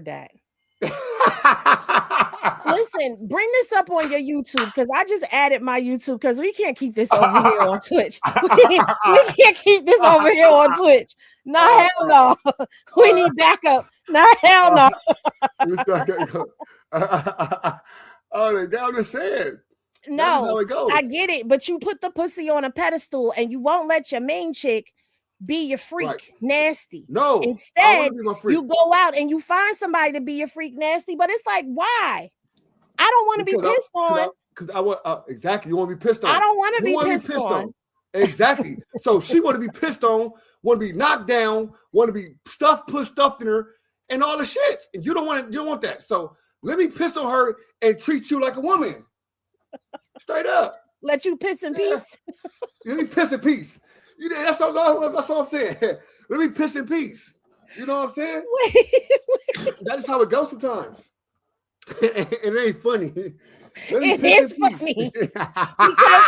that. Listen, bring this up on your YouTube because I just added my YouTube because we can't keep this over here on Twitch. We can't keep this over here on Twitch. No, hell no. We need backup. No, hell no. Oh, they I'm just saying. No, I get it, but you put the pussy on a pedestal and you won't let your main chick be your freak nasty. No, instead you go out and you find somebody to be your freak nasty, but it's like, why? I don't want to be pissed on. Because I want exactly, you want to be pissed on. I don't want to be pissed on. Exactly. So she want to be pissed on, want to be knocked down, want to be stuffed in her, and all the shit. And you don't want that. So let me piss on her and treat you like a woman. Straight up. Let you piss in peace. Let me piss in peace. That's all I'm saying. Let me piss in peace. You know what I'm saying? That is how it goes sometimes. It ain't funny. It is funny. Because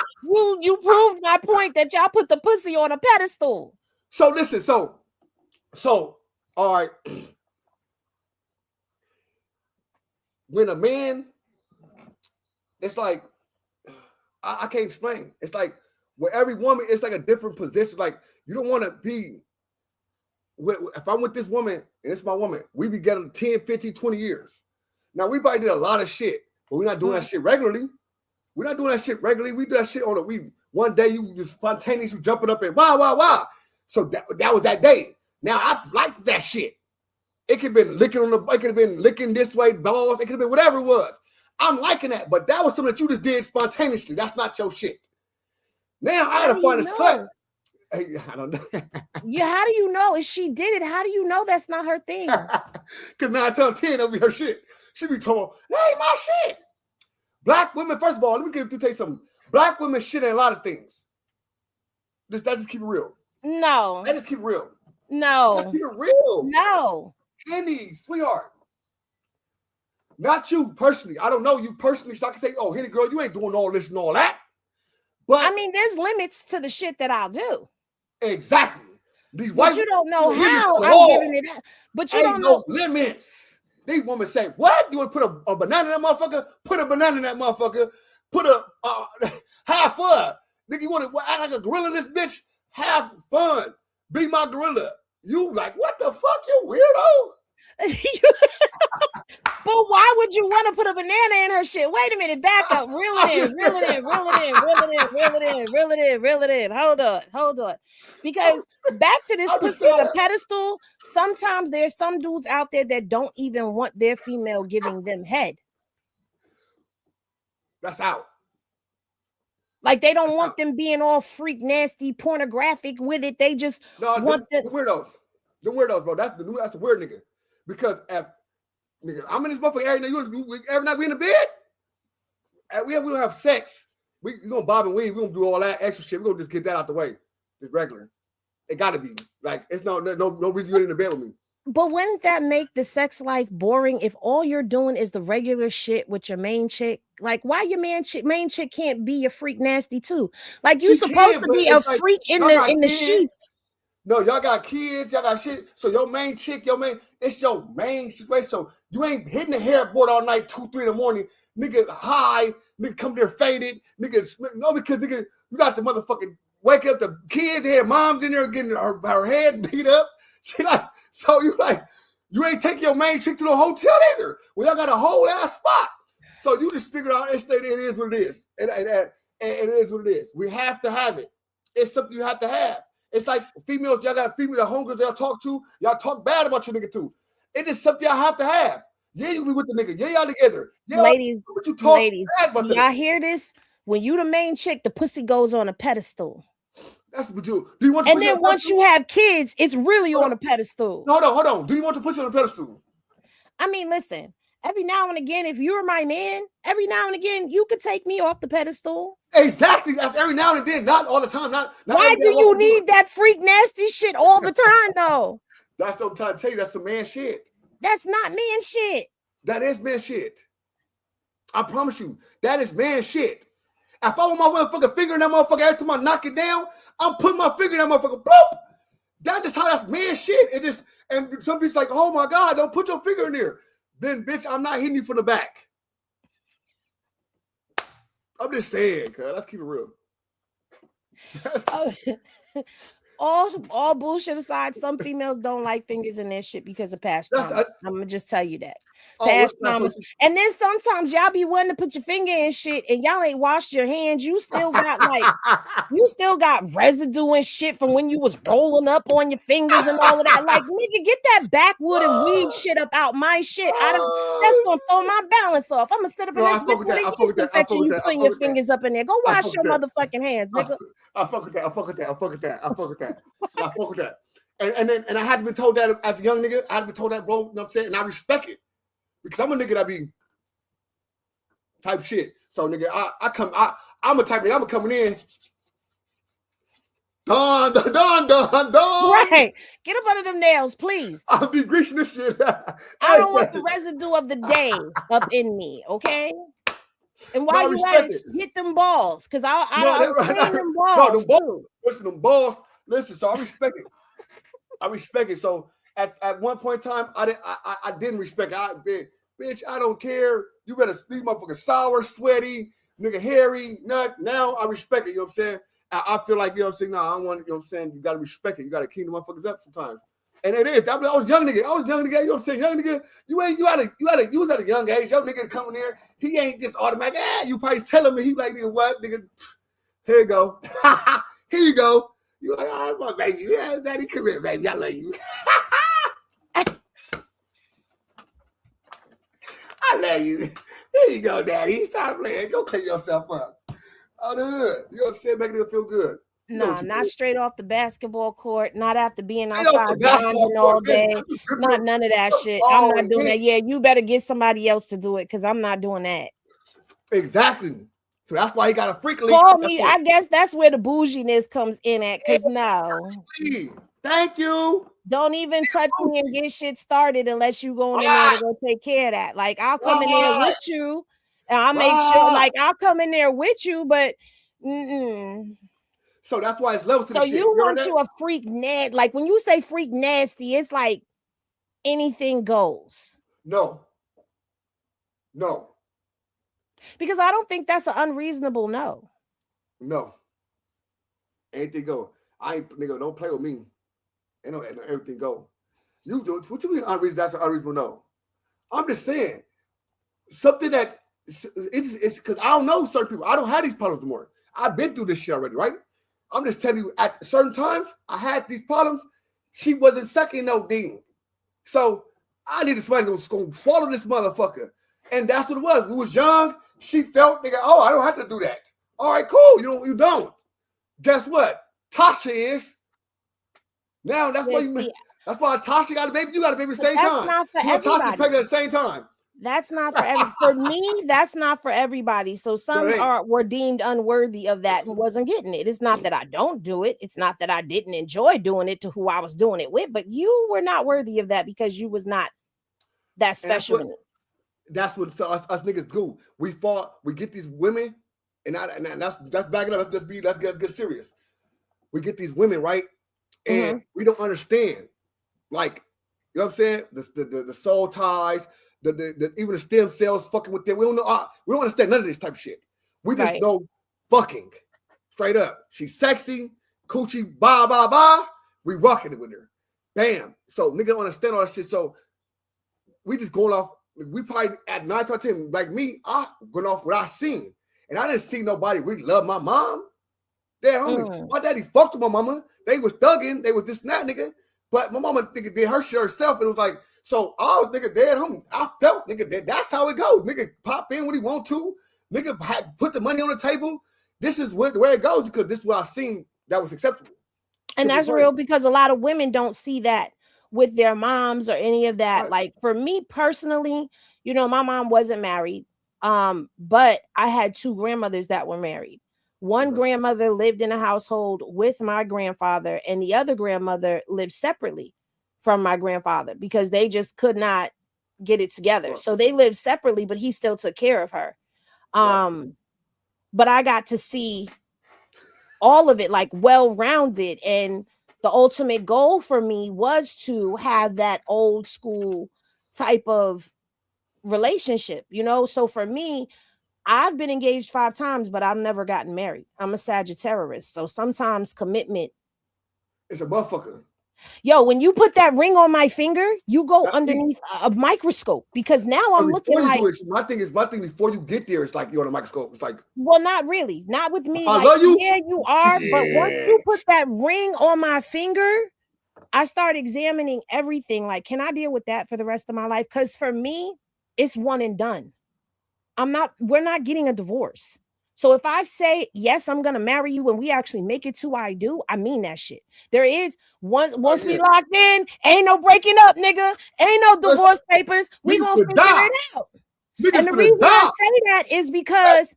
you proved my point that y'all put the pussy on a pedestal. So listen, so all right. When a man, it's like, I can't explain. It's like with every woman, it's like a different position. Like you don't want to be if I'm with this woman and it's my woman, we be getting 10, 15, 20 years. Now we probably did a lot of shit, but we're not doing that shit regularly. We're not doing that shit regularly. We do that shit on one day you just spontaneously jumping up and wow. So that was that day. Now I like that shit. It could have been licking it could have been licking this way, balls, it could have been whatever it was. I'm liking that, but that was something that you just did spontaneously. That's not your shit. Now I gotta find a slut. Hey, I don't know. Yeah, how do you know? If she did it, how do you know that's not her thing? Because 9 times out of 10, that'll be her shit. She be told, that ain't my shit. Black women, first of all, let me tell you something. Black women shit ain't a lot of things. Let's just keep it real. No. Let's just keep it real. No. Let's keep it real. No. Henny, sweetheart. Not you personally. I don't know you personally, so I can say, oh, Henny girl, you ain't doing all this and all that. But I mean, there's limits to the shit that I'll do. Exactly. These white, you don't know how I'm giving it up. But you don't know limits. These women say, what? You want to put a banana in that motherfucker? Put a banana in that motherfucker. Put a have fun. Nigga, you want to act like a gorilla in this bitch? Have fun. Be my gorilla. You like, what the fuck, you weirdo? But why would you want to put a banana in her shit? Wait a minute, back up. Reel it in. Hold on. Because back to this pussy on a pedestal, sometimes there's some dudes out there that don't even want their female giving them head. That's out. Like they don't want them being all freak, nasty, pornographic with it. They just want the weirdos. The weirdos, bro. That's a weird nigga. Because nigga, I'm in this motherfucker every night we in the bed. We don't have sex. We gonna bob and weave. We gonna do all that extra shit. We gonna just get that out the way. It's regular. It gotta be. Like it's no reason you're in the bed with me. But wouldn't that make the sex life boring if all you're doing is the regular shit with your main chick? Like, why your main chick can't be a freak nasty too? Like you're supposed to be a freak in the sheets. No, y'all got kids, y'all got shit. So your main chick, it's your main situation. So you ain't hitting the hairboard all night, 2, 3 in the morning. Nigga high, nigga come there faded. Because nigga, you got the motherfucking wake up the kids, their moms in there getting her head beat up. She like, so you ain't taking your main chick to the hotel either. Well, y'all got a whole ass spot. So you just figure out it is what it is. And it is what it is. We have to have it. It's something you have to have. It's like females, y'all got female homegirls y'all talk to, y'all talk bad about your nigga too. It is something y'all have to have. Yeah, you be with the nigga. Yeah, y'all together. Yeah, ladies, y'all hear this? When you the main chick, the pussy goes on a pedestal. That's what you do. You want? And then once you have kids, it's really on a pedestal. No, hold on. Do you want to put you on a pedestal? I mean, listen. Every now and again, if you're my man, every now and again, you could take me off the pedestal. Exactly. That's every now and then, not all the time. Not why do you need that freak nasty shit all the time, though? That's what I'm trying to tell you. That's some man shit. That's not man shit. That is man shit. I promise you, that is man shit. If I want my motherfucking finger in that motherfucker, every time I knock it down, I'm putting my finger in that motherfucker. Bloop. That is how that's man shit. It is. And some people's like, oh my God, don't put your finger in there. Then, bitch, I'm not hitting you from the back. I'm just saying, cuz. Let's keep it real. All bullshit aside, some females don't like fingers in their shit because of past trauma. I'm gonna just tell you that. Past traumas. And then sometimes y'all be wanting to put your finger in shit and y'all ain't washed your hands. You still got residue and shit from when you was rolling up on your fingers and all of that. Like, nigga, get that backwood and weed shit up out my shit. That's gonna throw my balance off. I'm gonna sit up in this bitch with a yeast infection. You putting your fingers up in there. Go wash your motherfucking hands, nigga. I fuck with that. And I had been told that as a young nigga. I had been told that, bro. You know what I'm saying? And I respect it because I'm a nigga that be type shit. So nigga, I'm a type nigga. I'm coming in. Done. Right. Get up under them nails, please. I'll be greasing this shit. I don't want the residue of the day up in me, okay? And while you at it, hit them balls, because I'll clean them balls. Them balls. Listen, so I respect it. So at one point in time, I didn't respect it. Bitch, I don't care. You better sleep, motherfucker, sour, sweaty, nigga, hairy, nut. Now I respect it. You know what I'm saying? I feel like, you know what I'm saying? No, I want, you know what I'm saying? You gotta respect it. You gotta clean the motherfuckers up sometimes. And it is. I was young nigga. You know what I'm saying? Young nigga, you was at a young age. Your nigga coming there, he ain't just automatic. You probably telling me, he like, nigga, what? Nigga, here you go. Here you go. You like, oh, my baby. Yeah, daddy, come here, baby. I love you. I love you. Here you go, daddy. Stop playing. Go clean yourself up. Oh, the hood. You know what I'm saying? Making it feel good. No, not straight off the basketball court, not after being outside grinding all day, not none of that shit. I'm not doing that. Yeah, you better get somebody else to do it because I'm not doing that. Exactly. So that's why he got a freak league. Call me. I guess that's where the bouginess comes in at. Because no. Thank you. Don't even touch me and get shit started unless you going in there to go take care of that. Like, I'll come in there with you. And I'll make sure, like, I'll come in there with you, but So that's why it's levels to the shit. So you want you a freak like when you say freak nasty, it's like anything goes. No. Because I don't think that's an unreasonable no. No. Anything go. Nigga, don't play with me. Ain't no everything go. You do what you mean unreasonable? That's an unreasonable no. I'm just saying something that it's because I don't know certain people. I don't have these problems anymore. I've been through this shit already, right? I'm just telling you, at certain times, I had these problems. She wasn't sucking no ding. So I needed somebody who's going to swallow this motherfucker. And that's what it was. We was young. She felt, nigga, oh, I don't have to do that. All right, cool. You don't. Guess what? Tasha is. Now that's why Tasha got a baby. You got a baby at the same time. Not for you and Tasha pregnant at the same time. That's not for for me. That's not for everybody. So some were deemed unworthy of that and wasn't getting it. It's not that I don't do it. It's not that I didn't enjoy doing it to who I was doing it with. But you were not worthy of that because you was not that special. That's what us niggas do. We get these women, and that's backing up. Let's get serious. We get these women, right? And we don't understand. Like, you know what I'm saying? The soul ties. Even the stem cells fucking with them. We don't understand none of this type of shit. We just know fucking straight up. She's sexy, coochie, blah. We rocking it with her. Bam. So nigga don't understand all that shit. So we just going off. We probably at 9 to 10, like me, I going off what I seen. And I didn't see nobody really love my mom. Damn, homies. My daddy fucked with my mama. They was thugging. They was this and that, nigga. But my mama nigga did her shit herself. It was like, so I was nigga dead, homie. I felt nigga that's how it goes. Nigga pop in when he want to. Nigga put the money on the table. This is where it goes because this is what I seen that was acceptable. And that's real because a lot of women don't see that with their moms or any of that. Right. Like for me personally, you know, my mom wasn't married, but I had 2 grandmothers that were married. One grandmother lived in a household with my grandfather, and the other grandmother lived separately from my grandfather because they just could not get it together. So they lived separately, but he still took care of her. But I got to see all of it, like well-rounded, and the ultimate goal for me was to have that old school type of relationship, you know? So for me, I've been engaged 5 times, but I've never gotten married. I'm a Sagittarius. So sometimes commitment. It's a motherfucker. Yo, when you put that ring on my finger, you go underneath a microscope because now I'm looking like. My thing before you get there, it's like you're on a microscope. It's like, well, not really, not with me. I like, love you. Yeah, you are. Yeah. But once you put that ring on my finger, I start examining everything. Like, can I deal with that for the rest of my life? Because for me, it's one and done. We're not getting a divorce. So if I say, yes, I'm going to marry you and we actually make it to I do, I mean that shit. There is, once we locked in, ain't no breaking up, nigga. Ain't no divorce papers. We going to figure it out. And the reason I say that is because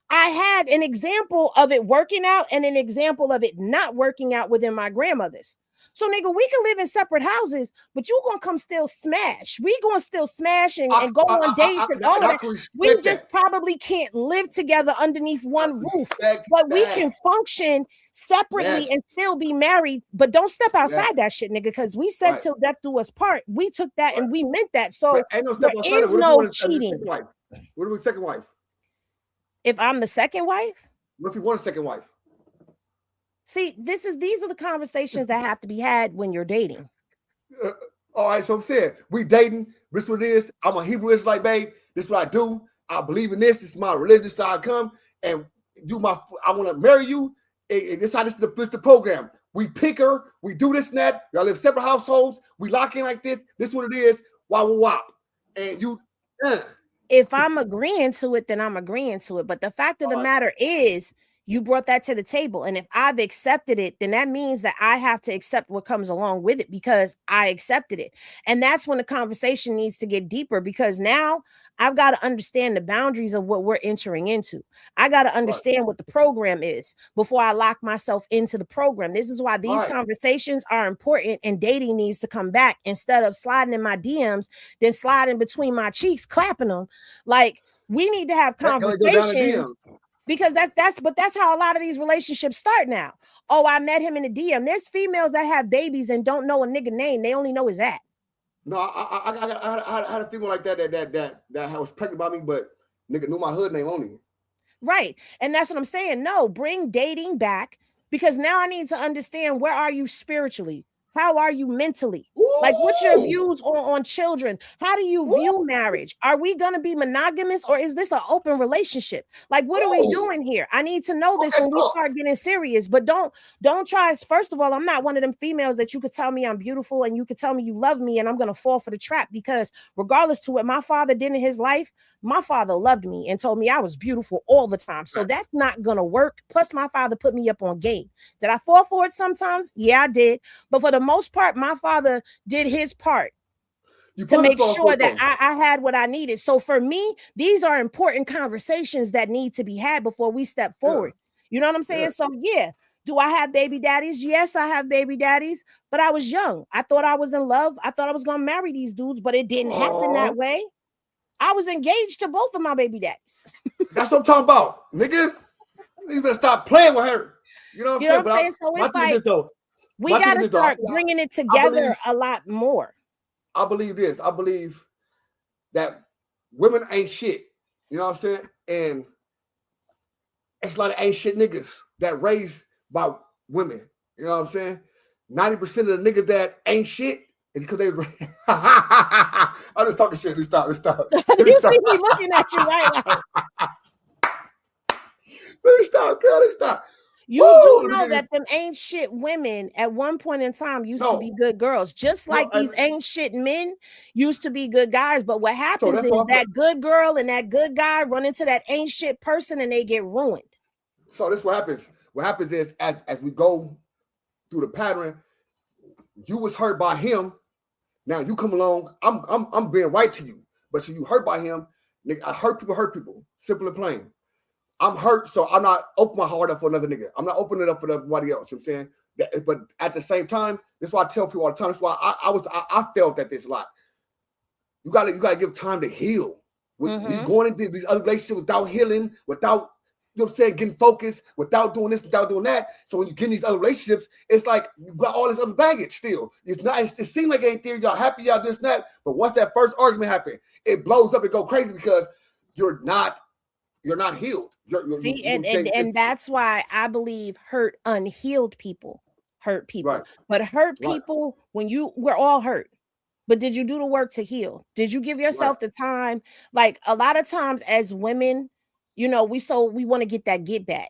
I had an example of it working out and an example of it not working out within my grandmother's. So, nigga, we can live in separate houses, but you gonna come still smash. We gonna still smash and go on dates and all of that. We just probably can't live together underneath one roof, but we can function separately and still be married. But don't step outside that shit, nigga, because we said till death do us part. We took that and we meant that. So there is no cheating. What if we second wife? If I'm the second wife? What if you want a second wife? See, these are the conversations that have to be had when you're dating. All right, so I'm saying we dating. This is what it is. I'm a Hebrew Israelite, babe. This is what I do. I believe in this. This is my religion. So I come and I want to marry you. And this is the program. We pick her. We do this and that. Y'all live separate households. We lock in like this. This is what it is. Wop. And you. If I'm agreeing to it, then I'm agreeing to it. But the fact of the matter is, you brought that to the table. And if I've accepted it, then that means that I have to accept what comes along with it because I accepted it. And that's when the conversation needs to get deeper because now I've got to understand the boundaries of what we're entering into. I got to understand what the program is before I lock myself into the program. This is why these conversations are important and dating needs to come back instead of sliding in my DMs, then sliding between my cheeks, clapping them. Like, we need to have conversations. Because that's how a lot of these relationships start now. Oh, I met him in the DM. There's females that have babies and don't know a nigga name. They only know his at. No, I had a female like that was pregnant by me, but nigga knew my hood name only. Right. And that's what I'm saying. No, bring dating back because now I need to understand where are you spiritually? How are you mentally? Like, what's your views on children? How do you view marriage? Are we going to be monogamous or is this an open relationship? Like, what are we doing here? I need to know this when we start getting serious, but don't try. First of all, I'm not one of them females that you could tell me I'm beautiful and you could tell me you love me and I'm going to fall for the trap because regardless to what my father did in his life, my father loved me and told me I was beautiful all the time. So that's not going to work. Plus my father put me up on game. Did I fall for it sometimes? Yeah, I did. But for the most part, my father did his part to make sure that I had what I needed. So for me, these are important conversations that need to be had before we step forward. You know what I'm saying? Yeah. So yeah, do I have baby daddies? Yes, I have baby daddies, but I was young. I thought I was in love. I thought I was going to marry these dudes, but it didn't happen that way. I was engaged to both of my baby daddies. That's what I'm talking about, nigga. You better stop playing with her. You know what I'm saying? So it's like, we got to start bringing it together a lot more. I believe this. I believe that women ain't shit. You know what I'm saying? And it's a lot of ain't shit niggas that raised by women. You know what I'm saying? 90% of the niggas that ain't shit is because they. I'm just talking shit. Let's stop. You see me looking at you right now. Let me stop. You do know that them ain't shit women at one point in time used to be good girls, just like these ain't shit men used to be good guys. But what happens is that good girl and that good guy run into that ain't shit person and they get ruined. So this is what happens. What happens is as we go through the pattern, you was hurt by him. Now you come along. I'm being right to you, but so you hurt by him. Nigga, I hurt people. Simple and plain. I'm hurt, so I'm not open my heart up for another nigga. I'm not opening it up for everybody else. You know what I'm saying? But at the same time, that's why I tell people all the time. That's why I felt that this a lot. You gotta give time to heal. You going into these other relationships without healing, without you know what I'm saying, getting focused without doing this, without doing that. So when you get in these other relationships, it's like you got all this other baggage still. It's not, it seems like it ain't there, y'all happy, y'all this and that. But once that first argument happened, it blows up and go crazy because you're not healed. See, and that's why I believe hurt unhealed people hurt people. Right. But hurt people, we're all hurt. But did you do the work to heal? Did you give yourself the time? Like a lot of times as women, you know, we want to get that get back.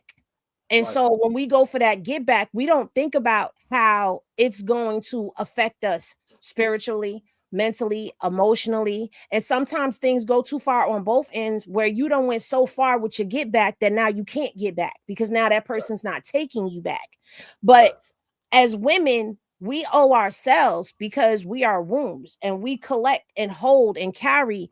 And so when we go for that get back, we don't think about how it's going to affect us spiritually, mentally, emotionally. And sometimes things go too far on both ends where you don't went so far with your get back that now you can't get back because now that person's not taking you back. But as women, we owe ourselves because we are wombs and we collect and hold and carry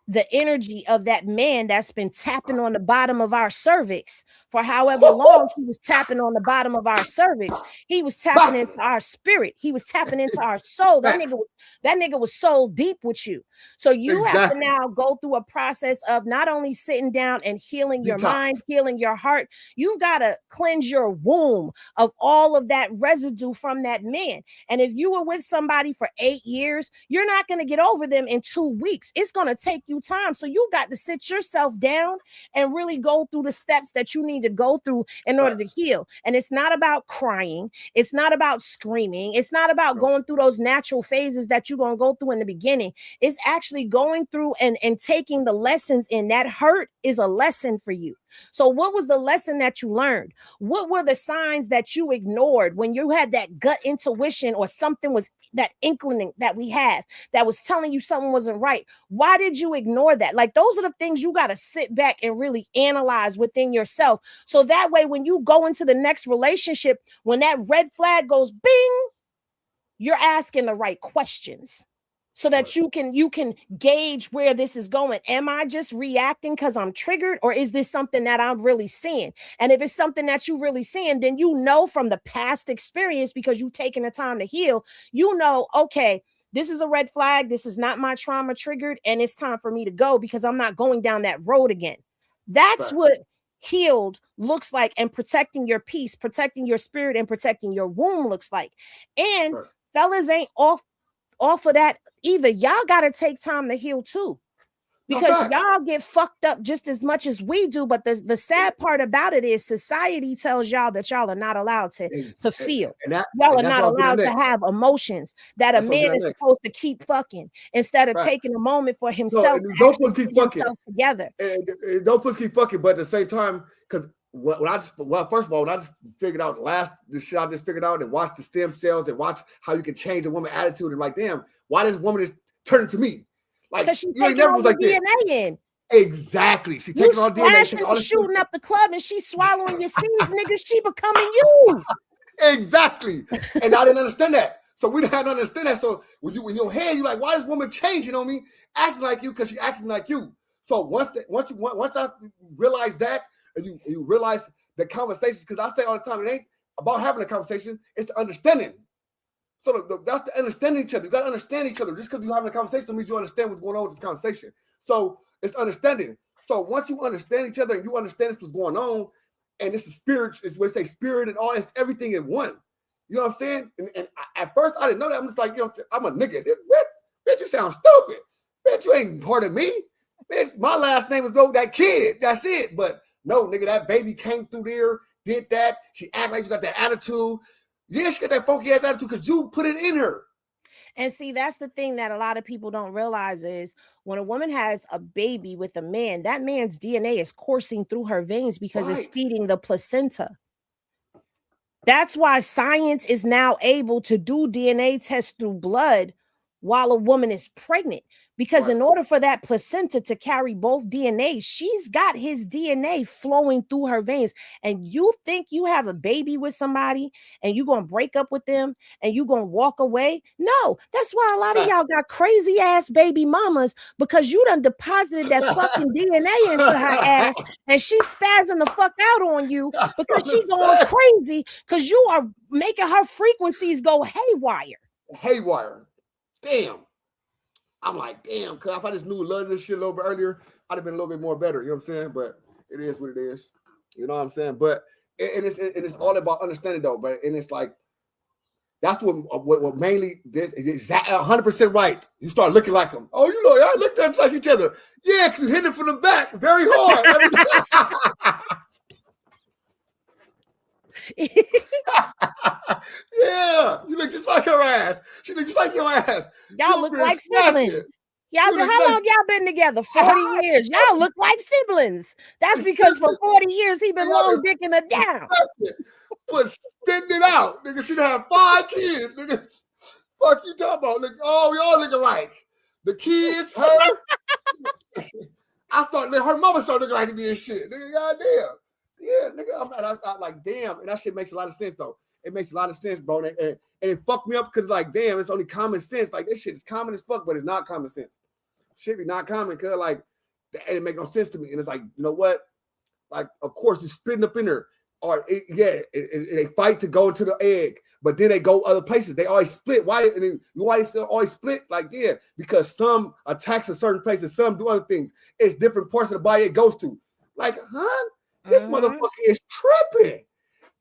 the energy of that man that's been tapping on the bottom of our cervix for however long he was tapping on the bottom of our cervix. He was tapping into our spirit. He was tapping into our soul. That nigga was soul deep with you. So you have to now go through a process of not only sitting down and healing your mind, healing your heart. You've got to cleanse your womb of all of that residue from that man. And if you were with somebody for 8 years, you're not going to get over them in 2 weeks. It's going to take you time. So you got to sit yourself down and really go through the steps that you need to go through in order to heal. And it's not about crying. It's not about screaming. It's not about going through those natural phases that you're going to go through in the beginning. It's actually going through and taking the lessons in. That hurt is a lesson for you. So what was the lesson that you learned? What were the signs that you ignored when you had that gut intuition or something was that inkling that we have that was telling you something wasn't right? Why did you ignore that? Like those are the things you got to sit back and really analyze within yourself. So that way, when you go into the next relationship, when that red flag goes bing, you're asking the right questions. So that you can gauge where this is going. Am I just reacting because I'm triggered, or is this something that I'm really seeing? And if it's something that you really seeing, then you know from the past experience, because you've taken the time to heal, you know, okay, this is a red flag. This is not my trauma triggered, and it's time for me to go because I'm not going down that road again. That's what healed looks like, and protecting your peace, protecting your spirit, and protecting your womb looks like. And fellas ain't off of that either. Y'all got to take time to heal too, because y'all get fucked up just as much as we do. But the sad part about it is society tells y'all that y'all are not allowed to feel. Y'all are not allowed to have emotions, that a man is supposed to keep fucking instead of taking a moment for himself. Don't put keep fucking together. Don't put keep fucking, but at the same time, because first of all, when I just figured out this shit I just figured out and watched the stem cells and watch how you can change a woman's attitude, and like, damn, why this woman is turning to me? Like, because she's taking all the DNA in. Exactly. She's taking all DNA. Shooting up the club and she's swallowing your seeds, nigga. She becoming you. Exactly. And I didn't understand that. So we didn't have to understand that. So when you in your head, you're like, why is this woman changing on me, acting like you because she's acting like you? So once I realized that, and you realize the conversations, because I say all the time, it ain't about having a conversation, it's the understanding. So that's the understanding each other. You got to understand each other. Just because you're having a conversation means you understand what's going on with this conversation. So it's understanding. So once you understand each other and you understand this what's going on, and this is spirit, it's what they say spirit and all, it's everything in one. You know what I'm saying? And at first I didn't know that. I'm just like, you know, I'm a nigga. Bitch, you sound stupid. Bitch, you ain't part of me. Bitch, my last name is that kid. That's it. But no, nigga, that baby came through there, did that. She act like she got that attitude. Yeah, she got that funky ass attitude because you put it in her. And see, that's the thing that a lot of people don't realize is when a woman has a baby with a man, that man's DNA is coursing through her veins because it's feeding the placenta. That's why science is now able to do DNA tests through blood while a woman is pregnant, because in order for that placenta to carry both DNA, she's got his DNA flowing through her veins. And you think you have a baby with somebody and you're going to break up with them and you're going to walk away? No, that's why a lot of y'all got crazy ass baby mamas, because you done deposited that fucking DNA into her ass and she's spazzing the fuck out on you because she's going crazy because you are making her frequencies go haywire. Damn. I'm like, damn, cuz if I just knew a lot of this shit a little bit earlier, I'd have been a little bit more better. You know what I'm saying? But it is what it is. You know what I'm saying? But it's all about understanding though. But and it's like that's what mainly this is exactly 100% right. You start looking like them. Oh, you know, y'all look at like each other. Yeah, because you hit it from the back very hard. Yeah, you look just like her ass. She look just like your ass. Y'all look like siblings. How long y'all been together? 40 years. Y'all look like siblings. That's because for 40 years he been long dicking her down. But spitting it out. Nigga, she'd have 5 kids. Nigga, fuck you talking about? Nigga, oh, we all look alike. The kids, her. I thought her mama started looking like this shit. Nigga, goddamn. Yeah, nigga, I'm like, damn. And that shit makes a lot of sense, though. It makes a lot of sense, bro. And it fucked me up because, like, damn, it's only common sense. Like, this shit is common as fuck, but it's not common sense. Shit be not common because, like, it didn't make no sense to me. And it's like, you know what? Like, of course, you're spitting up in there. Or, they fight to go into the egg, but then they go other places. They always split. Why they always split? Like, yeah, because some attacks a certain places, some do other things. It's different parts of the body it goes to. Like, huh? This motherfucker is tripping.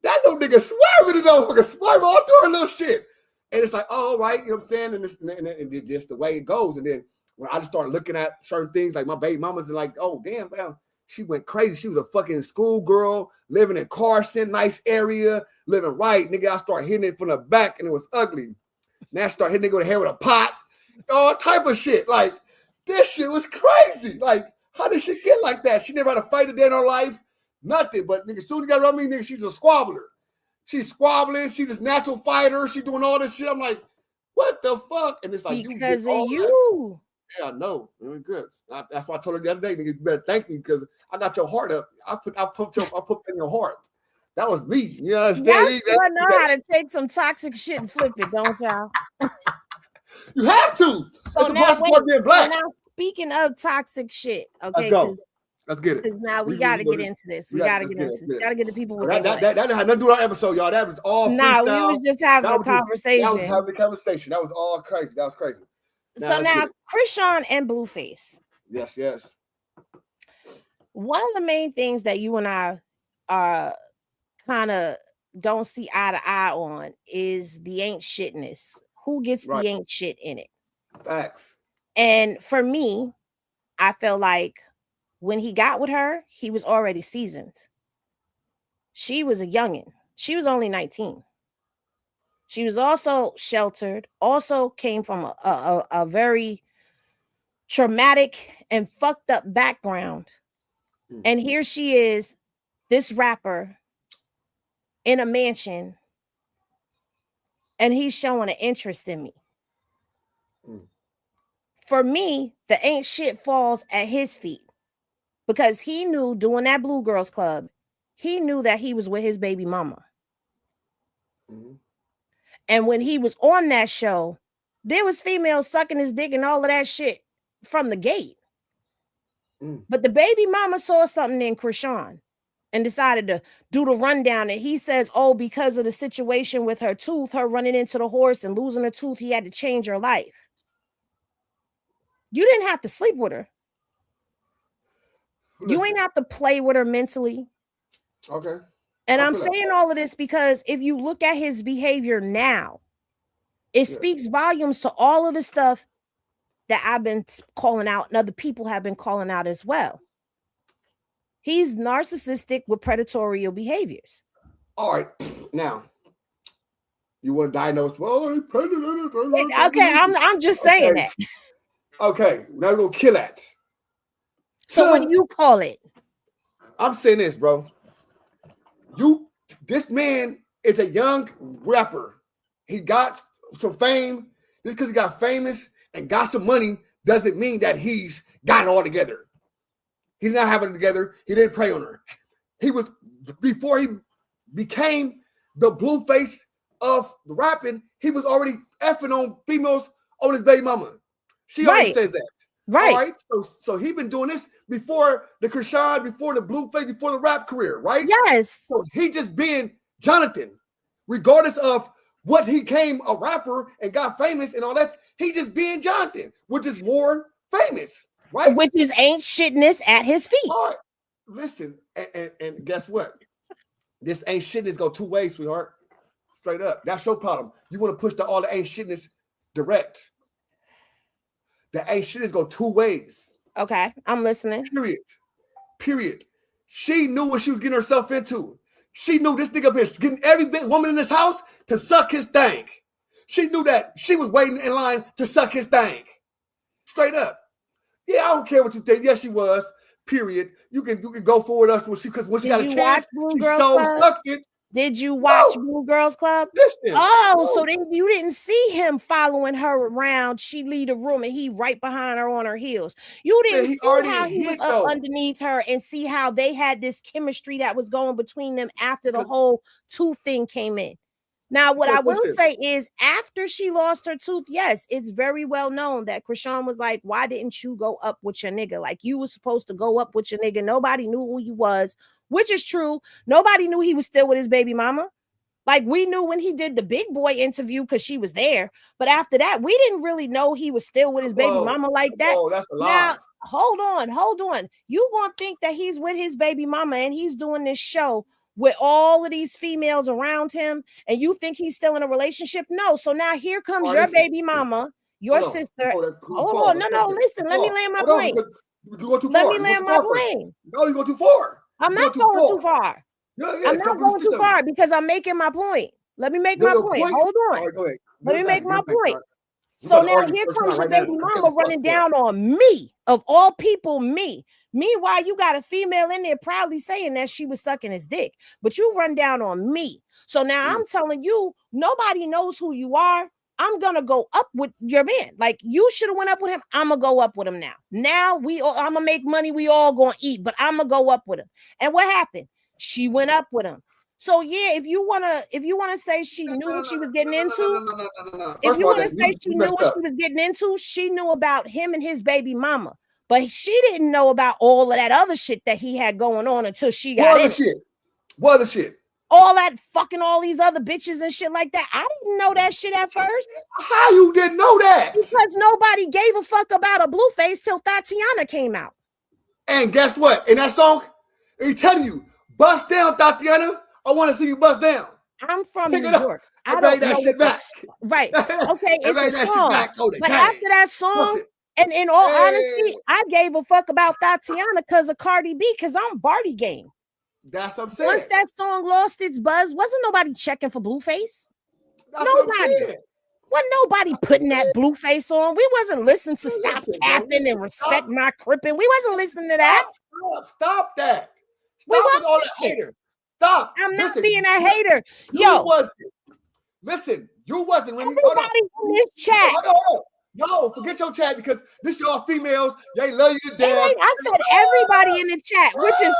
That little nigga swerving, swerving all through her little shit. And it's like, oh, all right, you know what I'm saying? And it's just the way it goes. And then when I just started looking at certain things, like my baby mamas, and like, oh, damn, man, she went crazy. She was a fucking schoolgirl, living in Carson, nice area, living right. Nigga, I started hitting it from the back, and it was ugly. Now I start hitting nigga with a hair with a pot, all type of shit. Like, this shit was crazy. Like, how did she get like that? She never had a fight a day in her life. Nothing, but nigga, soon as you got around me, nigga, she's a squabbler. She's squabbling. She's this natural fighter. She doing all this shit. I'm like, what the fuck? And it's like, because of you. Yeah, I know. It was good. That's why I told her the other day, nigga, you better thank me because I got your heart up. I put that in your heart. That was me. You understand? Y'all sure know how to take some toxic shit and flip it, don't y'all? You have to. It's a possibility of being black. Now, speaking of toxic shit, okay. Let's go. Let's get it. Now we got to get into this. We got to get into this. We got to get the people. That had nothing to do with our episode, y'all. That was all freestyle. Nah, we was just having a conversation. That was having a conversation. That was all crazy. That was crazy. Now Chrisean and Blueface. Yes. One of the main things that you and I are kind of don't see eye to eye on is the ain't shitness. Who gets the ain't shit in it? Facts. And for me, I feel like when he got with her, he was already seasoned. She was a youngin'. She was only 19. She was also sheltered, also came from a very traumatic and fucked up background. And here she is, this rapper in a mansion, and he's showing an interest in me. For me, the ain't shit falls at his feet. Because he knew doing that Blue Girls Club, he knew that he was with his baby mama. And when he was on that show, there was females sucking his dick and all of that shit from the gate. But the baby mama saw something in Chrisean and decided to do the rundown. And he says, oh, because of the situation with her tooth, her running into the horse and losing her tooth, he had to change her life. You didn't have to sleep with her. Listen. You ain't have to play with her mentally. Okay. And I'm saying all of this because if you look at his behavior now, it speaks volumes to all of the stuff that I've been calling out and other people have been calling out as well. He's narcissistic with predatory behaviors. All right. Now, you want to diagnose? Well, okay, I'm just saying that. Okay, now we're going to kill that. So what do you call it? I'm saying this, bro. This man is a young rapper. He got some fame. Just because he got famous and got some money doesn't mean that he's got it all together. He did not have it together. He didn't prey on her. He was, before he became the Blueface of the rapping, he was already effing on females on his baby mama. She already says that. Right. All right. So he been doing this before the Chrisean, before the Blueface, before the rap career, right? Yes. So he just being Jonathan, regardless of what he came a rapper and got famous and all that. He just being Jonathan, which is more famous, right? Which is ain't shitness at his feet. All right. Listen, and guess what? This ain't shitness go two ways, sweetheart. Straight up. That's your problem. You want to push all the ain't shitness direct. The ain't shitness go two ways. Okay, I'm listening. Period. She knew what she was getting herself into. She knew this nigga up here getting every big woman in this house to suck his thing. She knew that she was waiting in line to suck his thing. Straight up. Yeah, I don't care what you think. Yes, she was. Period. You can go forward us because when she got a chance, she so sucked it. Did you watch Blue Girls Club? Listen. So then you didn't see him following her around. She leave the room and he right behind her on her heels. You didn't see how he was up underneath her and see how they had this chemistry that was going between them after the whole tooth thing came in. Now, what I will say is after she lost her tooth, yes, it's very well known that Chrisean was like, why didn't you go up with your nigga? Like you were supposed to go up with your nigga. Nobody knew who you was, which is true. Nobody knew he was still with his baby mama. Like we knew when he did the big boy interview because she was there. But after that, we didn't really know he was still with his baby mama like that. Oh, that's a lie. Now, hold on. You gonna think that he's with his baby mama and he's doing this show with all of these females around him, and you think he's still in a relationship? No. So now here comes your baby mama, your sister. Hold on. No. Listen, let me land my plane. Let me land my plane. No, you go too far. I'm not going too far. I'm not going too far because I'm making my point. Let me make my point. Hold on. Let me make my point. So now here comes your baby mama running down on me, of all people, me. Meanwhile, you got a female in there proudly saying that she was sucking his dick, but you run down on me. So now I'm telling you, nobody knows who you are. I'm going to go up with your man. Like you should have went up with him. I'm going to go up with him now. Now I'm going to make money. We all going to eat, but I'm going to go up with him. And what happened? She went up with him. So yeah, if you wanna say she knew what she was getting into, if you wanna say she knew what she was getting into, she knew about him and his baby mama, but she didn't know about all of that other shit that he had going on until she got in. What other shit? All that fucking all these other bitches and shit like that. I didn't know that shit at first. How you didn't know that? Because nobody gave a fuck about a Blueface till Tatiana came out. And guess what? In that song, he telling you, bust down, Tatiana. I want to see you bust down. I'm from New York. I don't know that shit back. Right. Okay, it's a song. But after that song, and in all honesty, I gave a fuck about Tatiana because of Cardi B, because I'm Barty game. That's what I'm saying. Once that song lost its buzz, wasn't nobody checking for Blueface. Nobody. Wasn't nobody putting that Blueface on. We wasn't listening to Stop Capping and Respect My Crippin'. We wasn't listening to that. Stop that. Stop with all that hater. Stop. I'm not being a hater. Yo. Listen, you wasn't. Everybody in this chat. No, forget your chat because this y'all females, they love you to death. I said everybody in the chat, which is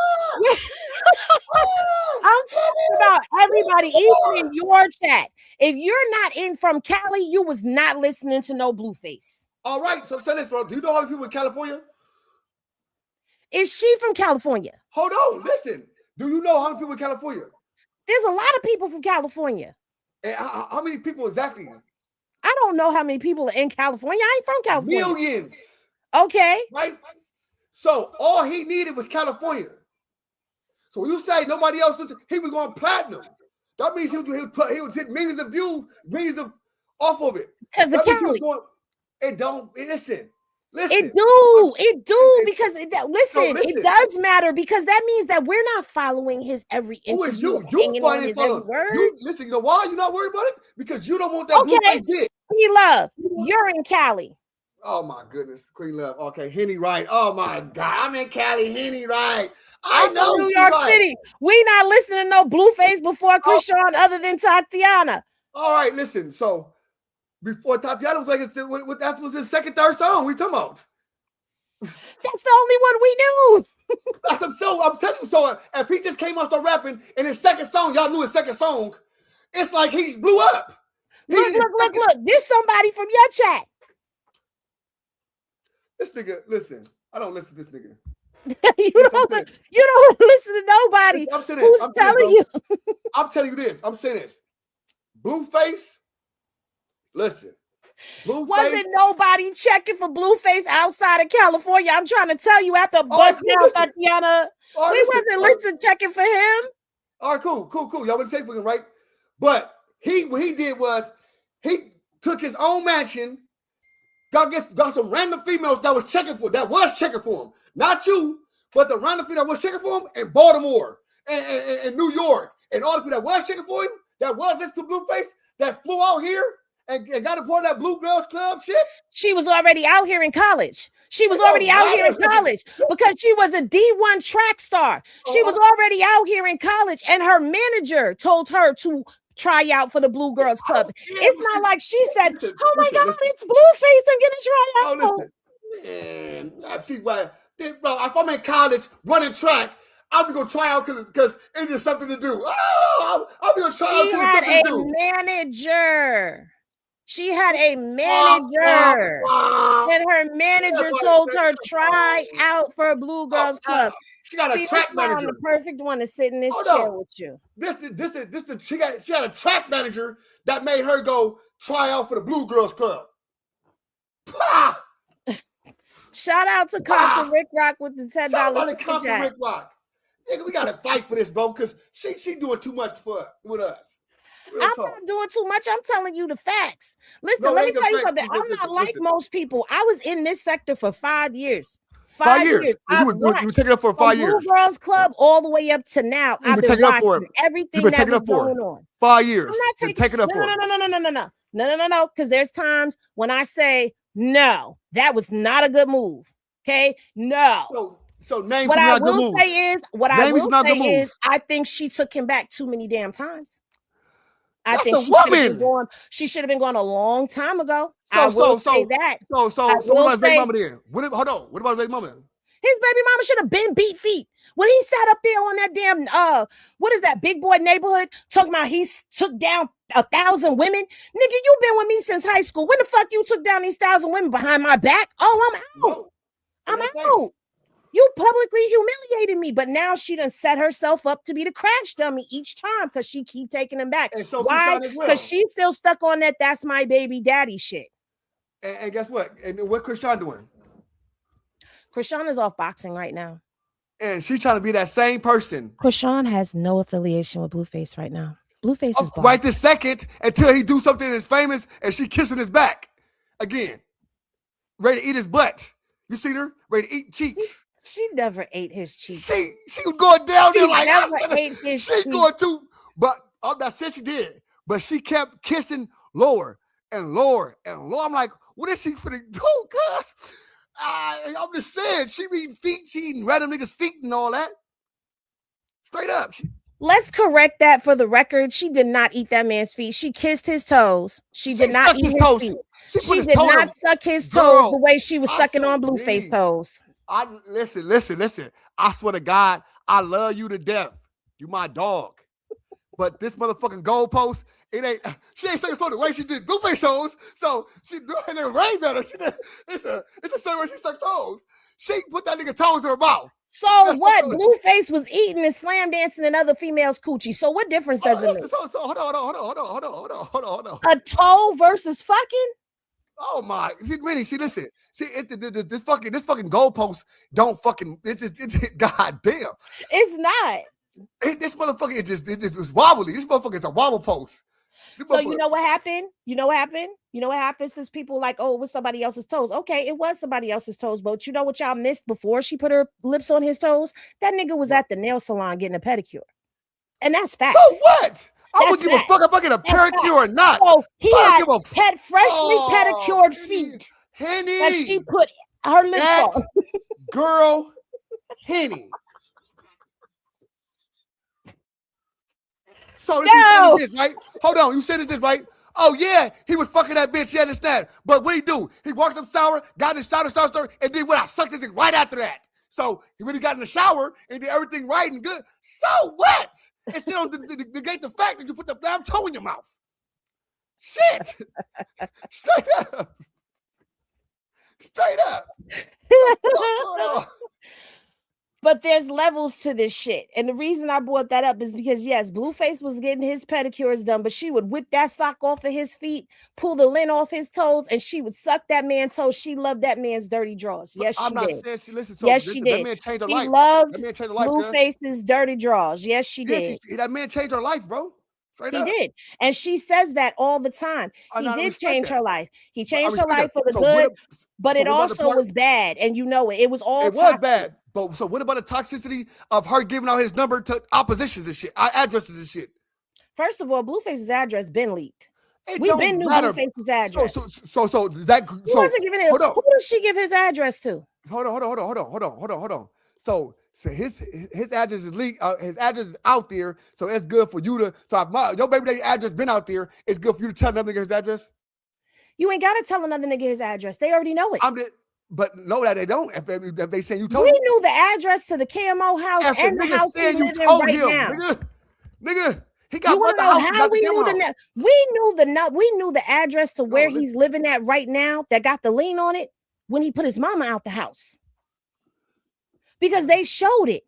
I'm talking about everybody, even in your chat. If you're not in from Cali, you was not listening to no Blueface. All right, so say this, bro. Do you know how many people in California? Is she from California? Hold on, listen. Do you know how many people in California? There's a lot of people from California. And how many people exactly? I don't know how many people are in California. I ain't from California. Millions. Okay. Right? So all he needed was California. So when you say nobody else, he was going platinum. That means he was hitting millions of views, millions of off of it. Because of Cali. Listen. It because it does matter because that means that we're not following his every interview. You find it following. Listen, you know why you're not worried about it? Because you don't want that Blueface dick. Queen Love, you're in Cali. Oh my goodness, Queen Love. Okay, Henny, right? Oh my God, I'm in Cali, Henny, right? I know New York City. We not listening to no Blueface before Chrisean other than Tatiana. All right, listen. So before Tatiana was like, that was his second, third song. We talking about? That's the only one we knew. I'm telling you. So if he just came out start rapping in his second song, y'all knew his second song. It's like he blew up. Look. There's somebody from your chat. This nigga, listen. I don't listen to this nigga. you don't listen to nobody. Who's telling you? I'm telling you this. I'm saying this. Blueface. Listen. Blueface. Wasn't nobody checking for Blueface outside of California. I'm trying to tell you after bust down Tatiana. We wasn't checking for him. All right, cool. Y'all want to take for him, right? But what he did was he took his own mansion, got some random females that was checking for him. Not you, but the random female that was checking for him in Baltimore and New York. And all the people that was checking for him, that was listening to Blueface, that flew out here and got a part of that Blue Girls Club shit. She was already out here in college. Because she was a D1 track star. She was already out here in college, and her manager told her to try out for the Blue Girls Club. It's not like she said, "Oh my God, it's Blueface, I'm gonna try out." Bro, if I'm in college running track, I'm gonna try out because it's just something to do. I'm gonna try out because it's something to do. She had a manager, and her manager told her try out for a Blue Girls Club. She got a track manager. The perfect one to sit in this chair with you. She had a track manager that made her go try out for the Blue Girls Club. Shout out to Compton Rick Rock with the $10. Shout out to Compton Rick Rock. Nigga, we gotta fight for this, bro, because she doing too much with us. I'm not doing too much. I'm telling you the facts. Listen, let me tell you something. I'm not like most people. I was in this sector for 5 years. 5 years. You were taking up for 5 years. Blue Girls Club all the way up to now. I've been watching everything that was going on. 5 years. I'm not taking up for it. No. Because there's times when I say, no, that was not a good move. Okay? No. So name what I will say is, I think she took him back too many damn times. I think she should have been gone a long time ago. I will say that. So what about his baby mama then? What about his baby mama? His baby mama should have been beat feet. When he sat up there on that damn what is that big boy neighborhood talking about he took down 1,000 women. Nigga, you been with me since high school. When the fuck you took down these 1,000 women behind my back? Oh, I'm out. I'm out. You publicly humiliated me, but now she done set herself up to be the crash dummy each time because she keep taking him back. And so why? Because she's still stuck on that "that's my baby daddy" shit. And guess what? And what Chrisean doing? Chrisean is off boxing right now. And she's trying to be that same person. Chrisean has no affiliation with Blueface right now. Blueface is right this second until he do something that's famous and she kissing his back again. Ready to eat his butt. You seen her? Ready to eat cheeks. She never ate his cheeks. She was going down there like never ate his cheeks. She going to, but that said she did. But she kept kissing lower and lower and lower. I'm like, what is she finna do, cuz? I'm just saying, she eating feet, she eating random niggas' feet and all that. Straight up. Let's correct that for the record. She did not eat that man's feet. She kissed his toes. She did not eat his feet. She did not suck his toes the way she was sucking on Blueface toes. Listen. I swear to God, I love you to death. You my dog. But this motherfucking goalpost, she ain't saying the way she did Blueface toes. So she doing it way better. It's the same way she sucked toes. She put that nigga toes in her mouth. So what? Blueface was eating and slam dancing in other females' coochie. So what difference does it make? So hold on. A toe versus fucking? Oh my! See, listen. See, this fucking goalpost don't fucking. It's goddamn. It's not. This motherfucker, it just is wobbly. This motherfucker is a wobble post. So you know what happened? You know what happened since people like, oh, it was somebody else's toes. Okay, it was somebody else's toes, but you know what y'all missed before she put her lips on his toes? That nigga was at the nail salon getting a pedicure. And that's facts. So what? I would give a fuck if I get a pedicure or not. So he had freshly pedicured feet. Henny. And she put her lips on. Girl, Henny. So you said this, right? Hold on, you said this, right? Oh yeah, he was fucking that bitch, yeah, this that. But what he do? He walked up shower, got in the shower, and then I sucked his dick right after that. So he really got in the shower and did everything right and good. So what? It still don't negate the fact that you put the damn toe in your mouth. Shit. Straight up. But there's levels to this shit. And the reason I brought that up is because, yes, Blueface was getting his pedicures done, but she would whip that sock off of his feet, pull the lint off his toes, and she would suck that man's toes. She loved that man's dirty drawers. Yes, I'm she not did. saying she listened. So Yes, she that did. man changed her She life. loved That man changed her life, Blueface's dirty drawers. Yes, she did. That man changed her life, bro. Straight He up. did. And she says that all the time. He did change her life. He changed her life for the good, but it also was bad. And you know it. It was all toxic. Was bad. But so what about the toxicity of her giving out his number to oppositions and shit, addresses and shit? First of all, Blueface's address been leaked. We've been knew Blueface's address. So that he wasn't giving it. Who did she give his address to? Hold on. So his address is leaked. His address is out there, so it's good for you to. So if your baby daddy address been out there, it's good for you to tell another nigga his address. You ain't gotta tell another nigga his address. They already know it. But no, that they don't. If they say you told we knew the address to the KMO house and the house he live in right now. Nigga, he got what the house. How we knew we knew the address to where he's living at right now that got the lien on it when he put his mama out the house. Because they showed it.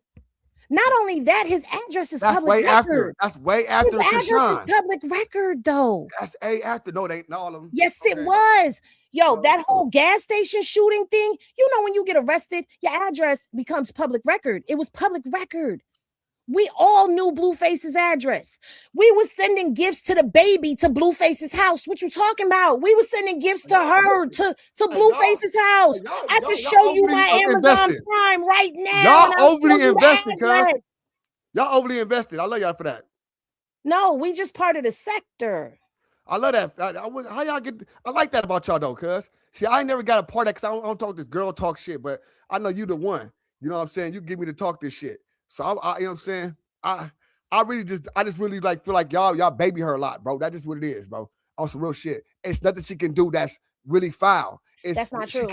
Not only that, his address is public record. That's way after his address is public record, though. That's after. No, they ain't all of them. Yes, it was. Yo, that whole gas station shooting thing. You know, when you get arrested, your address becomes public record. It was public record. We all knew Blueface's address. We was sending gifts to the baby to Blueface's house. What you talking about? We was sending gifts to her to Blueface's house. I can show you my Amazon Prime right now. Y'all overly invested, cuz. Y'all overly invested. I love y'all for that. No, we just part of the sector. I love that. How y'all get? I like that about y'all though, cuz. See, I ain't never got a part of that because I don't talk this girl talk shit, but I know you the one. You know what I'm saying? You give me to talk this shit. So I you know what I'm saying? I just really like feel like y'all baby her a lot, bro. That's just what it is, bro. On some real shit. It's nothing she can do that's really foul. That's not true.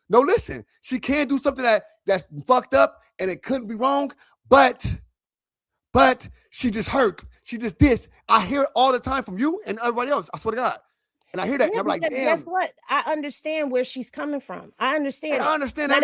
Listen, she can do something that's fucked up and it couldn't be wrong, but she just hurt. She just this. I hear it all the time from you and everybody else. I swear to God. And I hear that. Yeah, and I'm like, damn. Guess what? I understand where she's coming from. I understand. I understand that.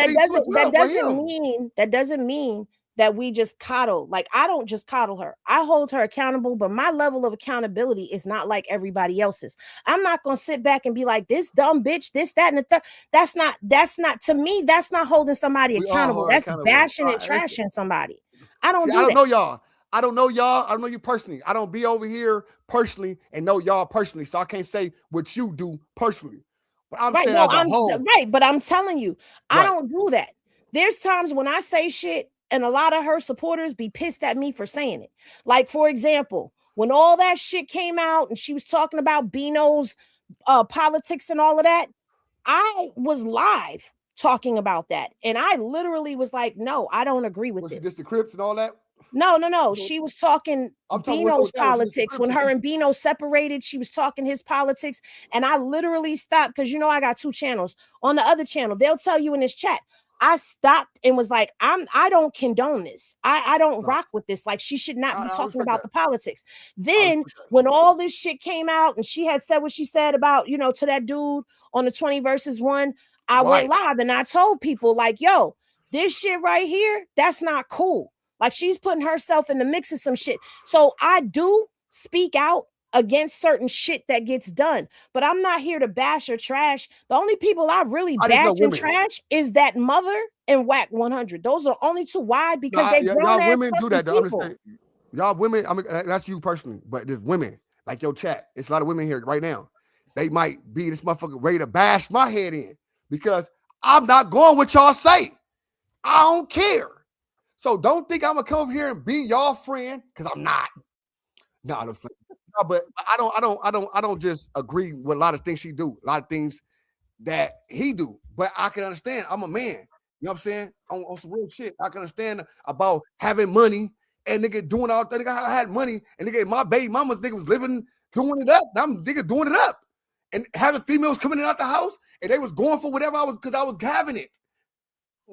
That doesn't mean that we just coddle. Like, I don't just coddle her. I hold her accountable, but my level of accountability is not like everybody else's. I'm not going to sit back and be like, this dumb bitch, this, that, and the third. That's not, to me, that's not holding somebody accountable. That's bashing and trashing somebody. I don't know y'all. I don't know y'all. I don't know you personally. I don't be over here personally and know y'all personally. So I can't say what you do personally. But I'm saying as a whole. Right, but I'm telling you, I don't do that. There's times when I say shit and a lot of her supporters be pissed at me for saying it. Like, for example, when all that shit came out and she was talking about Bino's politics and all of that, I was live talking about that. And I literally was like, no, I don't agree with this. Just the Crips and all that? No. She was talking Bino's politics. When her and Bino separated, she was talking his politics. And I literally stopped because, you know, I got 2 channels. On the other channel, they'll tell you in this chat, I stopped and was like, I don't condone this. I don't rock with this. Like, she should not be talking about the politics. Then when all this shit came out and she had said what she said about, you know, to that dude on the 20 versus 1, I went live and I told people like, yo, this shit right here, that's not cool. Like, she's putting herself in the mix of some shit. So I do speak out against certain shit that gets done, but I'm not here to bash or trash. The only people I really bash and trash is that mother and Whack 100. Those are the only 2. Why? Because they y'all women do that. Y'all women, I mean, that's you personally, but there's women like your chat. It's a lot of women here right now. They might be this motherfucker ready to bash my head in because I'm not going what y'all say. I don't care. So don't think I'm gonna come over here and be y'all friend because I'm not. No, but I don't just agree with a lot of things she do, a lot of things that he do. But I can understand. I'm a man. You know what I'm saying? On some real shit. I can understand about having money and nigga doing all that. Nigga, I had money and nigga, my baby mama's nigga was living, doing it up. I'm nigga doing it up. And having females coming in out the house and they was going for whatever I was because I was having it.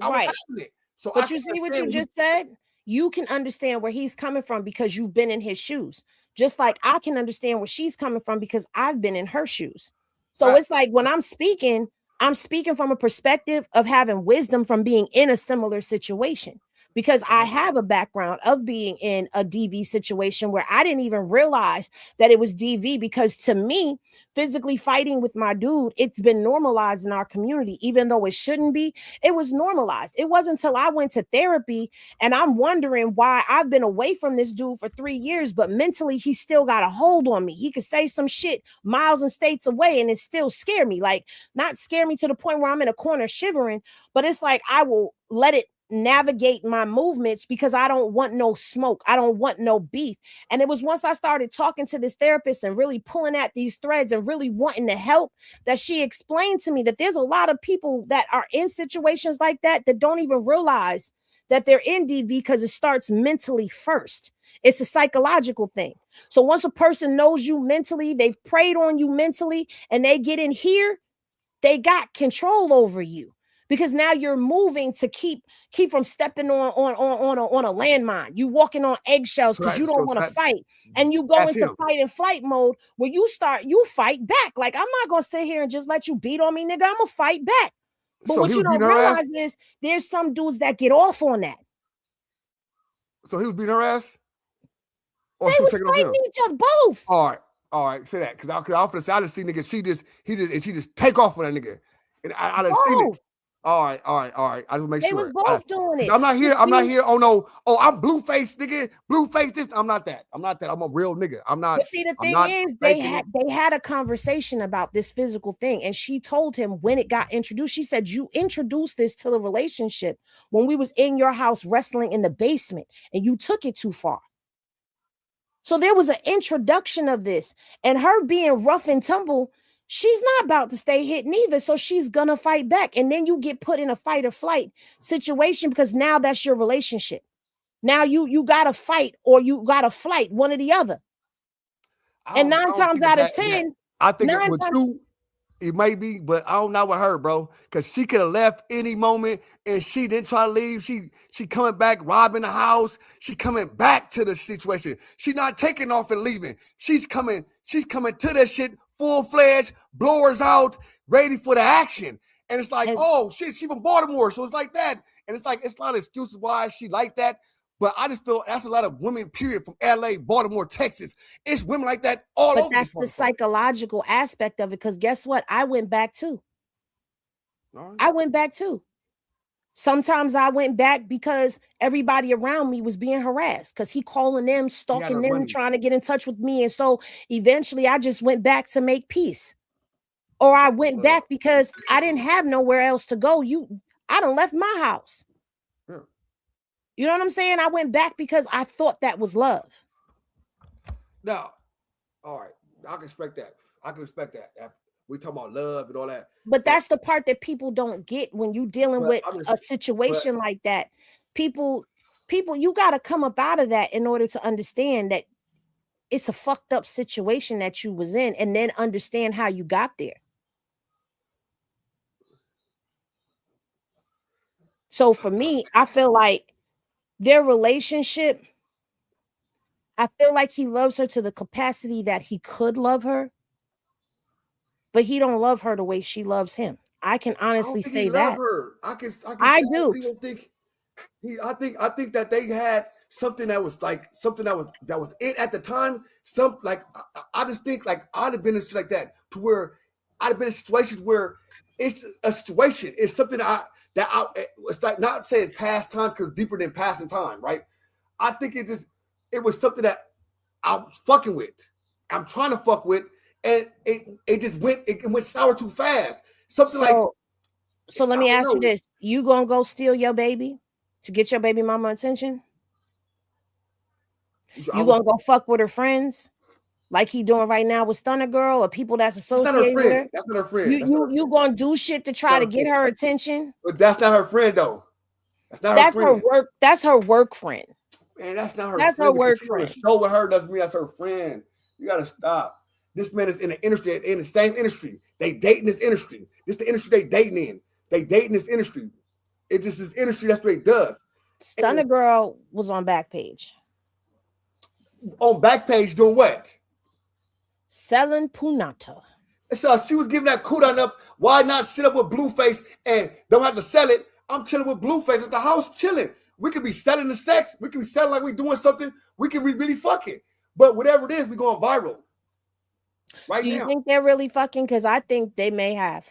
I was having it. So but you see what you just said? You can understand where he's coming from because you've been in his shoes. Just like I can understand where she's coming from because I've been in her shoes. So it's like when I'm speaking from a perspective of having wisdom from being in a similar situation. because I have a background of being in a DV situation where I didn't even realize that it was DV, because to me, physically fighting with my dude, it's been normalized in our community, even though it shouldn't be. It was normalized. It wasn't until I went to therapy and I'm wondering why I've been away from this dude for 3 years, but mentally he still got a hold on me. He could say some shit miles and states away and it still scare me. Like, not scare me to the point where I'm in a corner shivering, but it's like I will let it navigate my movements because I don't want no smoke. I don't want no beef. And it was once I started talking to this therapist and really pulling at these threads and really wanting to help, that she explained to me that there's a lot of people that are in situations like that that don't even realize that they're in DV because it starts mentally first. It's a psychological thing. So once a person knows you mentally, they've preyed on you mentally, and they get in here, they got control over you. Because now you're moving to keep from stepping on a landmine. You walking on eggshells because you don't want to fight, and you go into fight and flight mode where you fight back. Like, I'm not gonna sit here and just let you beat on me, nigga. I'm gonna fight back. But so what you don't realize is there's some dudes that get off on that. So he was beating her ass. Or they was fighting each other, both. All right, say that because I just see nigga. She just take off on that nigga, and I just seen it. All right. I just make sure. They was both doing it. I'm not here. Oh no. Oh, I'm Blueface, nigga. Blueface this. I'm not that. I'm a real nigga. I'm not. But see, the thing is, they had a conversation about this physical thing, and she told him when it got introduced. She said, "You introduced this to the relationship when we was in your house wrestling in the basement, and you took it too far." So there was an introduction of this, and her being rough and tumble. She's not about to stay hit neither. So she's going to fight back. And then you get put in a fight or flight situation because now that's your relationship. Now you got to fight or you got to flight, one or the other. And 9 times out of 10, I think it was you. It may be, but I don't know with her, bro. Because she could have left any moment and she didn't try to leave. She coming back, robbing the house. She coming back to the situation. She not taking off and leaving. She's coming to that shit full-fledged, blowers out, ready for the action. And it's like, oh shit, she from Baltimore. So it's like that. And it's like, it's not excuses why she like that. But I just feel that's a lot of women, period, from LA, Baltimore, Texas. It's women like that all over. But that's the psychological aspect of it. Because guess what? I went back too. Sometimes I went back because everybody around me was being harassed because he calling them, stalking them, trying to get in touch with me. And so eventually I just went back to make peace. Or I went back because I didn't have nowhere else to go. I done left my house. Yeah. You know what I'm saying? I went back because I thought that was love. Now, all right. I can respect that. We talking about love and all that. But that's the part that people don't get when you dealing with a situation like that. People, you got to come up out of that in order to understand that it's a fucked up situation that you was in, and then understand how you got there. So for me, I feel like their relationship, I feel like he loves her to the capacity that he could love her. But he don't love her the way she loves him. I can honestly say that. I do. I think that they had something that was it at the time. I just think like I'd have been in like that to where I'd have been in situations where it's a situation. It's something it's like not say it's past time because deeper than passing time, right? I think it was something that I'm fucking with. I'm trying to fuck with. And it went sour too fast. So let me ask you this. You gonna go steal your baby to get your baby mama attention? You gonna go fuck with her friends like he doing right now with Stunner Girl or people that's associated with her? That's not her friend. You gonna do shit to try to get her attention? But that's not her friend though. That's her work friend. Man, that's not her friend. That's her work friend. Show with her doesn't mean that's her friend. You gotta stop. This man is in the industry, in the same industry. They dating this industry. This is the industry they dating in. They dating this industry. It just is industry. That's what it does. Stunner Girl was on Backpage. On Backpage doing what? Selling punata. So she was giving that cooldown up. Why not sit up with Blueface and don't have to sell it? I'm chilling with Blueface at the house, chilling. We could be selling the sex. We could be selling like we're doing something. We can be really fucking. But whatever it is, we're going viral. Right now. Do you think they're really fucking? Because I think they may have.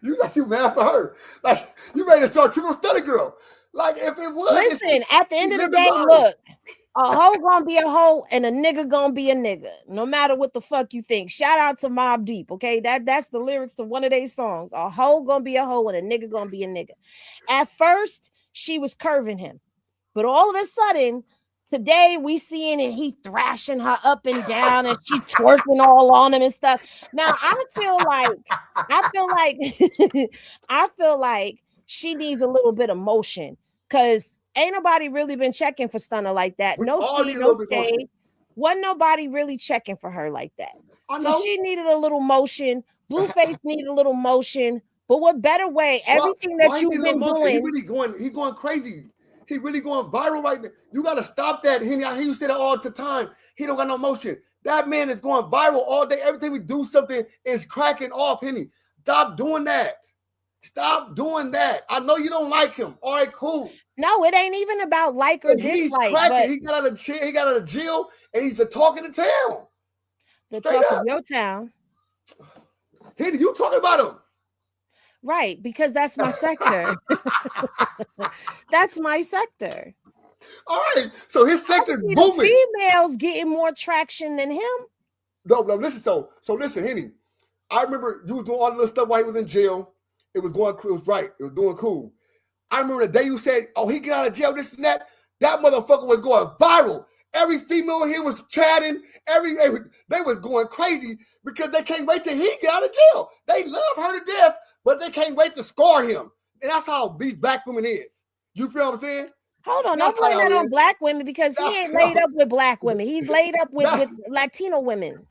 You mad for her. Like, you ready to start triple study girl. Like, if it was. Listen, at the end of the day, look, a hoe gonna be a hoe and a nigga gonna be a nigga. No matter what the fuck you think. Shout out to Mobb Deep, okay? That's the lyrics to one of their songs. A hoe gonna be a hoe and a nigga gonna be a nigga. At first, she was curving him. But all of a sudden, today we seeing it, he thrashing her up and down and she twerking all on him and stuff. Now I feel like she needs a little bit of motion because ain't nobody really been checking for Stunner like that. No tea, no shade. Wasn't nobody really checking for her like that. So she needed a little motion. Blueface needed a little motion. But what better way? Everything that you've been doing. He going crazy. He really going viral right now. You got to stop that, Henny. I hear you say that all the time. He don't got no motion. That man is going viral all day. Every time we do something, is cracking off, Henny. Stop doing that. Stop doing that. I know you don't like him. All right, cool. No, it ain't even about like or dislike. He's cracking. He got out of jail, and he's the talk of the town. The talk of your town. Henny, you talking about him. Right, because that's my sector. That's my sector. All right, so his sector booming. The females getting more traction than him. No, listen. So listen, Henny. I remember you was doing all the stuff while he was in jail. It was right. It was doing cool. I remember the day you said, "Oh, he got out of jail, this and that." That motherfucker was going viral. Every female here was chatting. They was going crazy because they can't wait till he get out of jail. They love her to death. But they can't wait to scar him. And that's how these black women is. You feel what I'm saying? Hold on. Don't blame that on black women because he ain't laid up with black women. He's laid up with Latino women.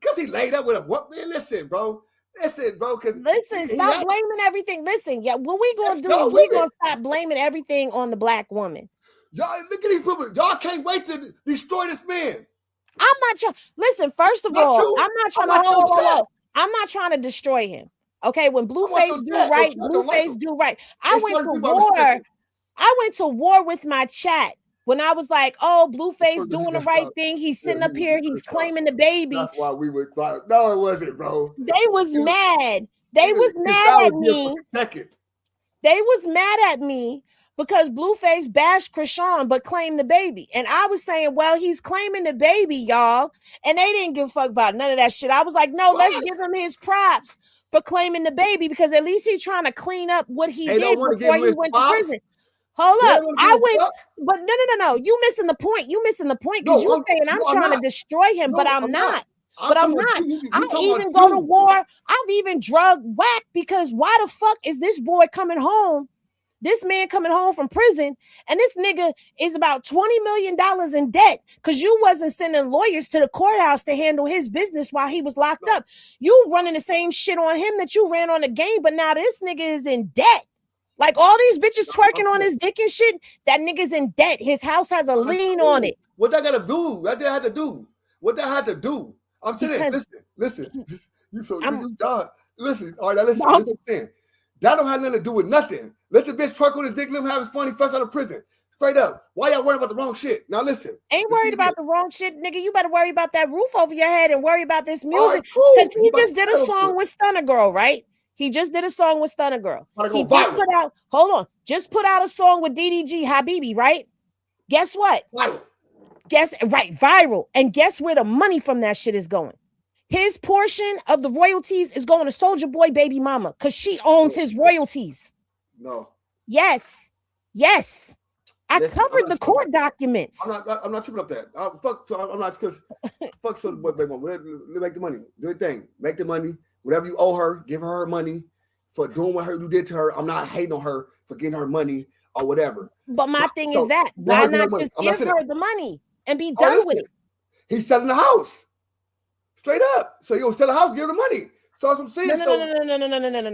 Because he laid up with a what? Man, listen, bro. Listen, stop blaming everything. Listen, what we going to do is we going to stop blaming everything on the black woman. Y'all, look at these people. Y'all can't wait to destroy this man. I'm not trying. Listen, first of all, I'm not trying to. I'm not trying to destroy him. Okay, when Blueface do right, Blueface do right. I went to war with my chat when I was like, "Oh, Blueface doing the right thing. He's sitting up here. He's claiming the baby." That's why we would. No, it wasn't, bro. They was mad. They was mad at me. They was mad at me because Blueface bashed Chrisean but claimed the baby. And I was saying, well, he's claiming the baby, y'all. And they didn't give a fuck about none of that shit. I was like, no, let's give him his props for claiming the baby because at least he's trying to clean up what he did before he went to prison. Hold up. But no. You missing the point. You missing the point because you're saying I'm trying to destroy him, but I'm not. But I'm not. I even go to war. I've even drug whack because why the fuck is this boy coming home? This man coming home from prison, and this nigga is about $20 million in debt because you wasn't sending lawyers to the courthouse to handle his business while he was locked up. You running the same shit on him that you ran on the game, but now this nigga is in debt. Like all these bitches twerking on his dick and shit, that nigga's in debt. His house has a lien on it. What that gotta do? What that had to do? What that had to do? I'm saying, listen. Listen. All right, now listen. What I'm saying. That don't have nothing to do with nothing. Let the bitch twerk on his dick, let him have his fun. He fresh out of prison. Straight up. Why y'all worried about the wrong shit? Now listen. Ain't worried about the wrong shit, nigga. You better worry about that roof over your head and worry about this music. Because he just did a song with Stunner Girl, right? He just did a song with Stunner Girl. He just put out a song with DDG Habibi, right? Guess what? Viral. Viral. And guess where the money from that shit is going? His portion of the royalties is going to Soulja Boy baby mama because she owns his royalties. No. Yes. I covered the court documents. I'm not tripping up that. I'm not because fuck Soulja Boy baby mama. Let make the money. Do your thing. Make the money. Whatever you owe her, give her money for doing what you did to her. I'm not hating on her for getting her money or whatever. But my thing is that why not just give her the money and be done with it? He's selling the house. Straight up. So you gonna sell a house, give her the money. So that's what I'm saying.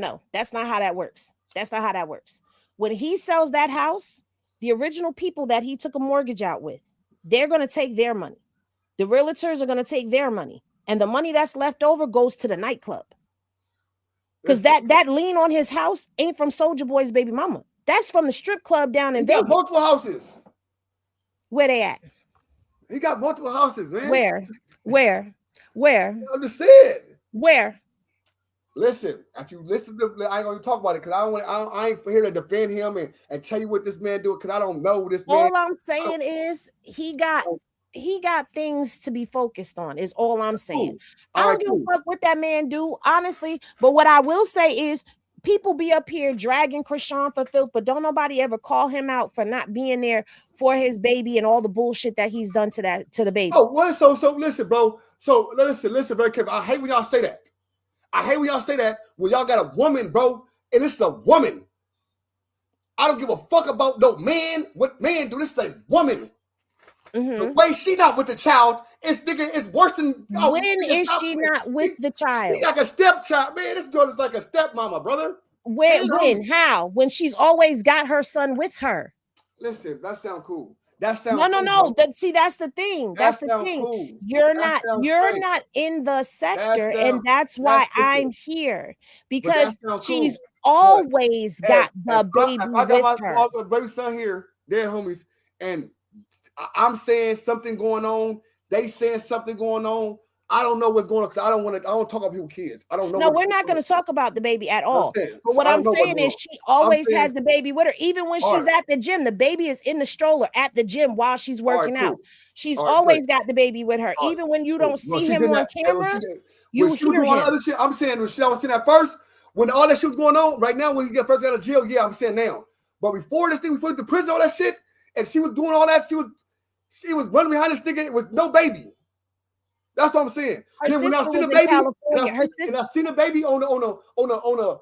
No. That's not how that works. When he sells that house, the original people that he took a mortgage out with, they're gonna take their money. The realtors are gonna take their money, and the money that's left over goes to the nightclub. Because that lien on his house ain't from Soulja Boy's baby mama. That's from the strip club down in Vegas. He got multiple houses. Where they at? He got multiple houses, man. Where? I understand. Where? Listen, if you listen to, I ain't gonna talk about it because I ain't here to defend him and tell you what this man do because I don't know this man. All I'm saying is he got things to be focused on. Is all I'm saying. I don't give a fuck what that man do, honestly. But what I will say is, people be up here dragging Chrisean for filth, but don't nobody ever call him out for not being there for his baby and all the bullshit that he's done to the baby. Oh, what? So listen, bro. So listen very carefully. I hate when y'all say that. I hate when y'all say that when y'all got a woman, bro, and it's a woman. I don't give a fuck about no man. What man do? This is a woman. The way she not with the child, it's worse than. When is she not with the child? She's like a stepchild, man. This girl is like a stepmama, brother. When? How? When she's always got her son with her. Listen, that sounds cool. That sounds no. See, that's the thing. That's the thing. Cool. You're not in the sector, and that's why I'm here, because she's always got the baby I got my baby son here, dead homies, and I'm saying something going on. They saying something going on. I don't know what's going on because I don't talk about people's kids. I don't know. No, we're not going to talk about the baby at all. But what I'm saying is she always has the baby with her. Even when she's at the gym, the baby is in the stroller at the gym while she's working out. She's always got the baby with her. Even when you don't see him on camera, you hear him. Other shit, I'm saying when she was saying that first, when all that shit was going on, right now when you get first out of jail, yeah, I'm saying now. But before this thing, before the prison, all that shit, and she was doing all that, she was running behind this nigga with no baby. That's what I'm saying. Then when I seen the baby, and I seen the baby on a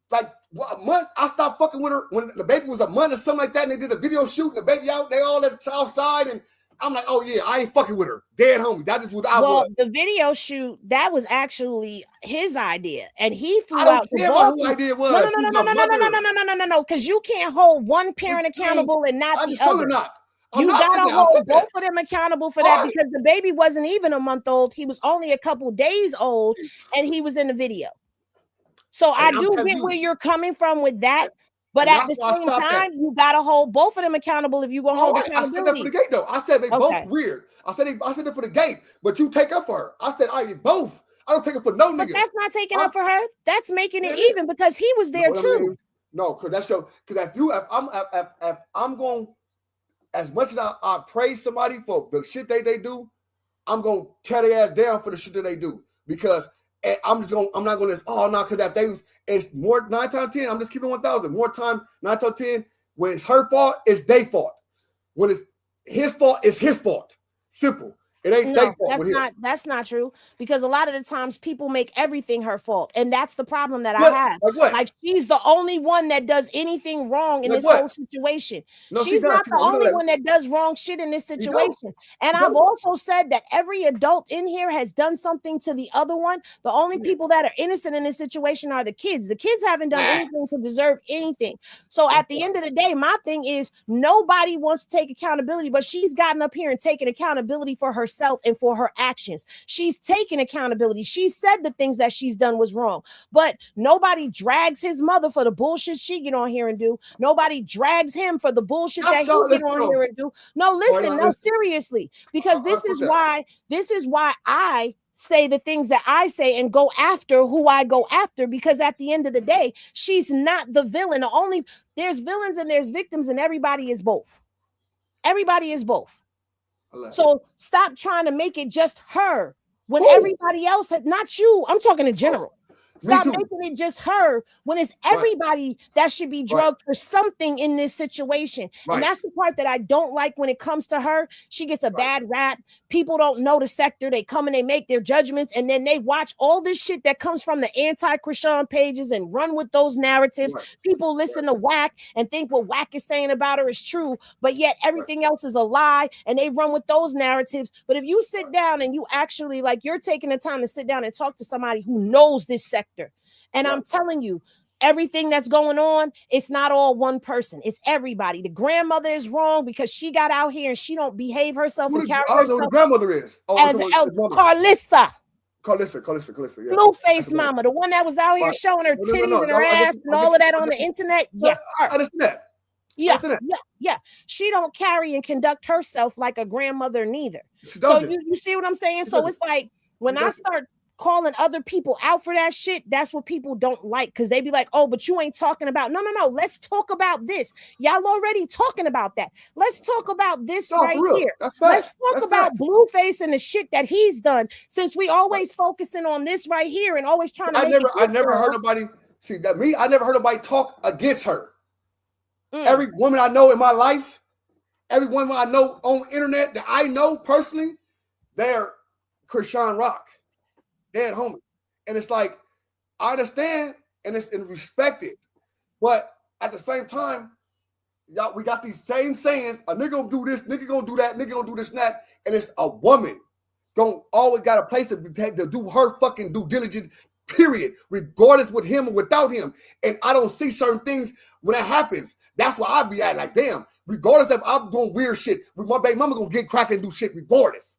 like a month, I stopped fucking with her when the baby was a month or something like that, and they did a video shoot, and the baby out, they all at the outside, and I'm like, oh yeah, I ain't fucking with her. Dead homie. That is what I was. The video shoot, that was actually his idea, and he flew out. I don't care about whose idea it was. No, because you can't hold one parent accountable and not the other. You gotta hold both of them accountable for that because the baby wasn't even a month old. He was only a couple days old, and he was in the video. So I do get where you're coming from with that, but at the same time, you gotta hold both of them accountable if you're gonna hold accountability. I said that for the gate, though. I said they both weird. I said that for the gate, but you take up for her. I said I both. I don't take it for no nigga. But that's not taking up for her. That's making it even because he was there too. No, because if I'm going. As much as I praise somebody for the shit they do, I'm gonna tear their ass down for the shit that they do because I'm not gonna because if they was, it's more 9 times 10. I'm just keeping 1,000 more time 9 times 10. When it's her fault, it's their fault. When it's his fault, it's his fault. Simple. It ain't their fault. That's not true because a lot of the times people make everything her fault, and that's the problem that I have. Like she's the only one that does anything wrong in this whole situation. No, she's not the only one that does wrong shit in this situation. And I've also said that every adult in here has done something to the other one. The only people that are innocent in this situation are the kids. The kids haven't done anything to deserve anything. So at the end of the day, my thing is nobody wants to take accountability, but she's gotten up here and taken accountability for herself and for her actions. She's taken accountability. She said the things that she's done was wrong, but nobody drags his mother for the bullshit she get on here and do. Nobody drags him for the bullshit that he get on here and do. No, listen, seriously, because this is why I say the things that I say and go after who I go after, because at the end of the day, she's not the villain. There's villains and there's victims, and everybody is both. Everybody is both. So stop trying to make it just her when everybody else had, not you. I'm talking in general. Stop making it just her when it's everybody that should be drugged for something in this situation. And that's the part that I don't like when it comes to her. She gets a bad rap. People don't know the sector. They come and they make their judgments, and then they watch all this shit that comes from the anti-Chrisean pages and run with those narratives. People listen to Whack and think what Whack is saying about her is true, but yet everything else is a lie, and they run with those narratives. But if you sit down and you actually, like, you're taking the time to sit down and talk to somebody who knows this sector, and I'm telling you, everything that's going on, it's not all one person. It's everybody. The grandmother is wrong because she got out here and she don't behave herself and carry herself. I don't know who the grandmother is. As Carlissa. Carissa. Yeah. Blueface mama, the one that was out here showing her titties and her ass and all of that on the internet. Yeah, I understand that. Yeah. She don't carry and conduct herself like a grandmother neither. So you see what I'm saying? So it's like when I start calling other people out for that shit, that's what people don't like, because they be like, oh, but you ain't talking about no, let's talk about this. Y'all already talking about that. Let's talk about this right here. Let's talk about Blueface and the shit that he's done, since we always focusing on this right here and always trying to I never heard nobody see that me. I never heard nobody talk against her. Every woman I know in my life, every woman I know on the internet that I know personally, they're Chrisean Rock. Dead homie. And it's like, I understand and it's respected. But at the same time, y'all, we got these same sayings, a nigga gonna do this, nigga gonna do that, nigga gonna do this and that. And it's a woman don't always got a place to do her fucking due diligence, period, regardless with him or without him. And I don't see certain things when that happens. That's why I be at like, damn, regardless if I'm doing weird shit, with my baby mama gonna get cracking and do shit regardless.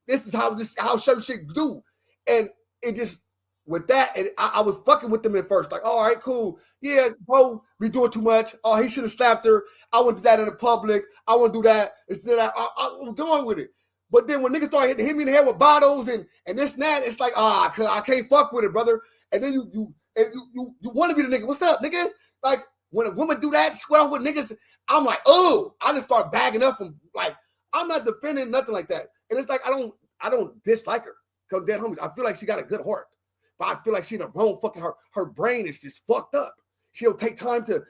This is how certain shit do. And it just, with that, and I was fucking with them at first. Like, all right, cool. Yeah, bro, we doing too much. Oh, he should have slapped her. I wouldn't do that in the public. I wouldn't do that. Instead, I was going with it. But then when niggas started hitting me in the head with bottles and this and that, it's like, I can't fuck with it, brother. And then you want to be the nigga. What's up, nigga? Like, when a woman do that, square off with niggas, I'm like, oh, I just start bagging up from, like, I'm not defending nothing like that. And it's like, I don't dislike her. Because dead homies, I feel like she got a good heart. But I feel like she in the wrong fucking, her brain is just fucked up. She don't take time to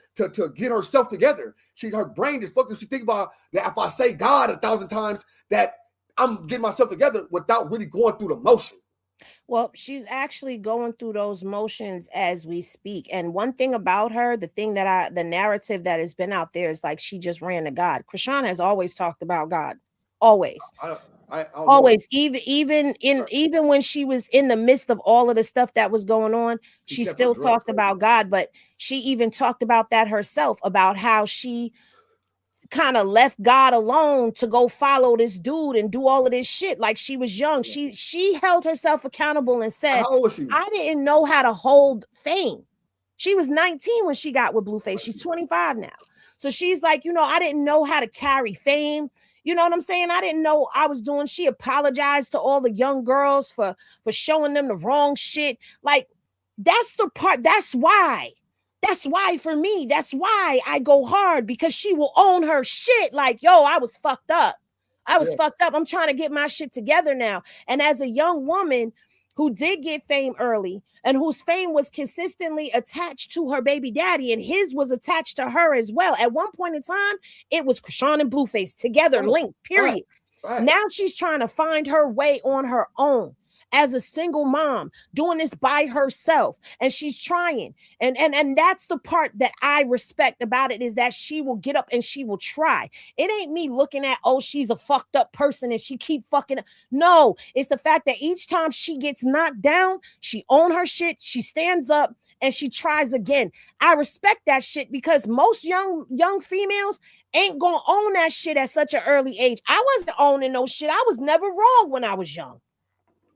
get herself together. Her brain is fucked up. She think about that if I say God 1,000 times, that I'm getting myself together without really going through the motion. Well, she's actually going through those motions as we speak. And one thing about her, the narrative that has been out there is like she just ran to God. Chrisean has always talked about God. Always. Always, even when she was in the midst of all of the stuff that was going on, she still talked about God. But she even talked about that herself, about how she kind of left God alone to go follow this dude and do all of this shit. Like, she was young. She held herself accountable and said, how old was she? I didn't know how to hold fame. She was 19 when she got with Blueface. She's 25 now. So she's like, I didn't know how to carry fame. You know what I'm saying? I didn't know I was doing. She apologized to all the young girls for showing them the wrong shit. Like, that's the part. That's why for me, that's why I go hard, because she will own her shit. Like, yo, I was fucked up. Fucked up. I'm trying to get my shit together now. And as a young woman who did get fame early and whose fame was consistently attached to her baby daddy, and his was attached to her as well. At one point in time, it was Chrisean and Blueface together, linked, period. Right. Now she's trying to find her way on her own as a single mom, doing this by herself, and she's trying. And that's the part that I respect about it, is that she will get up and she will try. It ain't me looking at, oh, she's a fucked up person and she keep fucking. No, it's the fact that each time she gets knocked down, she own her shit, she stands up and she tries again. I respect that shit, because most young females ain't gonna own that shit at such an early age. I wasn't owning no shit. I was never wrong when I was young.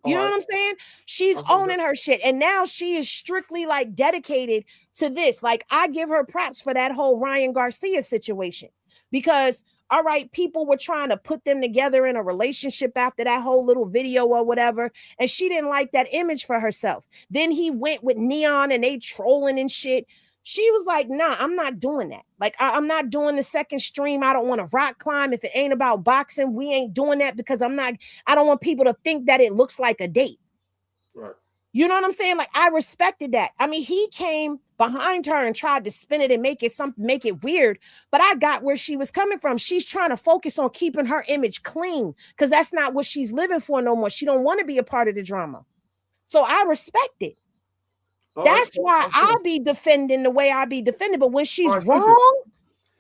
You know what I'm saying? She's owning her shit. And now she is strictly like dedicated to this. Like, I give her props for that whole Ryan Garcia situation, because, all right, people were trying to put them together in a relationship after that whole little video or whatever. And she didn't like that image for herself. Then he went with Neon and they trolling and shit. She was like, nah, I'm not doing that. Like, I'm not doing the second stream. I don't want to rock climb. If it ain't about boxing, we ain't doing that, because I don't want people to think that it looks like a date. Right. You know what I'm saying? Like, I respected that. I mean, he came behind her and tried to spin it and make it weird, but I got where she was coming from. She's trying to focus on keeping her image clean, because that's not what she's living for no more. She don't want to be a part of the drama. So I respect it. That's why I'll be defending the way I be defending. But when she's wrong,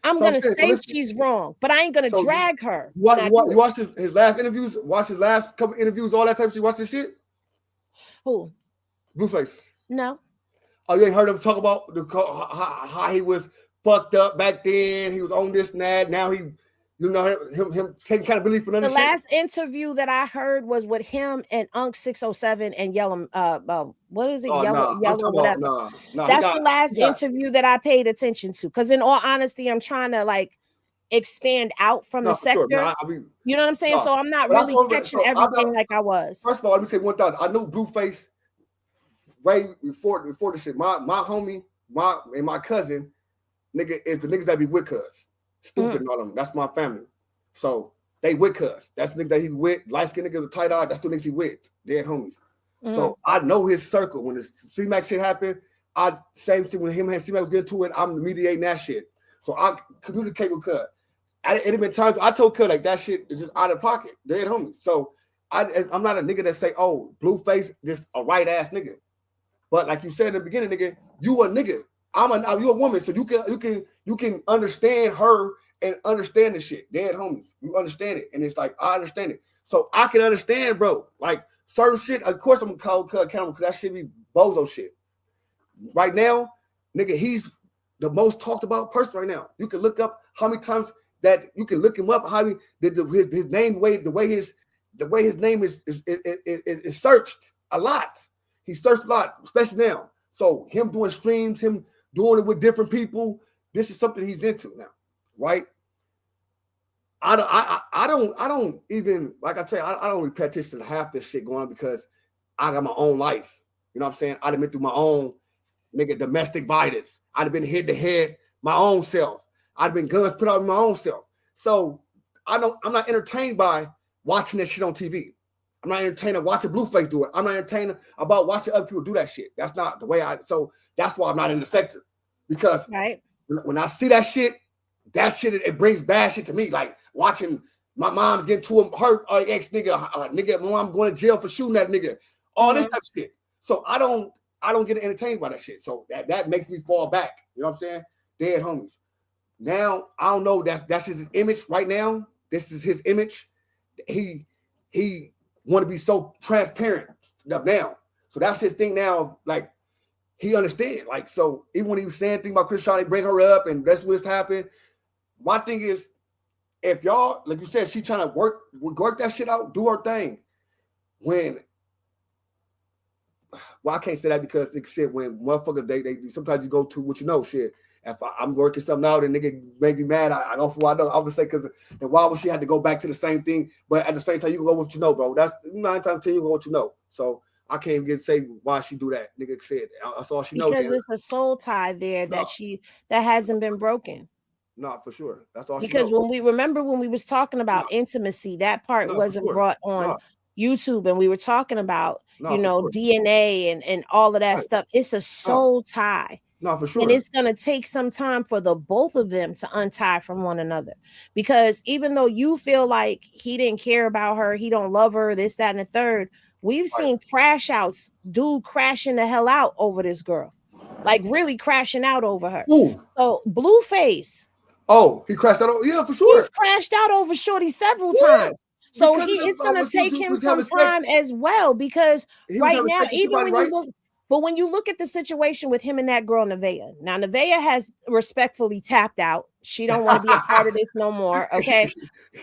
I'm going to say she's wrong. But I ain't going to drag her. You watched his last interviews? Watch his last couple interviews, all that type of shit? You watch this shit? Who? Blueface. No. Oh, you ain't heard him talk about how he was fucked up back then? He was on this and that. Now he You know him taking accountability for none The of the shit. last interview that I heard was with him and Unc 607 and Yellow. What is it? Oh, Yellow, I'm talking whatever. about, That's the last interview that I paid attention to. Because in all honesty, I'm trying to like expand out from the sector. Sure. You know what I'm saying? So I'm not really catching everything like I was. First of all, let me say one thing. I knew Blueface way before the shit. My homie, my cousin, nigga, is the niggas that be with us. Stupid and all them. That's my family. So they with us. That's the nigga that he with. Light skinned nigga with tight eye. That's the niggas he with. Dead homies. So I know his circle. When the C-Mac shit happened, same shit when him and C-Mac was getting to it, I'm mediating that shit. So I communicate with Cud. It had been times I told Cud like that shit is just out of pocket. Dead homies. So I'm not a nigga that say, oh, Blueface, just a right ass nigga. But like you said in the beginning, nigga, you a nigga. You a woman, so you can understand her and understand the shit. Dead homies, you understand it, and it's like I understand it, so I can understand, bro. Like certain shit, of course I'm gonna call Cud accountable because that shit be bozo shit. Right now, nigga, he's the most talked about person right now. You can look up how many times that you can look him up. How he did his name the way his name is searched a lot. He searched a lot, especially now. So him doing streams, him doing it with different people. This is something he's into now, right? I don't even, like I say, I don't really pay attention to half this shit going on because I got my own life. You know what I'm saying? I'd have been through my own nigga domestic violence. I'd have been head to head my own self. I'd have been guns put out my own self. So I'm not entertained by watching that shit on TV. I'm not entertained watching Blueface do it. I'm not entertained about watching other people do that shit. That's not the way so that's why I'm not in the sector. Because when I see that shit, it brings bad shit to me. Like watching my mom getting to him hurt, or ex nigga, my mom going to jail for shooting that nigga. All this type of shit. So I don't get entertained by that shit. So that makes me fall back. You know what I'm saying? Dead homies. Now I don't know, that's his image right now. This is his image. He want to be so transparent stuff now. So that's his thing now. Like he understand. Like, so even when he was saying things about Chrisean, they bring her up and that's what's happened. My thing is, if y'all, like you said, she trying to work that shit out, do her thing. Well, I can't say that because like shit, when motherfuckers they sometimes you go to what you know, shit. If I'm working something out and nigga make me mad, I go for what I know. I would say because then why would she have to go back to the same thing? But at the same time, you can go with what you know, bro. That's 9 times 10 you go what you know. So I can't even say why she do that. Nigga said that's all she knows. Because it's a soul tie there that hasn't been broken. No, for sure. That's all. Because when we was talking about intimacy, that part wasn't brought on YouTube, and we were talking about DNA and all of that stuff. It's a soul tie. No, for sure. And it's going to take some time for the both of them to untie from one another. Because even though you feel like he didn't care about her, he don't love her, this, that, and the third, we've seen crash outs, dude crashing the hell out over this girl. Like really crashing out over her. Ooh. So Blueface. Oh, he crashed out. Yeah, for sure. He's crashed out over Shorty several times. So it's going to take him some time as well. Because right now, even when you look... But when you look at the situation with him and that girl, Nevaeh, now Nevaeh has respectfully tapped out. She don't want to be a part of this no more, okay?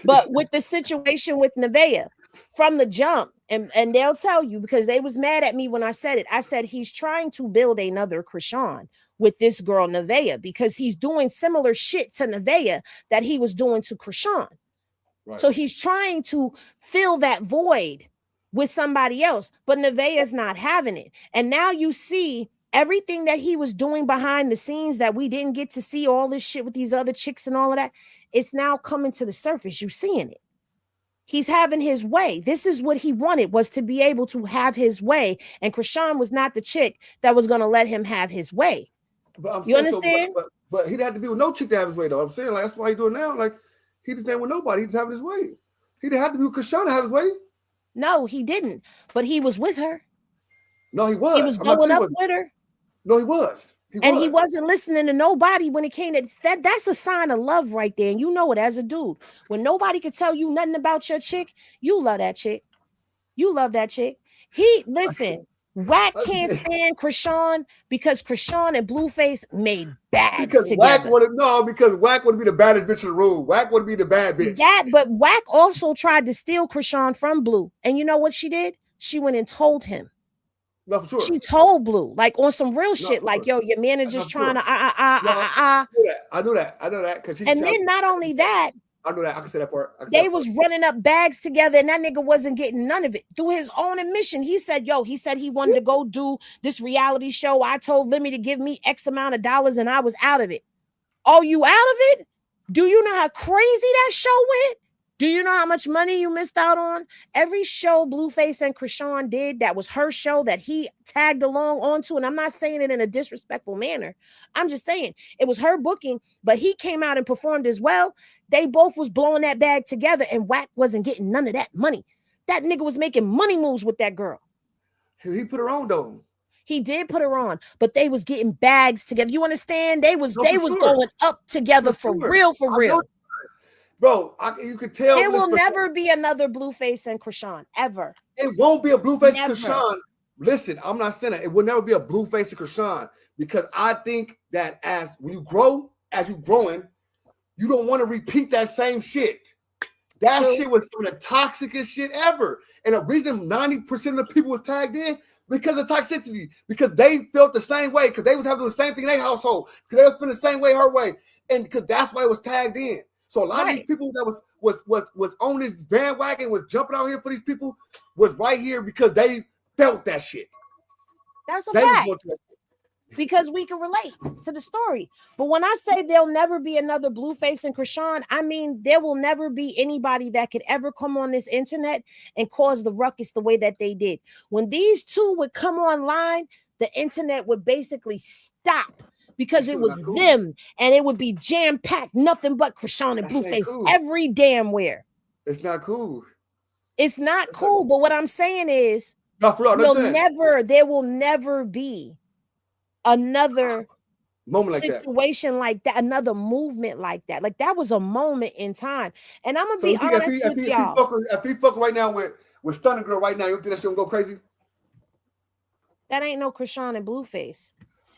But with the situation with Nevaeh, from the jump, and they'll tell you, because they was mad at me when I said it. I said he's trying to build another Chrisean with this girl, Nevaeh, because he's doing similar shit to Nevaeh that he was doing to Chrisean. Right. So he's trying to fill that void with somebody else, but Nevaeh is not having it. And now you see everything that he was doing behind the scenes that we didn't get to see, all this shit with these other chicks and all of that. It's now coming to the surface. You're seeing it. He's having his way. This is what he wanted, was to be able to have his way. And Chrisean was not the chick that was going to let him have his way. But you understand? So, but he'd have to be with no chick to have his way, though. I'm saying, like, that's why he's doing now. Like, he just ain't with nobody. He's having his way. He didn't have to be with Chrisean to have his way. No, he didn't. But he was with her. No, he was. He was going up with her. No, he was. He wasn't listening to nobody when it came to that. That's a sign of love right there. And you know it as a dude. When nobody can tell you nothing about your chick, you love that chick. You love that chick. Listen, Wack can't stand Chrisean because Chrisean and Blueface made bags because together. Because Wack would be the baddest bitch in the room. Wack would be the bad bitch. But Wack also tried to steal Chrisean from Blue. And you know what she did? She went and told him. No, for sure. She told Blue, like on some real shit, like, yo, your manager's trying to I knew that. Because and then not only that, I knew that. I can say that part. They was running up bags together, and that nigga wasn't getting none of it through his own admission. He said he wanted to go do this reality show. I told Lemmy to give me X amount of dollars, and I was out of it. Oh, you out of it? Do you know how crazy that show went? Do you know how much money you missed out on? Every show Blueface and Chrisean did, that was her show that he tagged along onto. And I'm not saying it in a disrespectful manner. I'm just saying it was her booking, but he came out and performed as well. They both was blowing that bag together, and Wack wasn't getting none of that money. That nigga was making money moves with that girl. He put her on though. He did put her on, but they was getting bags together. You understand? They was going up together for real. Bro, you could tell. There will never be another Blueface and Chrisean, ever. It won't be a Blueface and Chrisean. Listen, I'm not saying that. It will never be a Blueface and Chrisean, because I think that as you're growing, you don't want to repeat that same shit. That shit was some of the toxicest shit ever. And the reason 90% of the people was tagged in, because of toxicity, because they felt the same way, because they was having the same thing in their household, because they was feeling the same way her way, and because that's why it was tagged in. So a lot of these people that was on this bandwagon, was jumping out here for these people, was right here because they felt that shit. That's a fact. Because we can relate to the story. But when I say there'll never be another Blueface and Chrisean, I mean there will never be anybody that could ever come on this internet and cause the ruckus the way that they did. When these two would come online, the internet would basically stop. Because it was them, and it would be jam-packed, nothing but Chrisean and Blueface every damn where. It's not cool. It's not cool, but what I'm saying is, there will never be another moment like situation like that, another movement like that. Like that was a moment in time. And I'm gonna be honest with y'all. If he fuck right now with Stunning Girl right now, you think that shit gonna go crazy? That ain't no Chrisean and Blueface.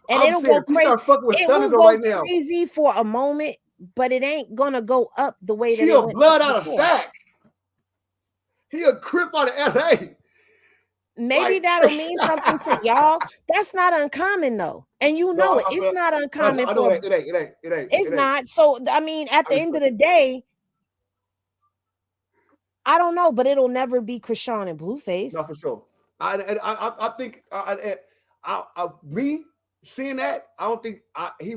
And it'll go crazy for a moment, but it ain't gonna go up the way that she a blood out of sack. He a crip out of LA. Maybe that'll mean something to y'all. That's not uncommon though, and you know it's not uncommon. It ain't. It's not. So I mean, at the end of the day, I don't know, but it'll never be Chrisean and Blueface. No, for sure. I think me. Seeing that, I don't think he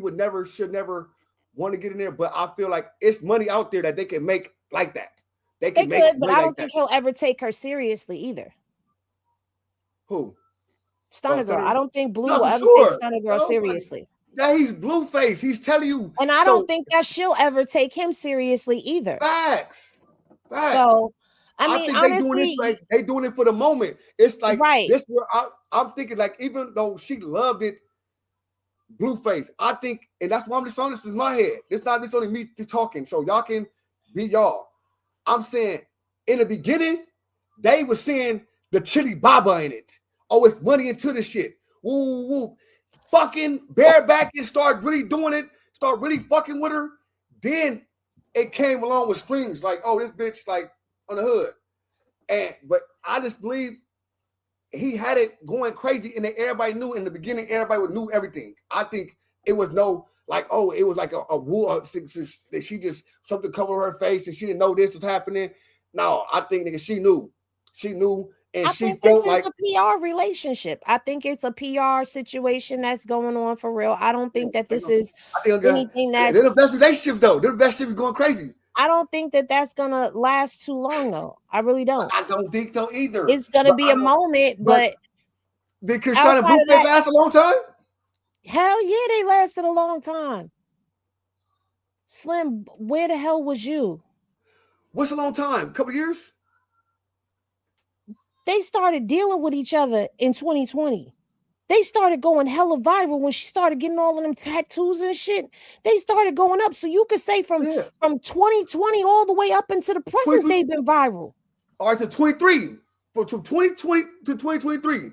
should never want to get in there. But I feel like it's money out there that they can make like that. They could, but I don't think he'll ever take her seriously either. Who? Stunner Girl. I don't think Blue will ever take Stunner Girl seriously. Yeah, he's Blueface. He's telling you. And I don't think that she'll ever take him seriously either. Facts. So I mean, honestly, they doing it for the moment. It's like this. Where I'm thinking, like, even though she loved it. Blueface, I think, and that's why I'm just on this is my head. It's not just only me talking, so y'all can be y'all. I'm saying in the beginning, they were seeing the chili baba in it. Oh, it's money into the shit. Woo, woo. Fucking bareback and start really doing it, start really fucking with her. Then it came along with strings like, oh, this bitch like on the hood. But I just believe he had it going crazy, and everybody knew in the beginning. Everybody knew everything. I think it was no like, oh, it was like a wool that she just something covered her face and she didn't know this was happening. No, I think nigga, she knew, and she felt like it's a PR relationship. I think it's a PR situation that's going on for real. I don't think that this is anything that's. They're the best relationships though. They're the best shit going crazy. I don't think that that's gonna last too long, though. I really don't. I don't think so either. It's gonna be a moment, but did Chrisean and Blueface last a long time? Hell yeah, they lasted a long time. Slim, where the hell was you? What's a long time? A couple years? They started dealing with each other in 2020. They started going hella viral when she started getting all of them tattoos and shit. They started going up. So you could say from 2020 all the way up into the present, they've been viral. All right, to 23. From 2020 to 2023.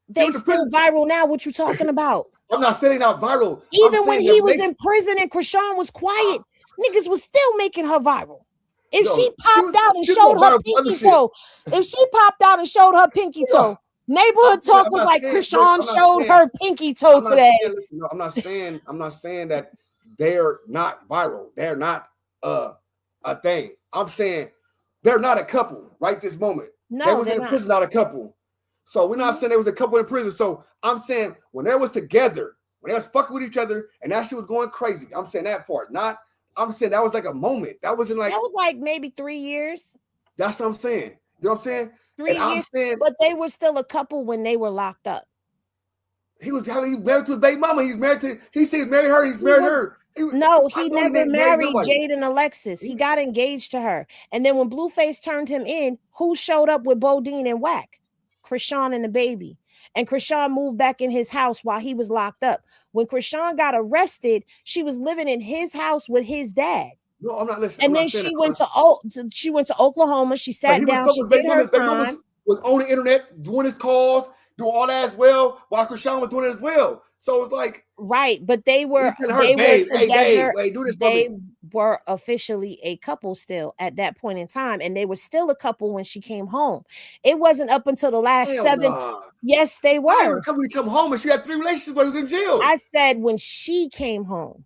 They still viral now. What you talking about? I'm not saying not viral. Even when he was in prison and Chrisean was quiet, niggas was still making her viral. If she popped out and showed her pinky toe, Neighborhood Talk was like Chrisean showed her pinky toe today. I'm not saying that they're not viral. They're not a thing. I'm saying they're not a couple right this moment. No, they was in prison, not a couple. So we're not saying there was a couple in prison. So I'm saying when they was together, when they was fucking with each other, and that shit was going crazy. I'm saying that part. I'm saying that was like a moment. That wasn't like. That was like maybe 3 years. That's what I'm saying. You know what I'm saying? 3 years. I'm saying, but they were still a couple when they were locked up. He was married to his baby mama. He said he married her. He's married her. No, he never married Jade and Alexis. He got engaged to her. And then when Blueface turned him in, who showed up with Bodine and Wack? Chrisean and the baby. And Chrisean moved back in his house while he was locked up. When Chrisean got arrested, she was living in his house with his dad. No, I'm not listening. And then she went to Oklahoma. She sat down. She did her time. Was on the internet doing his calls, doing all that as well, while Chrisean was doing it as well. So it's like right, but they were together. They were officially a couple still at that point in time, and they were still a couple when she came home. It wasn't up until the last 7. Yes, they were. When come home and she had 3 relationships while she was in jail. I said when she came home,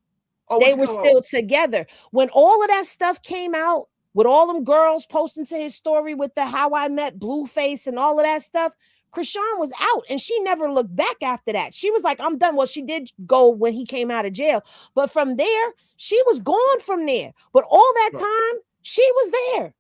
they were still together. When all of that stuff came out, with all them girls posting to his story with the how I met Blueface and all of that stuff, Chrisean was out and she never looked back after that. She was like, I'm done. Well, she did go when he came out of jail. But from there, she was gone from there. But all that time, she was there.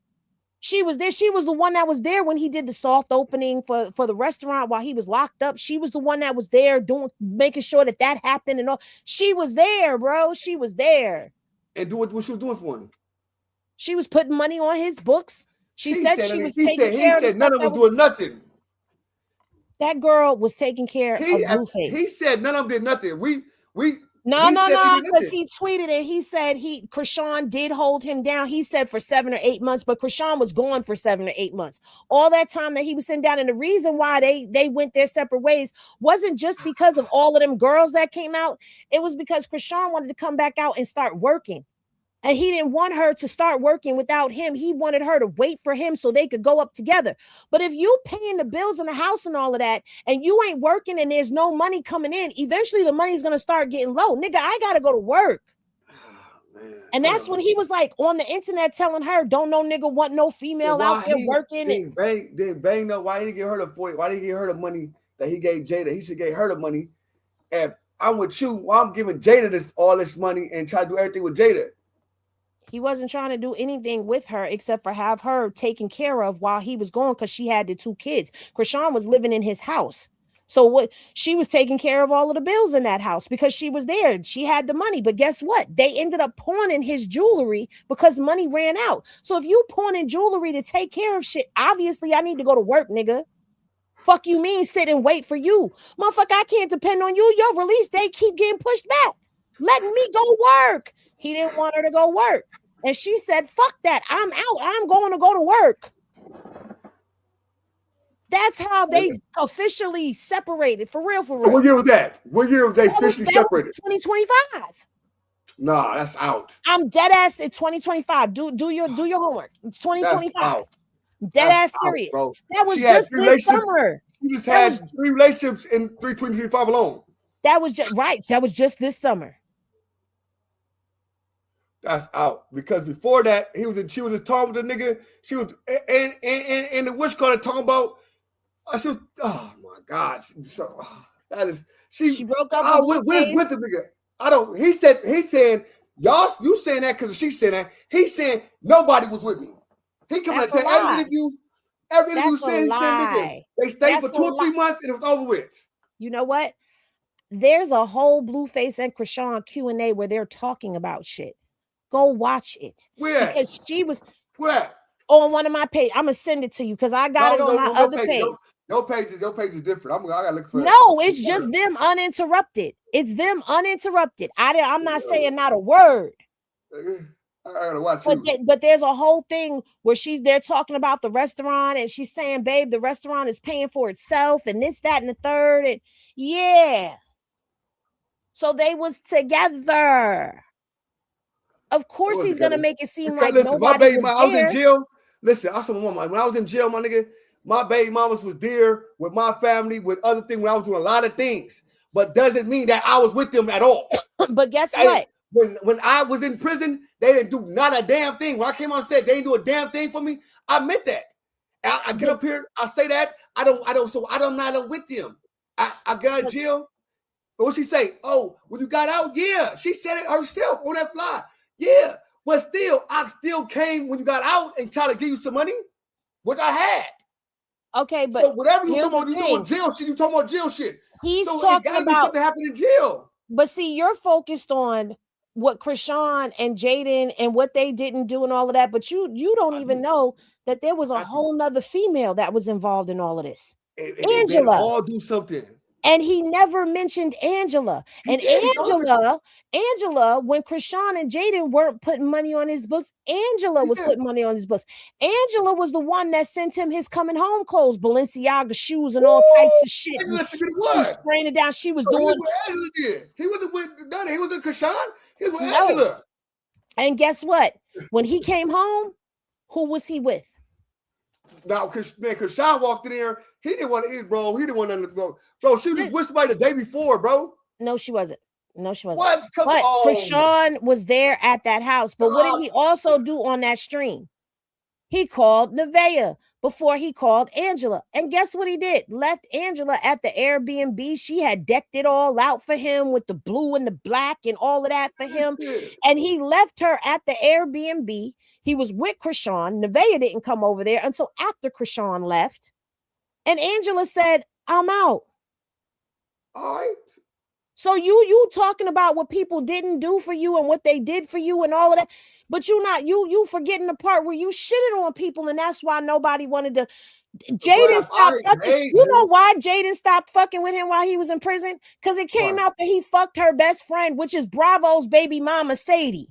She was there. She was the one that was there when he did the soft opening for the restaurant while he was locked up. She was the one that was there making sure that happened and all. She was there, bro. She was there. And do what she was doing for him. She was putting money on his books. She said she was taking care of. He said none of them was doing nothing. That girl was taking care of Blueface. He said none of them did nothing. No, because he tweeted it. He said Chrisean did hold him down. He said for 7 or 8 months, but Chrisean was gone for 7 or 8 months. All that time that he was sitting down, and the reason why they went their separate ways wasn't just because of all of them girls that came out. It was because Chrisean wanted to come back out and start working. And he didn't want her to start working without him. He wanted her to wait for him so they could go up together. But if you paying the bills in the house and all of that, and you ain't working and there's no money coming in, eventually the money's going to start getting low. Nigga, I got to go to work. And that's when he was like on the internet telling her, don't no nigga want no female out there working. Didn't bang no, why didn't he get her the 40? Why didn't he get her the money that he gave Jada? He should get her the money. And I'm with you. Why I'm giving Jada all this money and try to do everything with Jada? He wasn't trying to do anything with her except for have her taken care of while he was gone because she had the 2 kids. Chrisean was living in his house. So she was taking care of all of the bills in that house because she was there. She had the money. But guess what? They ended up pawning his jewelry because money ran out. So if you pawning jewelry to take care of shit, obviously I need to go to work, nigga. Fuck you mean sit and wait for you? Motherfucker, I can't depend on you. Your release date keep getting pushed back. Let me go work. He didn't want her to go work. And she said, fuck that. I'm out. I'm going to go to work. That's how they officially separated. For real, for real. What year was that? What year was they officially separated? 2025. Nah, that's out. I'm dead ass at 2025. Do your homework. It's 2025. Dead ass serious. Bro. That was just this summer. She just had 3 relationships in 2025 alone. That was just right. That was just this summer. That's out because before that she was just talking with the nigga. She was and the witch card talking about. She was, oh my God! She broke up with the nigga. I don't. He's saying y'all. You saying that because she's saying that. He's saying nobody was with me. He coming to every interview saying nigga. They stayed for 2 or 3 months and it was over with. You know what? There's a whole Blueface and Chrisean Q&A where they're talking about shit. Go watch it. Where? Because she was where on one of my pages. I'm gonna send it to you because I got it on my other page. Your page is different. I gotta look for it. No, it's just them uninterrupted. It's them uninterrupted. I'm not saying not a word. I gotta watch you. But there's a whole thing where they're talking about the restaurant and she's saying, babe, the restaurant is paying for itself and this, that, and the third. And yeah. So they was together. Of course he's gonna make it seem like listen, nobody my baby was mom, there. I was in jail. Listen, I saw my mom. When I was in jail, my nigga, my baby mamas was there with my family, with other things, when I was doing a lot of things. But doesn't mean that I was with them at all. But guess what? When I was in prison, they didn't do not a damn thing. When I came on set, they didn't do a damn thing for me. I meant that. I get up here, I say that. I'm not with them. I got in jail. What she say? Oh, when you got out, yeah. She said it herself on that fly. Yeah. But still, I still came when you got out and tried to give you some money, which I had. Okay, but so whatever you talking about, you talking about jail shit. You talking about jail shit. He's so talking it gotta about be something happened in jail. But see, you're focused on what Chrisean and Jaden and what they didn't do and all of that. But you don't even know that there was a whole nother female that was involved in all of this. Angela. They all do something. And he never mentioned Angela. And Angela, when Chrisean and Jaden weren't putting money on his books, Angela was putting money on his books. Angela was the one that sent him his coming home clothes, Balenciaga shoes and all types of shit. She was spraying it down. She was doing. He wasn't with none. He was with Chrisean. He was with Angela. And guess what? When he came home, who was he with? Now, Chrisean walked in there. He didn't want to eat, bro. He didn't want nothing to go. Bro, she was with somebody the day before, bro. No, she wasn't. What? Come on. Chrisean was there at that house. But what did he also do on that stream? He called Nevaeh before he called Angela. And guess what he did? Left Angela at the Airbnb. She had decked it all out for him with the blue and the black and all of that for him. And he left her at the Airbnb. He was with Chrisean. Nevaeh didn't come over there until after Chrisean left. And Angela said, I'm out. All right. So you talking about what people didn't do for you and what they did for you and all of that, but you forgetting the part where you shitted on people, and that's why nobody wanted to. Jaden stopped fucking. You know why Jaden stopped fucking with him while he was in prison? Because it came out that he fucked her best friend, which is Bravo's baby mama, Sadie.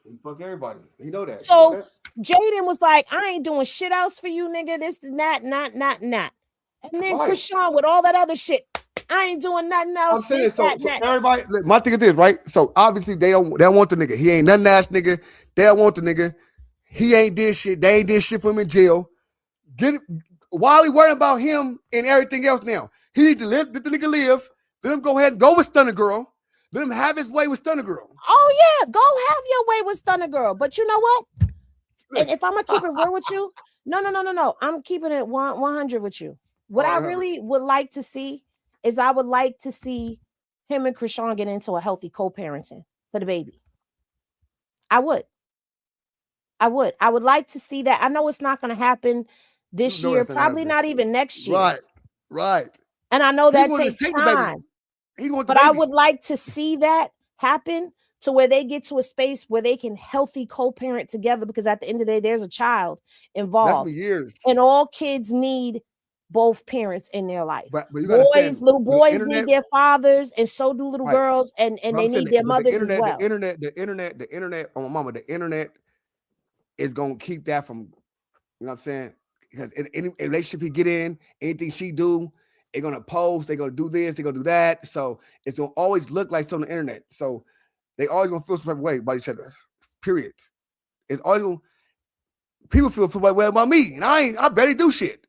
He fuck everybody. He know that. So Jaden was like, I ain't doing shit else for you, nigga. This and that, not. And then Chrisean with all that other shit. I ain't doing nothing else. I'm saying so everybody. My thing is this, right? So obviously they don't want the nigga. He ain't nothing ass nigga. They don't want the nigga. He ain't did shit. They ain't did shit for him in jail. Get it? Why are we worrying about him and everything else now? He need to let the nigga live. Let him go ahead and go with Stunner Girl. Let him have his way with Stunner Girl. Oh yeah, go have your way with Stunner Girl. But you know what? And if I'm gonna keep it real with you, no. I'm keeping it 100 with you. What I really would like to see is I would like to see him and Chrisean get into a healthy co-parenting for the baby. I would like to see that. I know it's not going to happen this year, probably not even next year. Right. And I know that takes time. But I would like to see that happen to where they get to a space where they can healthy co-parent together, because at the end of the day, there's a child involved. That's for years. And all kids need both parents in their life. But little boys need their fathers, and so do little girls, and they need their mothers as well. The internet, oh my mama, the internet is gonna keep that from, you know what I'm saying? Because in any relationship he get in, anything she do, they're gonna post, they're gonna do this, they're gonna do that. So it's gonna always look like something on the internet. So they always gonna feel some type of way about each other. Period. It's always gonna, people feel some way about me, and I barely do shit.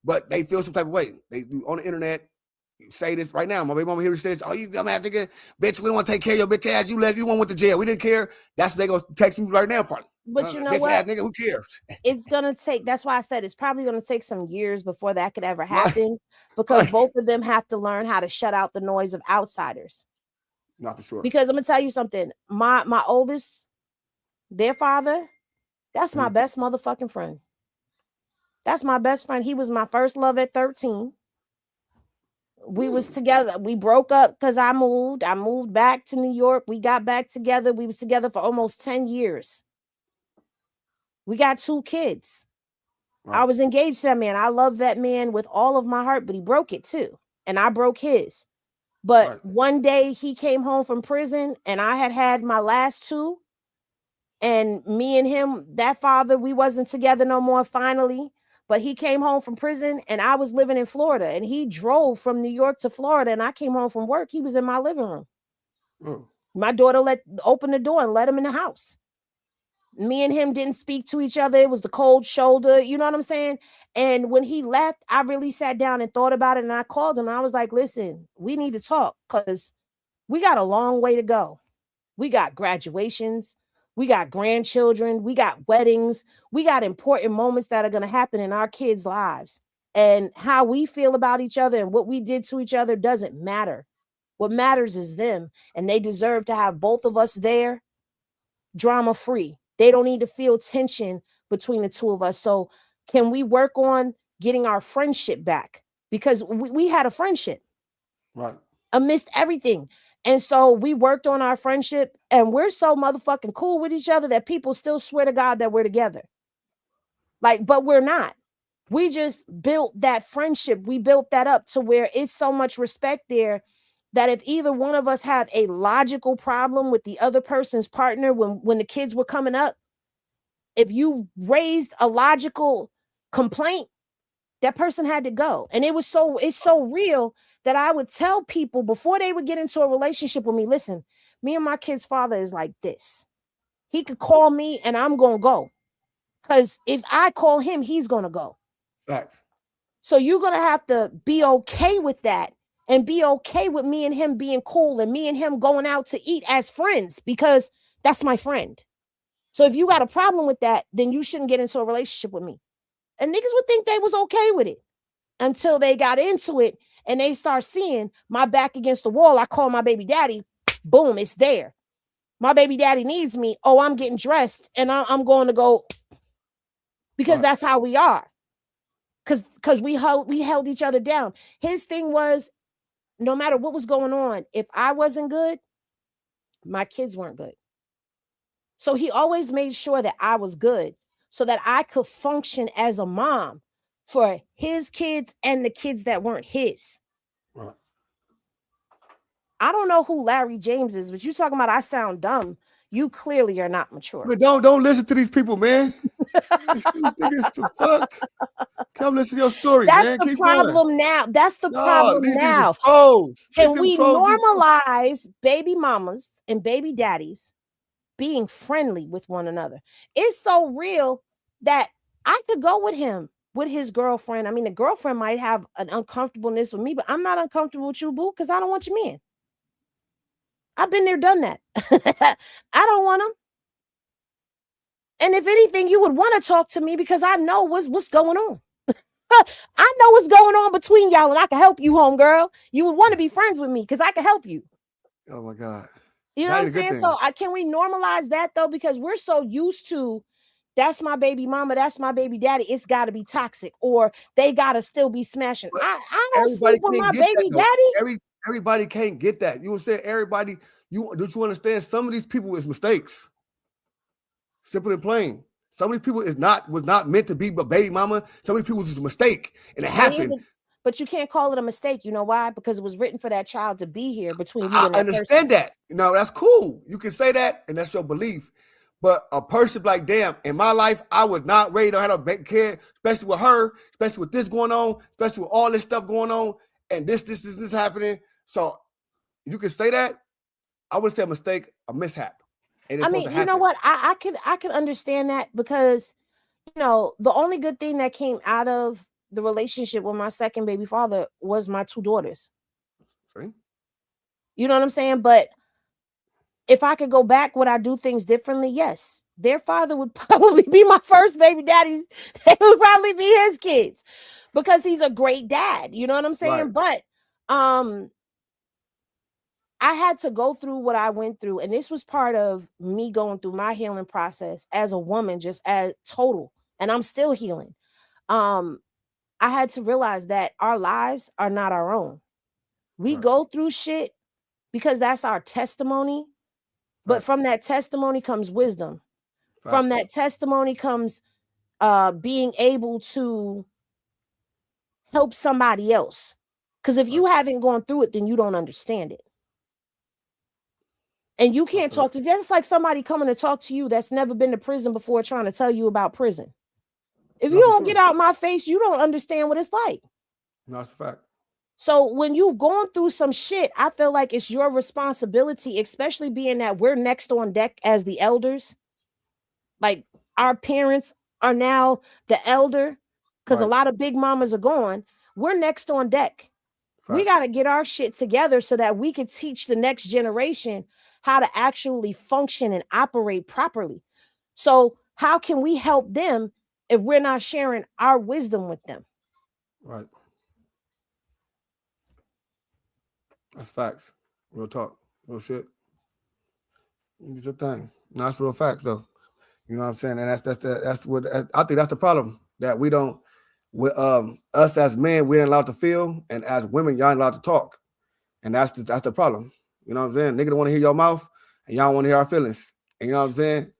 But they feel some type of way. They do on the internet. You say this right now. My baby mama here says, "Oh, you dumbass nigga, bitch. We don't want to take care of your bitch ass. You left. You went to jail. We didn't care." That's what they gonna text me right now, probably. But you know bitch what, ass nigga, who cares? It's gonna take. That's why I said it's probably gonna take some years before that could ever happen, because both of them have to learn how to shut out the noise of outsiders. Not for sure. Because I'm gonna tell you something. My oldest, their father, that's my best motherfucking friend. That's my best friend. He was my first love at 13. We was together. We broke up because I moved. I moved back to New York. We got back together. We was together for almost 10 years. We got 2 kids. Right. I was engaged to that man. I love that man with all of my heart, but he broke it too. And I broke his. But Right. one day he came home from prison and I had my last two. And me and him, that father, we wasn't together no more finally. But he came home from prison and I was living in Florida. And he drove from New York to Florida. And I came home from work. He was in my living room. Oh. My daughter opened the door and let him in the house. Me and him didn't speak to each other. It was the cold shoulder. You know what I'm saying? And when he left, I really sat down and thought about it. And I called him. And I was like, listen, we need to talk because we got a long way to go. We got graduations. We got grandchildren. We got weddings. We got important moments that are going to happen in our kids' lives. And how we feel about each other and what we did to each other doesn't matter. What matters is them. And they deserve to have both of us there, drama free. They don't need to feel tension between the two of us. So can we work on getting our friendship back? Because we had a friendship. Right. Amidst everything. And so we worked on our friendship and we're so motherfucking cool with each other that people still swear to God that we're together. Like, but we're not. We just built that friendship. We built that up to where it's so much respect there that if either one of us have a logical problem with the other person's partner when the kids were coming up, if you raised a logical complaint, that person had to go. And it's so real that I would tell people before they would get into a relationship with me, listen, me and my kid's father is like this. He could call me and I'm going to go. Because if I call him, he's going to go. Facts. So you're going to have to be okay with that and be okay with me and him being cool and me and him going out to eat as friends because that's my friend. So if you got a problem with that, then you shouldn't get into a relationship with me. And niggas would think they was okay with it until they got into it and they start seeing my back against the wall. I call my baby daddy. Boom, it's there. My baby daddy needs me. Oh, I'm getting dressed and I'm going to go because that's how we are. Because we held each other down. His thing was no matter what was going on, if I wasn't good, my kids weren't good. So he always made sure that I was good so that I could function as a mom for his kids and the kids that weren't his. Right. I don't know who Larry James is, but you talking about I sound dumb. You clearly are not mature. But don't listen to these people, man. These niggas the fuck. Come listen to your story, That's man. the Keep problem going. now. That's the problem now. Can we normalize baby mamas and baby daddies being friendly with one another? It's so real that I could go with him, with his girlfriend. I mean, the girlfriend might have an uncomfortableness with me, but I'm not uncomfortable with you, boo, because I don't want you in. I've been there, done that. I don't want him. And if anything, you would want to talk to me because I know what's going on. I know what's going on between y'all and I can help you, homegirl. You would want to be friends with me because I can help you. Oh my God. You know what I'm saying? So can we normalize that though? Because we're so used to that's my baby mama, that's my baby daddy. It's got to be toxic or they got to still be smashing. I don't sleep with my baby daddy. Everybody can't get that. You know what I'm saying? Everybody, don't you understand? Some of these people is mistakes. Simple and plain. Some of these people was not meant to be a baby mama. Some of these people was just a mistake and it happened. But you can't call it a mistake. You know why? Because it was written for that child to be here between you and that person. I understand that. You know, that's cool. You can say that and that's your belief. But a person like, damn, in my life, I was not ready to have a kid, especially with her, especially with this going on, especially with all this stuff going on, and this happening. So you can say that. I would say a mistake, a mishap. I mean, you know what? I can understand that because, you know, the only good thing that came out of the relationship with my second baby father was my two daughters. See? You know what I'm saying? But if I could go back, would I do things differently? Yes. Their father would probably be my first baby daddy. They would probably be his kids because he's a great dad. You know what I'm saying? Right. But I had to go through what I went through. And this was part of me going through my healing process as a woman, just as total. And I'm still healing. I had to realize that our lives are not our own. We go through shit because that's our testimony. But from that testimony comes wisdom. From that testimony comes being able to help somebody else. Because if you haven't gone through it, then you don't understand it. And you can't talk to, that's like somebody coming to talk to you that's never been to prison before trying to tell you about prison. If you don't get out my face, you don't understand what it's like. No, that's a fact. So when you've gone through some shit, I feel like it's your responsibility, especially being that we're next on deck as the elders. Like our parents are now the elder because a lot of big mamas are gone. We're next on deck. We got to get our shit together so that we can teach the next generation how to actually function and operate properly. So how can we help them if we're not sharing our wisdom with them? Right. That's facts. Real talk. Real shit. It's your thing. No, that's real facts though. You know what I'm saying? And that's what I think that's the problem, that we don't, us as men, we ain't allowed to feel, and as women, y'all ain't allowed to talk. And that's the problem. You know what I'm saying? Nigga don't want to hear your mouth, and y'all want to hear our feelings. And you know what I'm saying?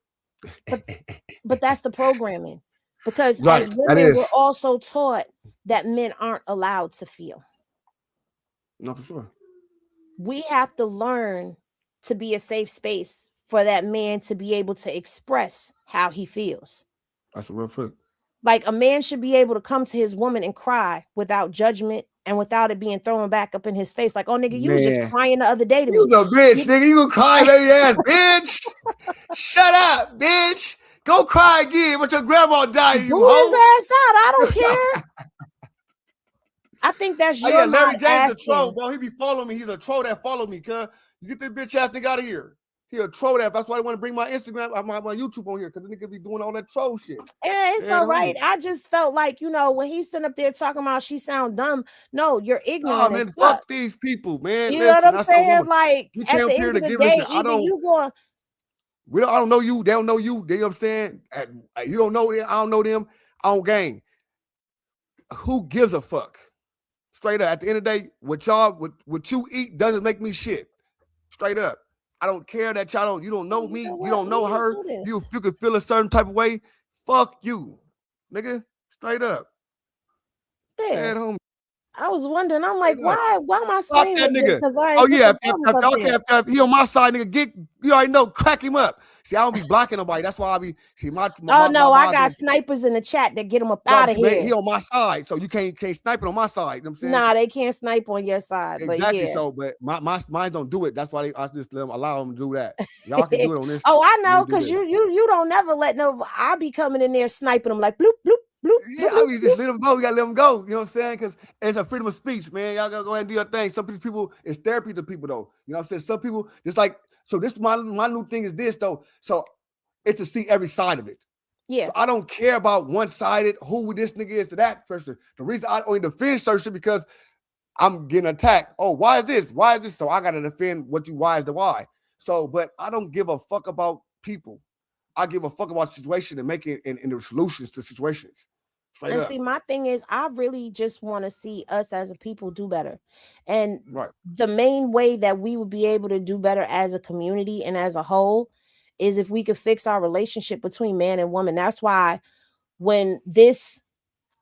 But that's the programming. Because as women, we're also taught that men aren't allowed to feel. No, for sure. We have to learn to be a safe space for that man to be able to express how he feels. That's a real fact. Like a man should be able to come to his woman and cry without judgment and without it being thrown back up in his face. Like, oh, nigga, you was just crying the other day to me. You was a bitch, nigga. You gonna cry, baby ass bitch. Shut up, bitch. Go cry again, but your grandma died. You Boo his ass out. I don't care. I think that's your Larry James is a troll, bro. He be following me. He's a troll that follow me, cuz. You get this bitch ass nigga out of here. He a troll that. That's why I want to bring my Instagram, my YouTube on here, because the nigga be doing all that troll shit. Yeah, it's all right. I just felt like, you know, when he's sitting up there talking about she sound dumb. No, you're ignorant. Oh, man, fuck these people, man. You know what I'm saying? Like, at the end of the day, even you going. I don't know you. They don't know you. You know what I'm saying? You don't know them. I don't know them. I don't gang. Who gives a fuck? Straight up. At the end of the day, what you eat doesn't make me shit. Straight up. I don't care that you don't know me. You don't know her. You can feel a certain type of way. Fuck you, nigga. Straight up. There. I was wondering. I'm like, why am I screaming? That nigga. Because he on my side, nigga. You already know. Crack him up. See, I don't be blocking nobody. That's why I be. See, I got snipers in the chat that get him up out of here. He on my side, so you can't snipe it on my side. You know what I'm saying? Nah, they can't snipe on your side. Exactly. But yeah. So, but mine don't do it. That's why I just allow them to do that. Y'all can do it on this. Oh, I know, because you don't never let no. I be coming in there sniping them like bloop bloop. Bloop, yeah, I mean, just let them go. You gotta let them go. You know what I'm saying? Because it's a freedom of speech, man. Y'all gotta go ahead and do your thing. Some people, it's therapy to people, though. You know what I'm saying? Some people, just like, so this my new thing is this, though. So it's to see every side of it. Yeah. So I don't care about one-sided, who this nigga is to that person. The reason I only defend certain because I'm getting attacked. Oh, why is this? Why is this? So I gotta defend why is the why. So, but I don't give a fuck about people. I give a fuck about the situation and make it in the solutions to situations. And see, my thing is, I really just want to see us as a people do better. And the main way that we would be able to do better as a community and as a whole is if we could fix our relationship between man and woman. That's why when this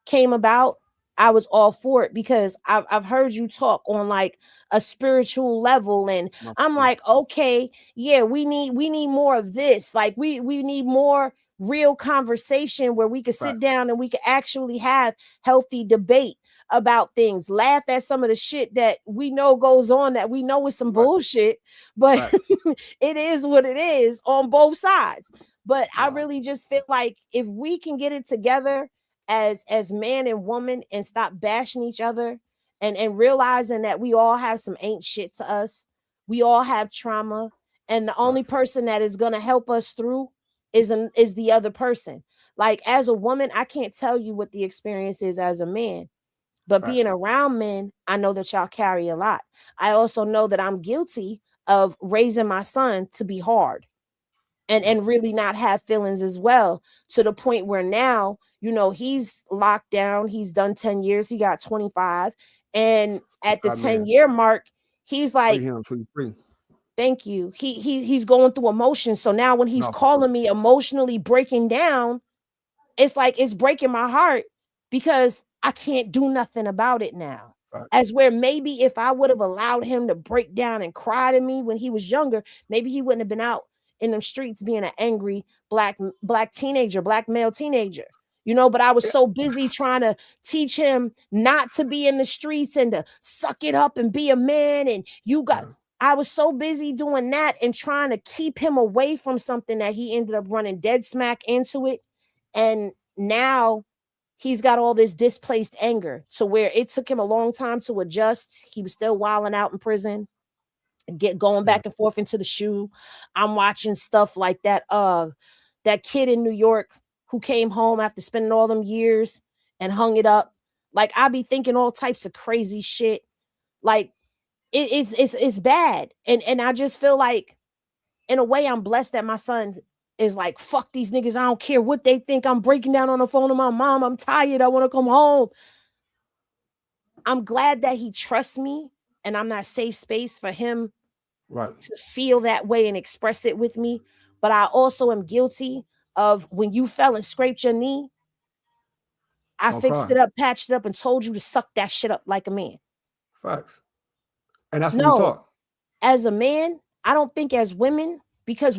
came about, I was all for it, because I've heard you talk on like a spiritual level, and I'm like, okay, yeah, we need more of this. Like we need more real conversation where we could sit down and we could actually have healthy debate about things, laugh at some of the shit that we know goes on, that we know is some bullshit, but it is what it is on both sides. But I really just feel like if we can get it together as man and woman and stop bashing each other and realizing that we all have some ain't shit to us, we all have trauma, and the only person that is going to help us through is the other person. Like as a woman, I can't tell you what the experience is as a man, but being around men, I know that y'all carry a lot. I also know that I'm guilty of raising my son to be hard and really not have feelings as well, to the point where now, you know, he's locked down. He's done 10 years. He got 25. And at the 10-year mark, he's like, thank you. He's going through emotions. So now when he's calling me emotionally breaking down, it's like, it's breaking my heart because I can't do nothing about it now. As where maybe if I would have allowed him to break down and cry to me when he was younger, maybe he wouldn't have been out in them streets being an angry black teenager, black male teenager. But I was so busy trying to teach him not to be in the streets and to suck it up and be a man. And I was so busy doing that and trying to keep him away from something that he ended up running dead smack into it. And now he's got all this displaced anger to where it took him a long time to adjust. He was still wilding out in prison, going back and forth into the shoe. I'm watching stuff like that. That kid in New York who came home after spending all them years and hung it up. Like, I be thinking all types of crazy shit. Like, it's bad. And I just feel like, in a way, I'm blessed that my son is like, fuck these niggas. I don't care what they think. I'm breaking down on the phone to my mom. I'm tired. I want to come home. I'm glad that he trusts me and I'm that safe space for him to feel that way and express it with me. But I also am guilty of when you fell and scraped your knee, I fixed it up, patched it up, and told you to suck that shit up like a man. Facts. And that's what we talk. As a man, I don't think as women, because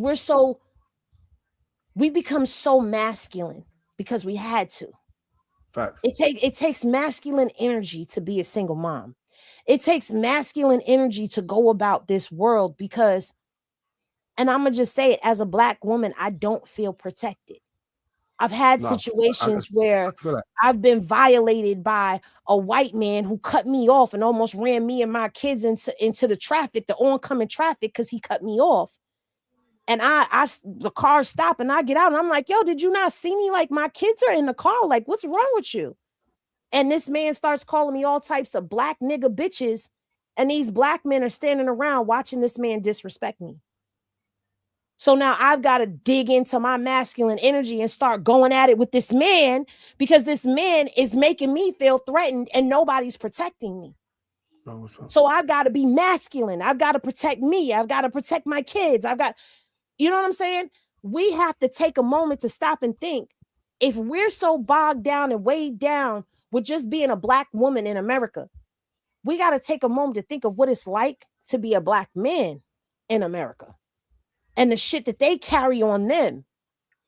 we become so masculine because we had to. Facts. It takes masculine energy to be a single mom. It takes masculine energy to go about this world because, and I'm going to just say it, as a Black woman, I don't feel protected. I've had situations where I've been violated by a white man who cut me off and almost ran me and my kids into the traffic, the oncoming traffic, because he cut me off. And the car stopped and I get out and I'm like, yo, did you not see me? Like, my kids are in the car. Like, what's wrong with you? And this man starts calling me all types of black nigga bitches. And these black men are standing around watching this man disrespect me. So now I've got to dig into my masculine energy and start going at it with this man because this man is making me feel threatened and nobody's protecting me. So I've got to be masculine. I've got to protect me. I've got to protect my kids. You know what I'm saying? We have to take a moment to stop and think. If we're so bogged down and weighed down with just being a Black woman in America, we got to take a moment to think of what it's like to be a Black man in America and the shit that they carry on them.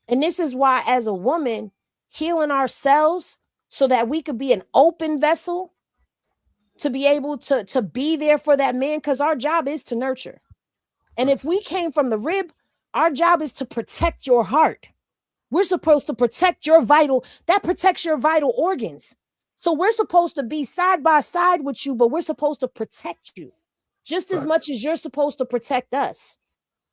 And this is why, as a woman, healing ourselves so that we could be an open vessel to be able to be there for that man, because our job is to nurture. And if we came from the rib, our job is to protect your heart. We're supposed to protect that protects your vital organs. So we're supposed to be side by side with you, but we're supposed to protect you just as much as you're supposed to protect us.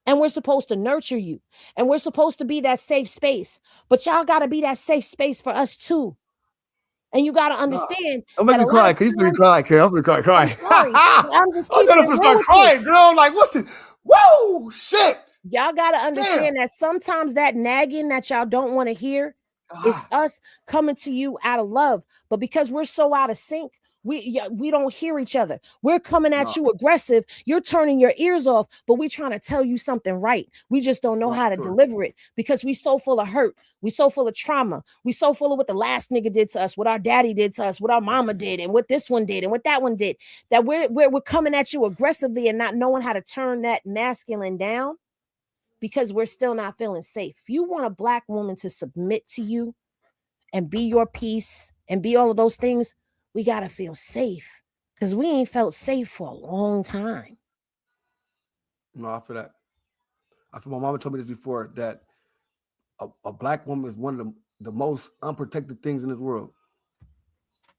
And we're supposed to nurture you. And we're supposed to be that safe space. But y'all got to be that safe space for us too. And you got to understand. I'm making you cry. Can you feel me cry? I'm going to cry. I'm sorry. I'm just keeping I'm going to start crying, girl. Like, what the? Whoa, shit. Y'all got to understand that sometimes that nagging that y'all don't want to hear is us coming to you out of love. But because we're so out of sync, we don't hear each other. We're coming at you aggressive. You're turning your ears off, but we're trying to tell you something right. We just don't know how to deliver it because we so full of hurt. We so full of trauma. We so full of what the last nigga did to us, what our daddy did to us, what our mama did, and what this one did, and what that one did, that we're coming at you aggressively and not knowing how to turn that masculine down because we're still not feeling safe. If you want a Black woman to submit to you and be your peace and be all of those things, we got to feel safe because we ain't felt safe for a long time. No, I feel that. I feel my mama told me this before, that a Black woman is one of the most unprotected things in this world.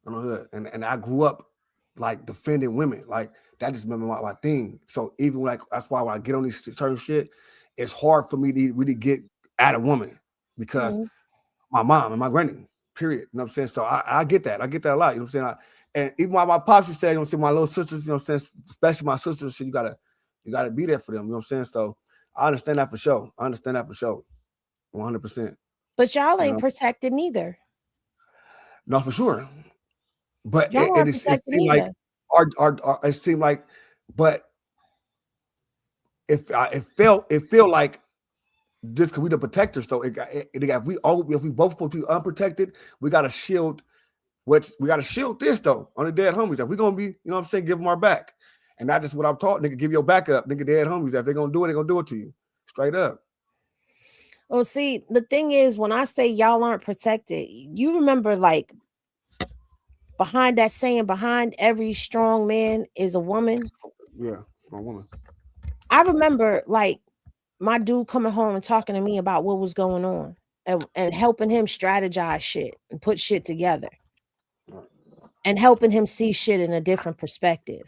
In the hood. And I grew up like defending women. Like, that just been my thing. So even like, that's why when I get on these certain shit, it's hard for me to really get at a woman because my mom and my granny. Period. You know what I'm saying? So I get that. I get that a lot. You know what I'm saying? And even my pops used to say, you know what I'm saying, my little sisters, you know what I'm saying, especially my sisters, so you gotta be there for them. You know what I'm saying? So I understand that for sure. 100%. But y'all ain't protected neither. No, for sure. But it seemed like it seemed like, but it felt like this because we the protector. So if we both supposed to be unprotected, we got to shield Which we got to shield this though on the dead homies. If we're gonna be, you know what I'm saying, give them our back. And not just what I'm taught, nigga, give your back up, nigga, dead homies. If they're gonna do it, they're gonna do it to you. Straight up. Well, see, the thing is, when I say y'all aren't protected, you remember like behind that saying, behind every strong man is a woman. Yeah, strong woman. I remember like my dude coming home and talking to me about what was going on and helping him strategize shit and put shit together and helping him see shit in a different perspective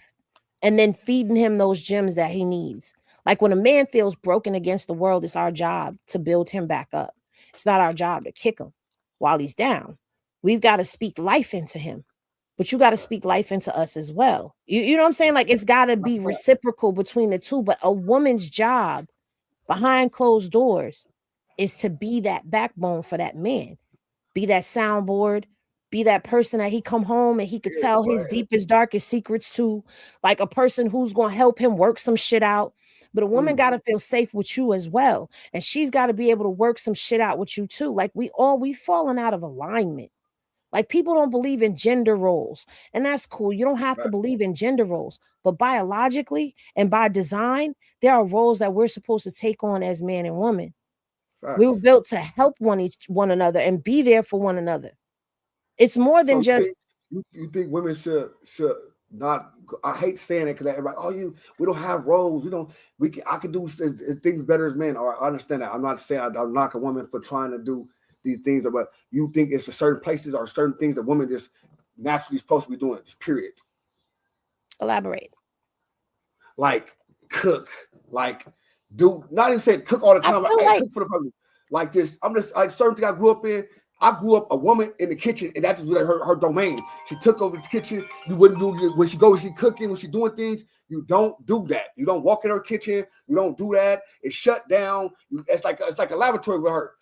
and then feeding him those gems that he needs. Like when a man feels broken against the world, it's our job to build him back up. It's not our job to kick him while he's down. We've got to speak life into him, but you got to speak life into us as well. You know what I'm saying? Like it's got to be reciprocal between the two, but a woman's job behind closed doors is to be that backbone for that man, be that soundboard, be that person that he come home and he could tell his deepest, darkest secrets to, like a person who's going to help him work some shit out. But a woman got to feel safe with you as well. And she's got to be able to work some shit out with you too. Like we've fallen out of alignment. Like people don't believe in gender roles, and that's cool. You don't have to believe in gender roles, but biologically and by design, there are roles that we're supposed to take on as man and woman. We were built to help one another and be there for one another. It's more than just. You think women should not? I hate saying it because everybody, we don't have roles. I can do things better as men. Or I understand that. I'm not saying I'll knock a woman for trying to do these things, but you think it's a certain places or certain things that women just naturally supposed to be doing. Just period. Elaborate. Like cook, like do not even say cook all the time. Like cook for the family. Like this, I'm just like certain thing I grew up in. I grew up a woman in the kitchen, and that's just her domain. She took over the kitchen. You wouldn't do when she goes, she cooking, when she doing things. You don't do that. You don't walk in her kitchen. You don't do that. It's shut down. It's like a laboratory with her.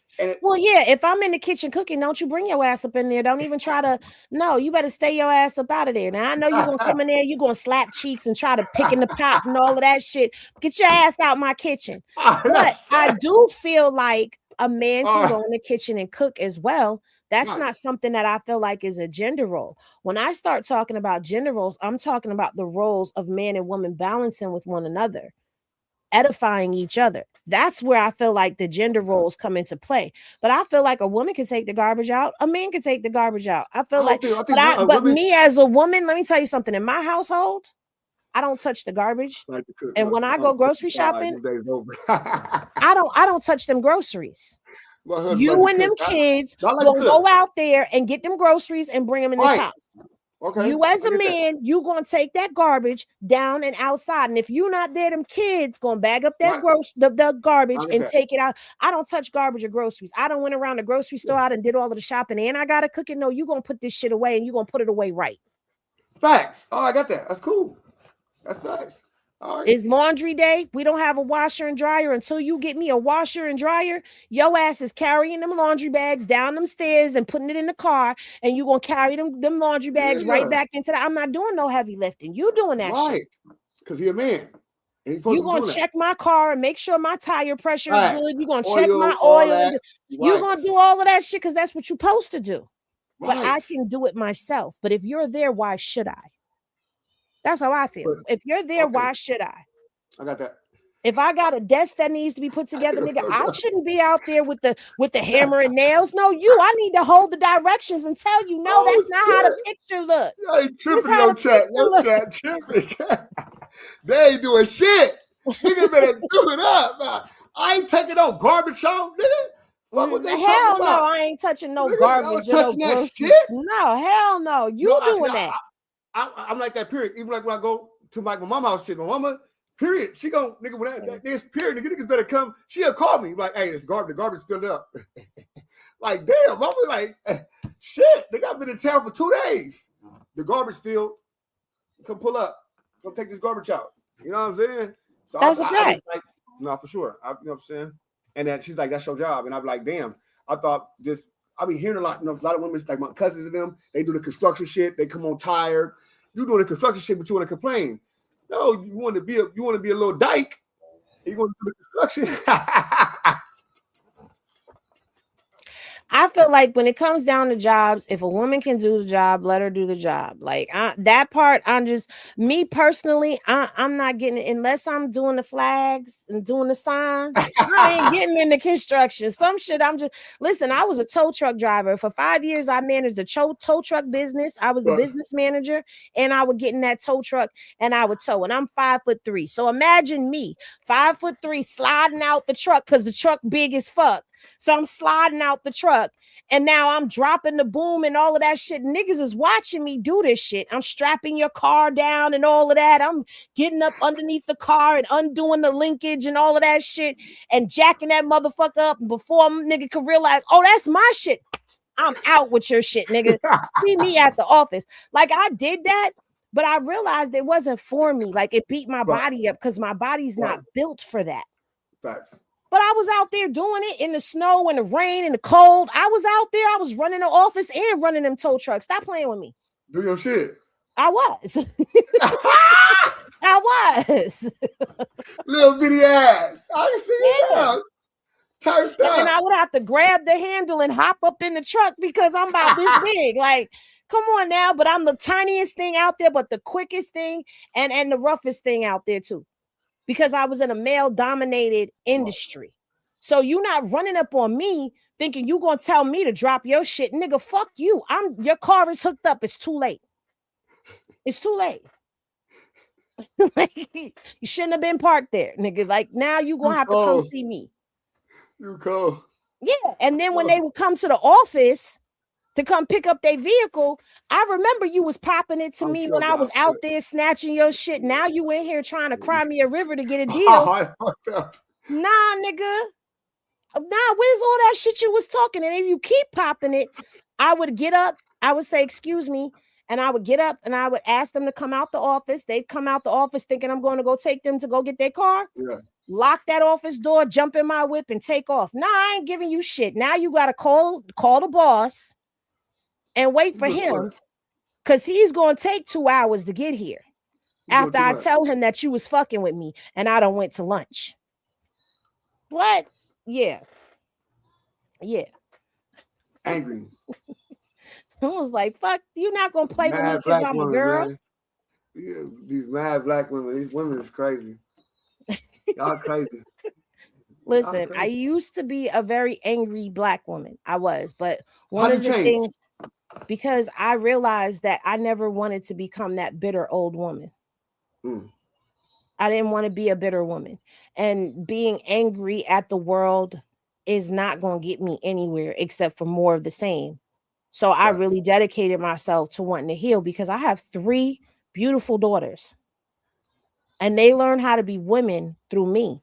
Well, yeah, if I'm in the kitchen cooking, don't you bring your ass up in there. Don't even try to. No, you better stay your ass up out of there. Now, I know you're going to come in there. You're going to slap cheeks and try to pick in the pot and all of that shit. Get your ass out my kitchen. But I do feel like a man can go in the kitchen and cook as well. That's not something that I feel like is a gender role. When I start talking about gender roles, I'm talking about the roles of man and woman balancing with one another, edifying each other. That's where I feel like the gender roles come into play. But I feel like a woman can take the garbage out. A man can take the garbage out. I feel but me as a woman, let me tell you something. In my household, I don't touch the garbage. And when I go grocery shopping, I don't touch them groceries. You and them kids will go out there and get them groceries and bring them in this house. Okay. You as a man, you gonna take that garbage down and outside, and if you're not there, them kids gonna bag up that the garbage and take it out. I don't touch garbage or groceries. I don't went around the grocery store out and did all of the shopping, and I gotta cook it. No, you gonna put this shit away, and you gonna put it away right. Facts. Oh, I got that. That's cool. That's facts. All right. It's laundry day. We don't have a washer and dryer. Until you get me a washer and dryer, your ass is carrying them laundry bags down them stairs and putting it in the car, and you gonna carry them laundry bags right back into that. I'm not doing no heavy lifting. You doing that shit. Because he a man. You gonna check my car and make sure my tire pressure is good. You gonna check my oil. You gonna do all of that shit because that's what you're supposed to do. But I can do it myself. But if you're there, why should I? That's how I feel. If you're there, why should I? I got that. If I got a desk that needs to be put together, nigga, I shouldn't be out there with the hammer and nails. No, I need to hold the directions and tell you, no, that's not how the picture looks. I ain't tripping your chat. Your chat tripping. They ain't doing shit. Nigga better do it up. I ain't taking no garbage out, nigga. What was they hell no, I ain't touching no garbage. Touching that shit? No, hell no. You doing that. I'm like that, period. Even like when I go to my mama house shit, my mama, period. She gon' nigga when this period, niggas better come. She'll call me like, hey, the garbage filled up. Like, damn, mama, like, shit. They got been in town for 2 days. The garbage filled. Come pull up. Come take this garbage out. You know what I'm saying? So that's a fact. Like, no, for sure. You know what I'm saying? And then she's like, that's your job. And I'm like, damn. I thought just. I be hearing a lot of women, like my cousins and them, they do the construction shit. They come on tired. You doing the construction shit, but you want to complain. No, you want to be a little dyke. You want to do the construction. I I feel like when it comes down to jobs, if a woman can do the job, let her do the job. Like that part, I'm just me personally. I'm not getting it unless I'm doing the flags and doing the signs. I ain't getting into construction. Some shit. I'm just listen. I was a tow truck driver for 5 years. I managed a tow truck business. I was the business manager, and I would get in that tow truck and I would tow. And I'm 5'3". So imagine me, 5'3", sliding out the truck because the truck big as fuck. So I'm sliding out the truck and now I'm dropping the boom and all of that shit. Niggas is watching me do this shit. I'm strapping your car down and all of that. I'm getting up underneath the car and undoing the linkage and all of that shit and jacking that motherfucker up. And before nigga could realize, oh, that's my shit. I'm out with your shit, nigga. See me at the office. Like I did that, but I realized it wasn't for me. Like it beat my body up because my body's not built for that. Facts. But I was out there doing it in the snow and the rain and the cold. I was out there. I was running the office and running them tow trucks. Stop playing with me. Do your shit. I was. I was. Little bitty ass. I see it. Turned up. And I would have to grab the handle and hop up in the truck because I'm about this big. Like, come on now. But I'm the tiniest thing out there, but the quickest thing and the roughest thing out there too. Because I was in a male-dominated industry. So you not running up on me thinking you gonna tell me to drop your shit. Nigga, fuck you. Your car is hooked up. It's too late. It's too late. Like, you shouldn't have been parked there, nigga. Like now you gonna have to come see me. You cool. Yeah. And then when they would come to the office to come pick up their vehicle, I remember you was popping it to me when I was out there snatching your shit. Now you in here trying to cry me a river to get a deal. Nah, nigga. Nah, where's all that shit you was talking? And if you keep popping it, I would get up. I would say, excuse me. And I would get up and I would ask them to come out the office. They'd come out the office thinking I'm going to go take them to go get their car. Yeah. Lock that office door, jump in my whip and take off. Nah, I ain't giving you shit. Now you got to call the boss and wait for him because he's going to take 2 hours to get here after I tell him that you was fucking with me and I done went to lunch. What? Yeah. Yeah. Angry. I was like, fuck, you're not going to play with me because I'm a girl. Yeah, these mad black women, these women is crazy. Y'all crazy. Listen, I used to be a very angry black woman. I was, but one of the things, because I realized that I never wanted to become that bitter old woman. I didn't want to be a bitter woman. And being angry at the world is not going to get me anywhere except for more of the same. So I really dedicated myself to wanting to heal because I have 3 beautiful daughters. And they learned how to be women through me.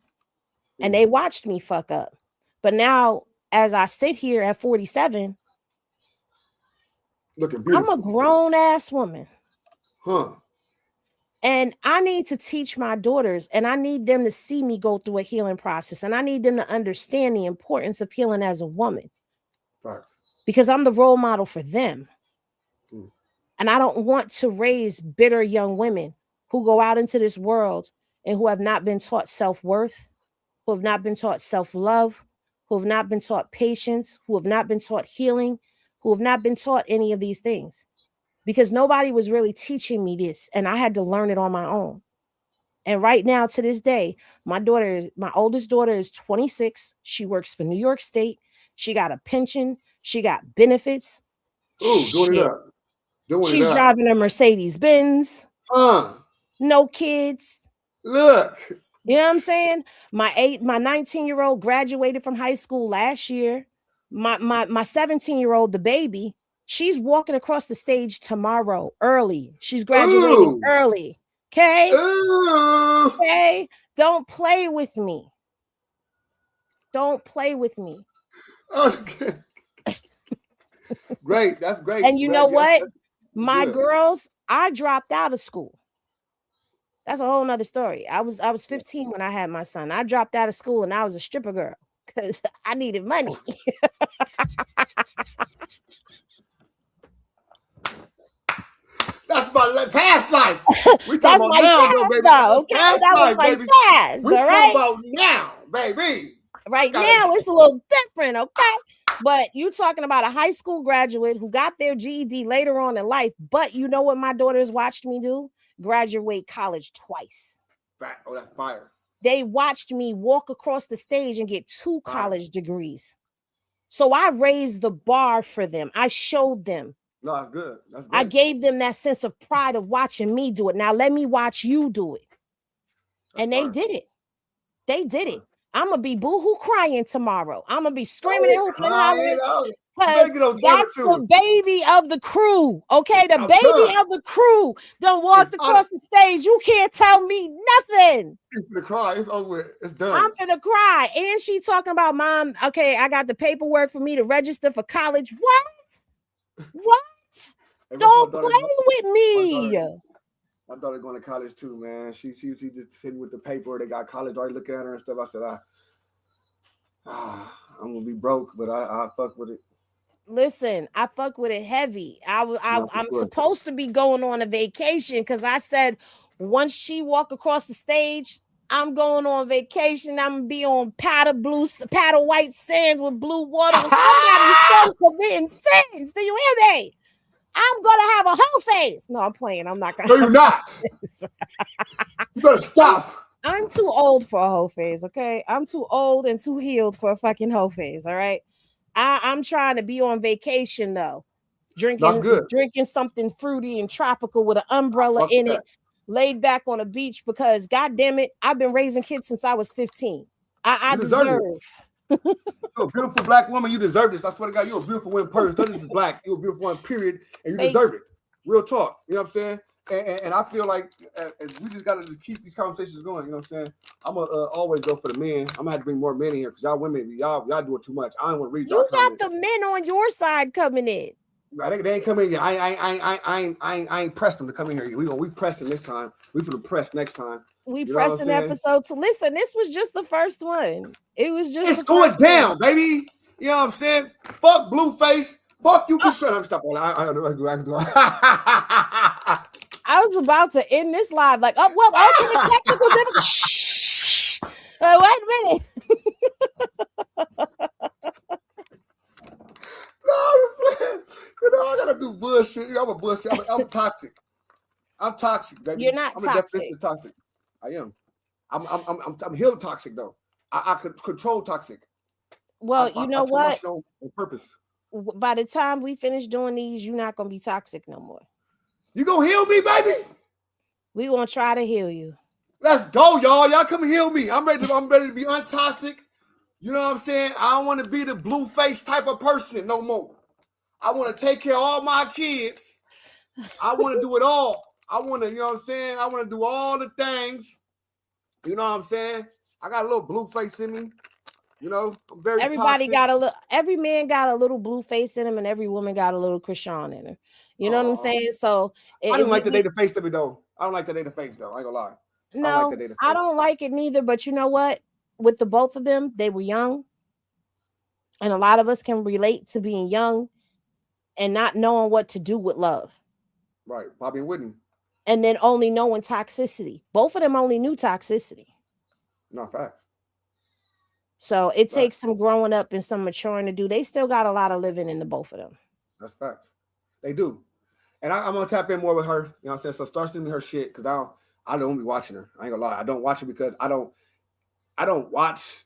And they watched me fuck up. But now, as I sit here at 47, looking beautiful. I'm a grown ass woman. Huh. And I need to teach my daughters, and I need them to see me go through a healing process. And I need them to understand the importance of healing as a woman. Facts. Because I'm the role model for them. And I don't want to raise bitter young women who go out into this world and who have not been taught self-worth, who have not been taught self-love, who have not been taught patience, who have not been taught healing, who have not been taught any of these things. Because nobody was really teaching me this, and I had to learn it on my own. And right now, to this day, my oldest daughter is 26. She works for New York State. She got a pension. She got benefits. Doing it up. She's driving a Mercedes Benz. No kids. Look. You know what I'm saying? My 19-year-old graduated from high school last year. My 17-year-old, the baby, she's walking across the stage tomorrow early. She's graduating early. Okay? Okay? Don't play with me. Don't play with me. Okay. Great. That's great. And you know what? My girls, I dropped out of school. That's a whole nother story. I was 15 when I had my son. I dropped out of school and I was a stripper girl because I needed money. That's my past life. We That's talking my about now, past, baby. though, okay? Past That was life, my baby. past, We all right? talking about now, baby. Right now, it's a little different, okay? But you talking about a high school graduate who got their GED later on in life. But you know what my daughters watched me do? Graduate college twice. Oh, that's fire. They watched me walk across the stage and get 2 college degrees. So I raised the bar for them. I showed them. No, that's good. That's I great. gave them that sense of pride of watching me do it. Now let me watch you do it. And they did it. They did it. I'm gonna be boohoo crying tomorrow. I'm gonna be screaming and hooping and hollering because that's the baby of the crew. Okay, the baby of the crew done walked across the stage. You can't tell me nothing. It's gonna cry. It's over. It's done. I'm gonna cry. And she talking about, Mom, okay, I got the paperwork for me to register for college. What? Don't play with me. My daughter going to college too, man. She just sitting with the paper. They got college already looking at her and stuff. I said, I'm gonna be broke, but I fuck with it. Listen, I fuck with it heavy. I'm supposed to be going on a vacation because I said once she walk across the stage, I'm going on vacation. I'm gonna be on paddle white sands with blue water with somebody so committing sins. Do you hear me? I'm gonna have a whole face. No, I'm playing. I'm not gonna. No, you're not. You better stop. I'm too old for a whole phase. Okay, I'm too old and too healed for a fucking whole phase. All right, I'm trying to be on vacation though, drinking something fruity and tropical with an umbrella in it, laid back on a beach because, God damn it, I've been raising kids since I was 15. I deserve. You're a beautiful black woman. You deserve this. I swear to God, you're a beautiful woman person. Not just black. You're a beautiful one, period. And you deserve it. Real talk. You know what I'm saying? And I feel like we just got to just keep these conversations going. You know what I'm saying? I'm going to always go for the men. I'm going to have to bring more men in here because y'all women, y'all do it too much. I don't want to read y'all comments. You got the men on your side coming in. I think they ain't coming in yet. I ain't pressed them to come in here. We press them this time. We for the press next time. We pressing episode 2. Listen, this was just the first one. It was just it's going down, baby. You know what I'm saying? Fuck Blueface. Fuck you. Shut up. Stop all that. I was about to end this live. Like, oh well, okay, technical difficulty. Shh. Wait a minute. No, I gotta do bullshit. I'm a bullshit. I'm toxic. I'm toxic, baby. You're not toxic. I'm a definition of toxic. I am. I'm healed toxic though. I could control toxic. Well, you know what? On purpose. By the time we finish doing these, you're not gonna be toxic no more. You gonna heal me, baby? We gonna try to heal you. Let's go, y'all. Y'all come heal me. I'm ready to be untoxic. You know what I'm saying? I don't want to be the Blueface type of person no more. I want to take care of all my kids. I want to do it all. I want to, you know what I'm saying? I want to do all the things. You know what I'm saying? I got a little Blueface in me. You know, I'm very Everybody toxic. got a little, every man got a little Blueface in him, and every woman got a little Chrisean in her. You know what I'm saying? So I don't like the day the face to me though. I don't like the day the face though. I ain't gonna lie. No, I don't like it neither. But you know what? With the both of them, they were young. And a lot of us can relate to being young and not knowing what to do with love. Right. Bobby and Whitney. And then only knowing toxicity. Both of them only knew toxicity. No, facts. So it takes some growing up and some maturing to do. They still got a lot of living in the both of them. That's facts. They do. And I'm going to tap in more with her. You know what I'm saying? So start sending her shit because I don't be watching her. I ain't going to lie. I don't watch her because I don't watch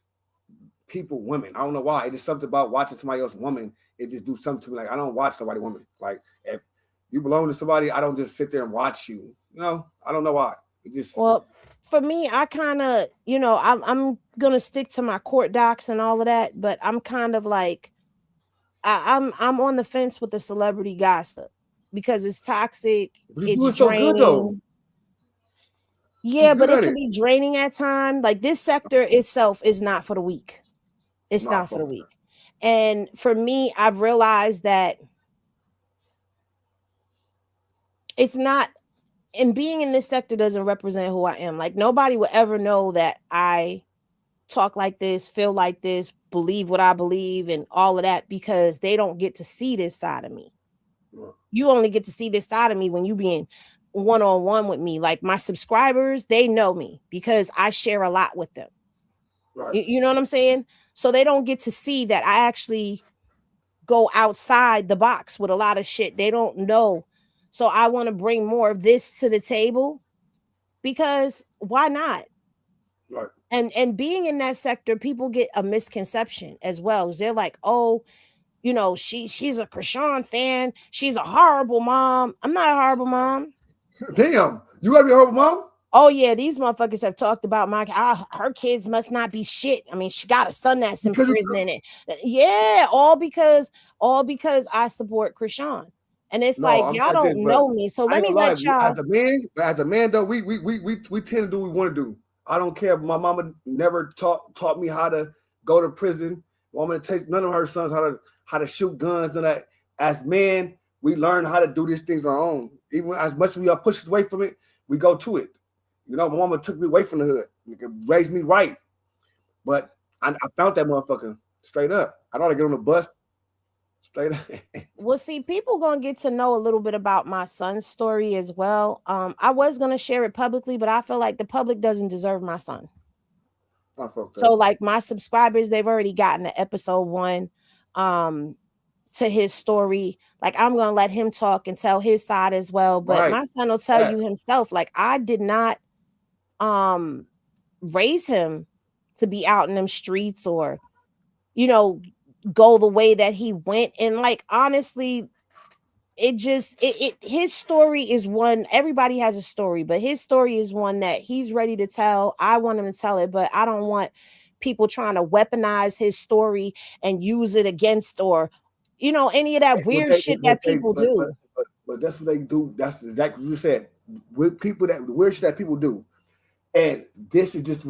people, women. I don't know why. It's just something about watching somebody else's woman. It just do something to me. Like, I don't watch nobody woman. Like, if you belong to somebody, I don't just sit there and watch you. You know? I don't know why. It just... Well, for me, I kind of, you know, I'm going to stick to my court docs and all of that. But I'm kind of like, I'm on the fence with the celebrity gossip because it's toxic. It's draining. So good, though. Yeah, but it can be draining at times. Like this sector itself is not for the weak. It's not for the weak. And for me, I've realized that it's not, and being in this sector doesn't represent who I am. Like nobody will ever know that I talk like this, feel like this, believe what I believe and all of that because they don't get to see this side of me. Yeah. You only get to see this side of me when you being one-on-one with me. Like my subscribers, they know me because I share a lot with them. Right. You know what I'm saying? So they don't get to see that I actually go outside the box with a lot of shit. They don't know. So I want to bring more of this to the table because why not? Right. And being in that sector, people get a misconception as well. They're like, oh, you know, she's a Chrisean fan. She's a horrible mom. I'm not a horrible mom. Damn, you gotta be a horrible mom? Oh yeah, these motherfuckers have talked about her kids must not be shit. I mean, she got a son that's in prison. Yeah, all because I support Chrisean. And it's like y'all don't know me. So let me let y'all as a man though, we tend to do what we want to do. I don't care. My mama never taught me how to go to prison. Woman takes none of her sons how to shoot guns and that. As men, we learn how to do these things on our own. Even as much as we are pushed away from it, we go to it. You know, my mama took me away from the hood, raised me right. But I found that motherfucker straight up. I know how to get on the bus straight up. Well, see, people gonna get to know a little bit about my son's story as well. I was gonna share it publicly, but I feel like the public doesn't deserve my son. So, like my subscribers, they've already gotten to episode 1 to his story. Like I'm gonna let him talk and tell his side as well. But my son will tell you himself, like I did not raise him to be out in them streets or, you know, go the way that he went. And like honestly, his story is one. Everybody has a story, but his story is one that he's ready to tell. I want him to tell it, but I don't want people trying to weaponize his story and use it against or, you know, any of that weird shit that people do. But that's what they do. That's exactly what you said. With people that the weird shit that people do. And this is just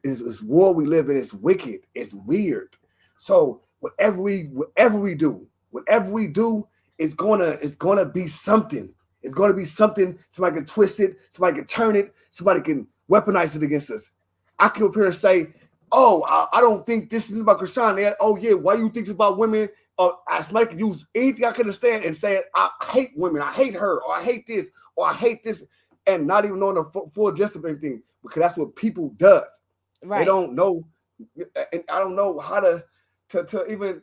this world we live in. It's wicked. It's weird. So whatever we do, it's gonna be something. It's gonna be something. Somebody can twist it. Somebody can turn it. Somebody can weaponize it against us. I can appear and say, "Oh, I don't think this is about Chrisean." Oh yeah, why you think it's about women? Somebody can use anything I can understand and say, "I hate women. I hate her. Or I hate this. Or I hate this," and not even knowing the full gist of anything, because that's what people does. Right. They don't know, and I don't know how to even.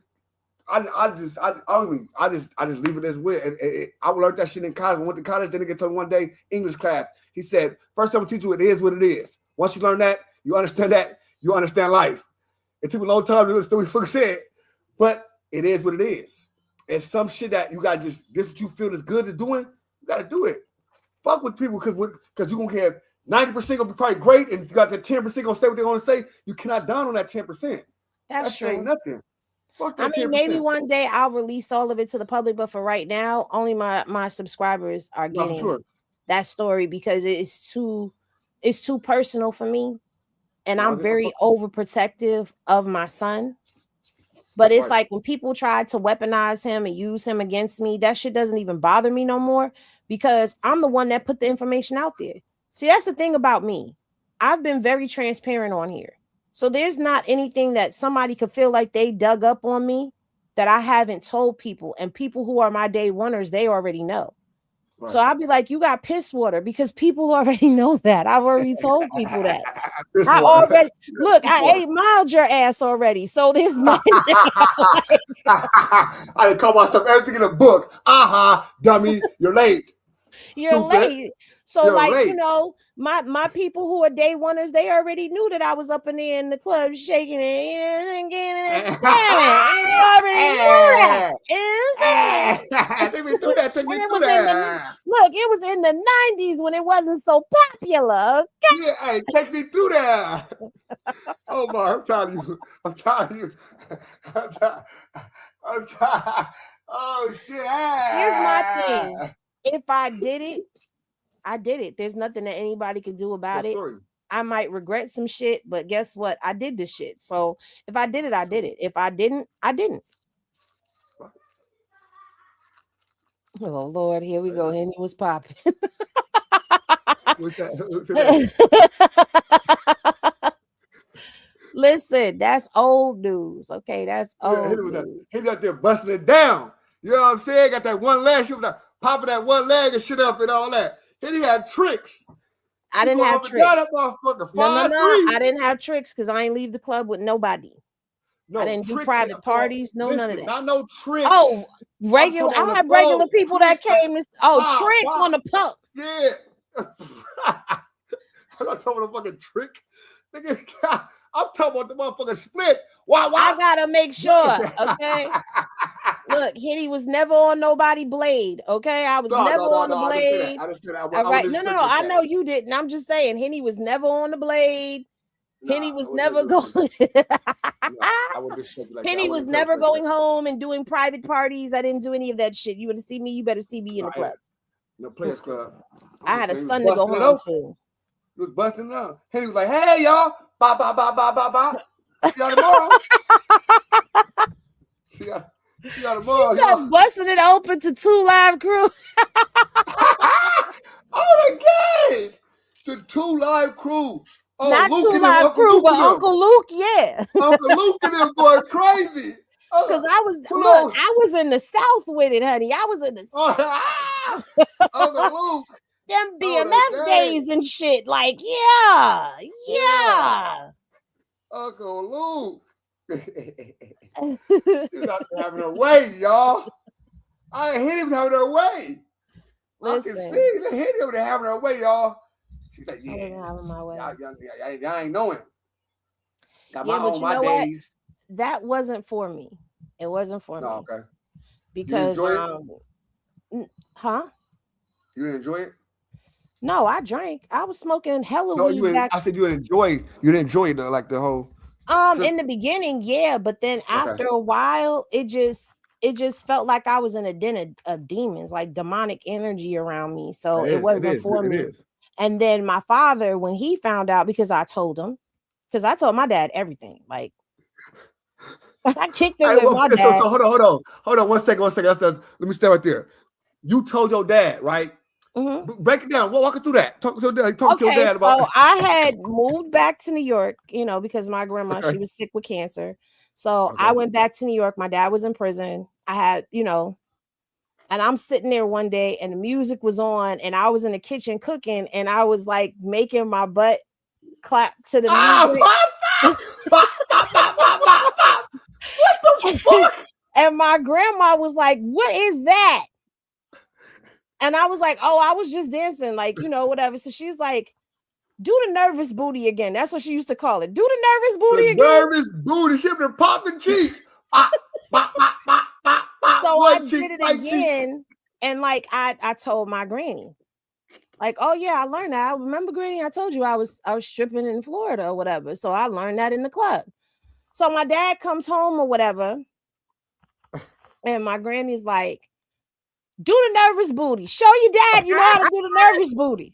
I just leave it as weird. I learned that shit in college. I went to college. Then nigga told me one day English class. He said, "First time I teach you, it is what it is. Once you learn that, you understand that. You understand life." It took me a long time to understand what he fucking said, but it is what it is. And some shit that you got this what you feel is good at doing, you got to do it. Fuck with people because you gonna have 90% gonna be probably great, and you got the 10% gonna say what they're gonna say. You cannot down on that 10%. That's true. Ain't nothing. I mean, 10%. Maybe one day I'll release all of it to the public, but for right now, only my subscribers are getting that story because it's too personal for me, and I'm very overprotective of my son. But it's like when people try to weaponize him and use him against me, that shit doesn't even bother me no more because I'm the one that put the information out there. See, that's the thing about me. I've been very transparent on here. So there's not anything that somebody could feel like they dug up on me that I haven't told people. And people who are my day oneers, they already know. Right. So I'll be like, you got piss water because people already know that. I've already told people that. I ate mild your ass already. So there's nothing. I didn't call myself everything in a book. Dummy, you're late. You're late. So late. You know, my people who are day oneers, they already knew that I was up in there in the club shaking it and getting it. They already knew that. Look, it was in the 90s when it wasn't so popular. Okay? Yeah, hey, take me through that. Oh my, I'm tired of you. I'm tired of you. Oh shit. Here's my thing. If I did it, I did it. There's nothing that anybody can do about it. I might regret some shit, but guess what? I did the shit. So if I did it, I did it. If I didn't, I didn't. Oh Lord, here we go. Henny was popping. What's that? Listen, that's old news. Okay, that's old news. He's out there busting it down. You know what I'm saying? Got that one leg, she was like popping that one leg and shit up and all that. He had tricks. I didn't have tricks. No. I didn't have tricks because I ain't leave the club with nobody. No, I didn't do tricks. private parties. No, none of that. Not no tricks. Oh, regular. I had regular people that came. Tricks on the pump. Yeah. I'm not talking about a fucking trick. Nigga, I'm talking about the motherfucking split. Wow. I gotta make sure. Okay. Look, Henny was never on nobody blade. Okay, I was never on the blade. I just said that. All right. No. I know you didn't. I'm just saying, Henny was never on the blade. Henny was never going. Henny was never going home and doing private parties. I didn't do any of that shit. You want to see me? You better see me in the club. The Players Club. I had a son to go home to. He was busting up. Henny was like, "Hey y'all, bye. See y'all tomorrow." See y'all tomorrow. She said, busting it open to 2 Live Crew. Oh my God! The 2 Live Crew. Oh, not Luke 2 Live Crew, but Uncle Luke, yeah. Uncle Luke and them boy crazy. Because I was in the South with it, honey. I was in the South. Uncle Luke. Them BMF days and shit. Like, yeah. Uncle Luke. She's out there having her way, y'all. I ain't him having her way. Listen. I can see the Henny over there having her way, y'all. She's like, yeah, having my way. Y'all ain't knowing. Got my own, my days. What? That wasn't for me. It wasn't for me. Okay. Because, huh? You didn't enjoy it? No, I drank. I was smoking hella weed. I said you didn't enjoy it though, like the whole. In the beginning, yeah, but then after a while, it just felt like I was in a den of demons, like demonic energy around me. So it wasn't for me. And then my father, when he found out, because I told my dad everything. Like I kicked it with my dad. So hold on, 1 second. Let me stay right there. You told your dad, right? Mm-hmm. Break it down. Walk us through that. Talk to your dad about. So I had moved back to New York, because my grandma, she was sick with cancer. So I went back to New York. My dad was in prison. I had, and I'm sitting there one day and the music was on and I was in the kitchen cooking and I was like making my butt clap to the music. What the fuck? And my grandma was like, "What is that?" And I was like, "Oh, I was just dancing, like, whatever." So she's like, "Do the nervous booty again." That's what she used to call it. Do the nervous booty again. Nervous booty. She been popping cheeks. So I did it again. And like I told my granny, like, "Oh yeah, I learned that. I remember, Granny, I told you I was stripping in Florida or whatever. So I learned that in the club." So my dad comes home or whatever. And my granny's like, "Do the nervous booty. Show your dad you know how to do the nervous booty."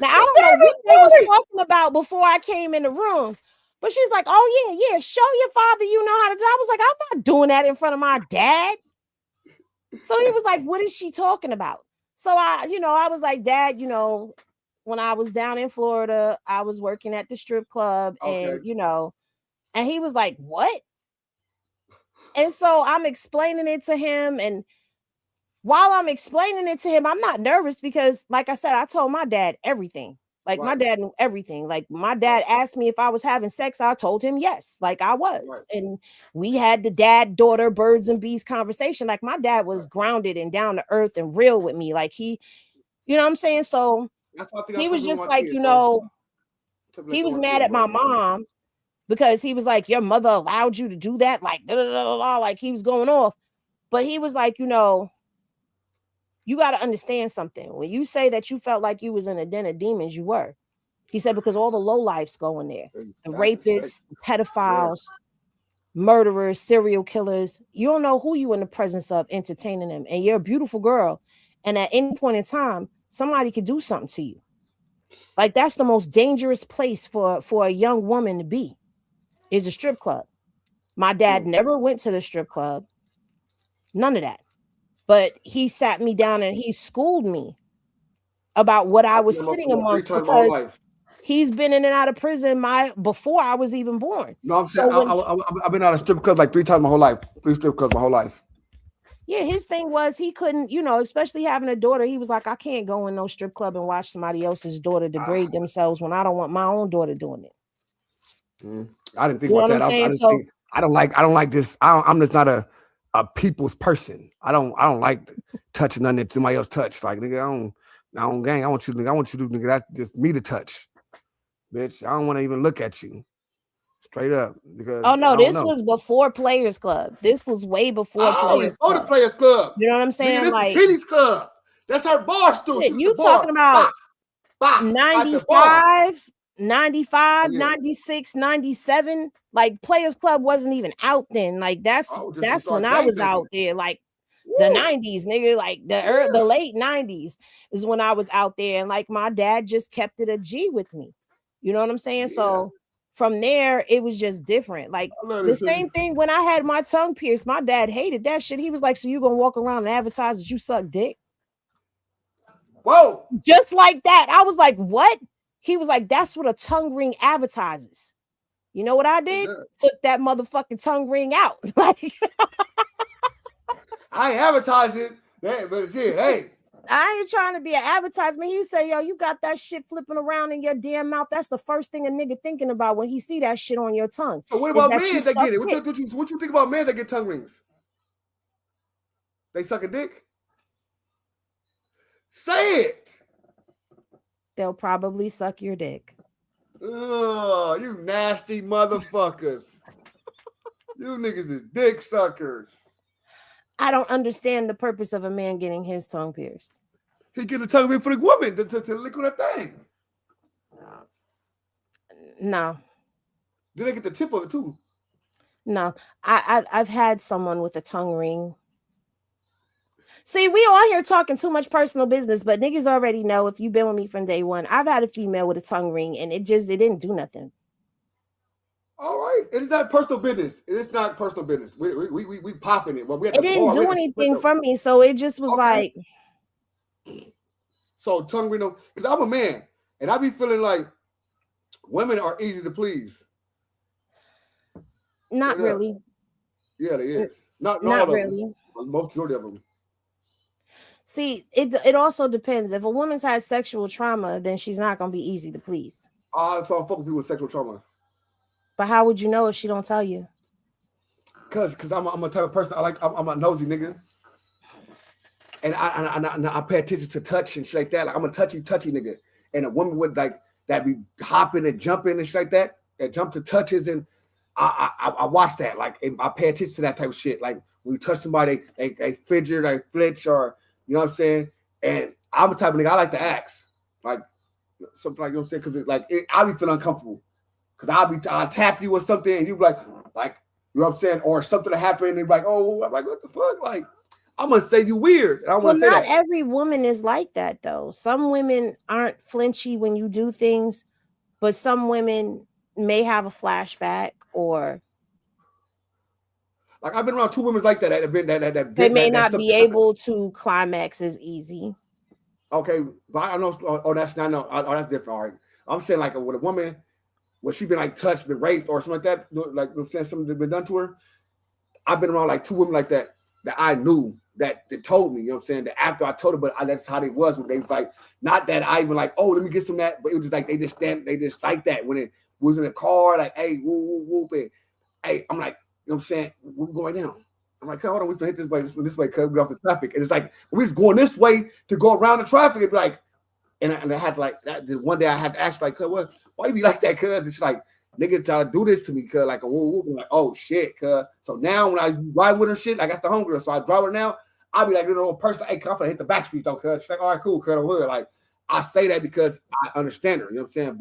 Now, I don't know what they was talking about before I came in the room, but she's like, "Oh, yeah, show your father you know how to do." I was like, "I'm not doing that in front of my dad." So he was like, "What is she talking about?" So I was like, "Dad, when I was down in Florida, I was working at the strip club and, and he was like, "What?" And so I'm explaining it to him. And while I'm explaining it to him, I'm not nervous because, like I said, I told my dad everything. Like my dad knew everything. Like my dad asked me if I was having sex. I told him yes, like I was. Right. And we had the dad-daughter birds and bees conversation. Like my dad was grounded and down to earth and real with me. Like he, you know what I'm saying? So he was just like, he was mad at my mom because he was like, "Your mother allowed you to do that?" Like, like he was going off. But he was like, you got to understand something. When you say that you felt like you was in a den of demons, you were. He said, because all the lowlifes go in there. The rapists, pedophiles, murderers, serial killers. You don't know who you in the presence of entertaining them. And you're a beautiful girl. And at any point in time, somebody could do something to you. Like that's the most dangerous place for a young woman to be, is a strip club. My dad never went to the strip club. None of that. But he sat me down and he schooled me about what I was sitting amongst because he's been in and out of prison before I was even born. No, I'm saying I've been out of strip clubs like 3 times my whole life. 3 strip clubs my whole life. Yeah, his thing was he couldn't, especially having a daughter. He was like, "I can't go in no strip club and watch somebody else's daughter degrade themselves when I don't want my own daughter doing it." I didn't think about that. I don't like this. I'm just not a people's person. I don't like touching nothing that somebody else touched. Like nigga, I don't gang. I want you to nigga. That's just me to touch, bitch. I don't want to even look at you. Straight up, because oh no, this was before Players Club. This was way before Players Club. The Players Club. You know what I'm saying? Nigga, this like is Henny's club. That's her bar stool. You talking about 95, 95, 96, 97. Like Players Club wasn't even out then. Like that's when I was out there. Like the 90s, nigga. Like the late 90s is when I was out there, and like my dad just kept it a G with me. You know what I'm saying? Yeah. So from there, it was just different. Like the same thing when I had my tongue pierced. My dad hated that shit. He was like, "So you gonna walk around and advertise that you suck dick?" Whoa! Just like that. I was like, "What?" He was like, "That's what a tongue ring advertises." You know what I did? Took that motherfucking tongue ring out. Like I ain't advertising, but shit, hey. I ain't trying to be an advertisement. He say, yo, you got that shit flipping around in your damn mouth. That's the first thing a nigga thinking about when he see that shit on your tongue. So what about men that get it? What you think about men that get tongue rings? They suck a dick? Say it. They'll probably suck your dick. Oh, you nasty motherfuckers. You niggas is dick suckers. I don't understand the purpose of a man getting his tongue pierced. He get a tongue ring for the woman to lick on that thing. No. Then they get the tip of it too. No, I've had someone with a tongue ring. See, we all here talking too much personal business, but niggas already know if you've been with me from day one. I've had a female with a tongue ring, and it didn't do nothing. All right, it's not personal business. It's not personal business. We popping it. It didn't do anything for me, so it just was like. So tongue ring, because I'm a man, and I be feeling like women are easy to please. Not really. Yeah, they is. Not really. Most of them. See, it also depends. If a woman's had sexual trauma, then she's not gonna be easy to please. I thought fucking people with sexual trauma. But how would you know if she don't tell you? Cause I'm a type of person. I'm a nosy nigga, and I pay attention to touch and shit like that. Like I'm a touchy nigga, and a woman would like that be hopping and jumping and shit like that, and jump to touches, and I watch that. Like I pay attention to that type of shit. Like when you touch somebody, they fidget, they flinch, or you know what I'm saying. And I'm the type of nigga I like to ask, like something like you know what I'm saying, because I be feeling uncomfortable. Because I'll tap you or something, and you be like, you know what I'm saying? Or something to happen, and you're like, oh, I'm like, what the fuck? Like, I'm going to say you weird. And I want to say not that. Every woman is like that, though. Some women aren't flinchy when you do things, but some women may have a flashback or. Like, I've been around two women like that. They may not be able to climax as easy. Okay, but I know. Oh, that's not no. Oh, that's different. All right, I'm saying like with a woman. When she been like touched, been raped, or something like that, like I'm saying something that's been done to her. I've been around like two women like that I knew that they told me, you know what I'm saying, that after I told her, but that's how they was. When they was like, not that I even like, oh, let me get some of that, but it was just like they just like that when it was in the car, like, hey, whoop, whoop, and hey, I'm like, you know what I'm saying, we're going down. I'm like, hold on, we can hit this way, cause we off the traffic, and it's like we was going this way to go around the traffic, it'd be like. And I had like that. One day I had to ask like, "What? Why you be like that?" Cuz it's like nigga try to do this to me. Cuz like a whoop, like oh shit. Cuz so now when I ride with her shit, like that's the homegirl. So I drive her now. I be like little person. Hey, come hit the back street though. Cuz she's like, all right, cool. Cuz I'm hood. Like I say that because I understand her. You know what I'm saying?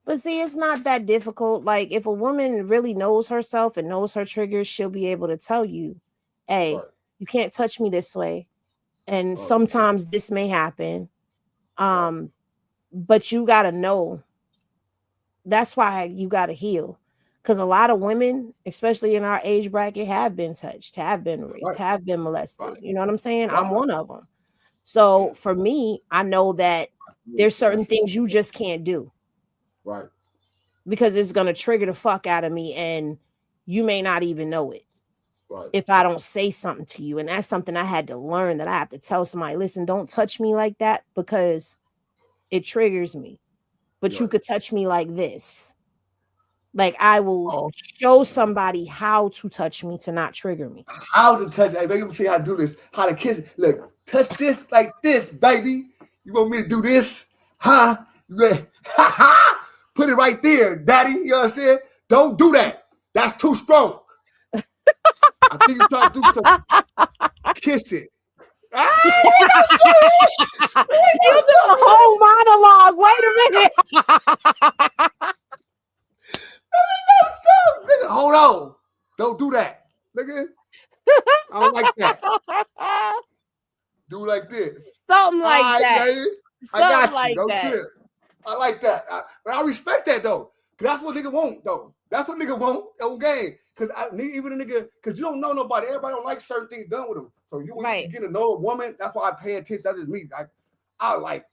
But see, it's not that difficult. Like if a woman really knows herself and knows her triggers, she'll be able to tell you, "Hey, you can't touch me this way," and sometimes this may happen. But you gotta know. That's why you gotta heal, because a lot of women, especially in our age bracket, have been touched, have been raped, have been molested. You know what I'm saying? I'm one of them. So for me, I know that there's certain things you just can't do, right? Because it's gonna trigger the fuck out of me, and you may not even know it. Right. If I don't say something to you, and that's something I had to learn, that I have to tell somebody, listen, don't touch me like that because it triggers me, but you could touch me like this. Like I will show somebody how to touch me to not trigger me. How to touch? Hey, baby, see how to do this. How to kiss? Look, touch this like this, baby. You want me to do this? Huh? Put it right there, daddy. You know what I'm saying? Don't do that. That's too strong. I think you're trying to do something. Kiss it. You did a whole monologue. Wait a minute. Nigga, hold on. Don't do that. Nigga. I don't like that. Do like this. Something like that. Lady. I got you. Like don't trip. I like that. But I respect that though. Cause that's what nigga want though. That's what nigga want on game. Cause even a nigga, cause you don't know nobody. Everybody don't like certain things done with them. So you get to know a woman. That's why I pay attention. That's just me. I like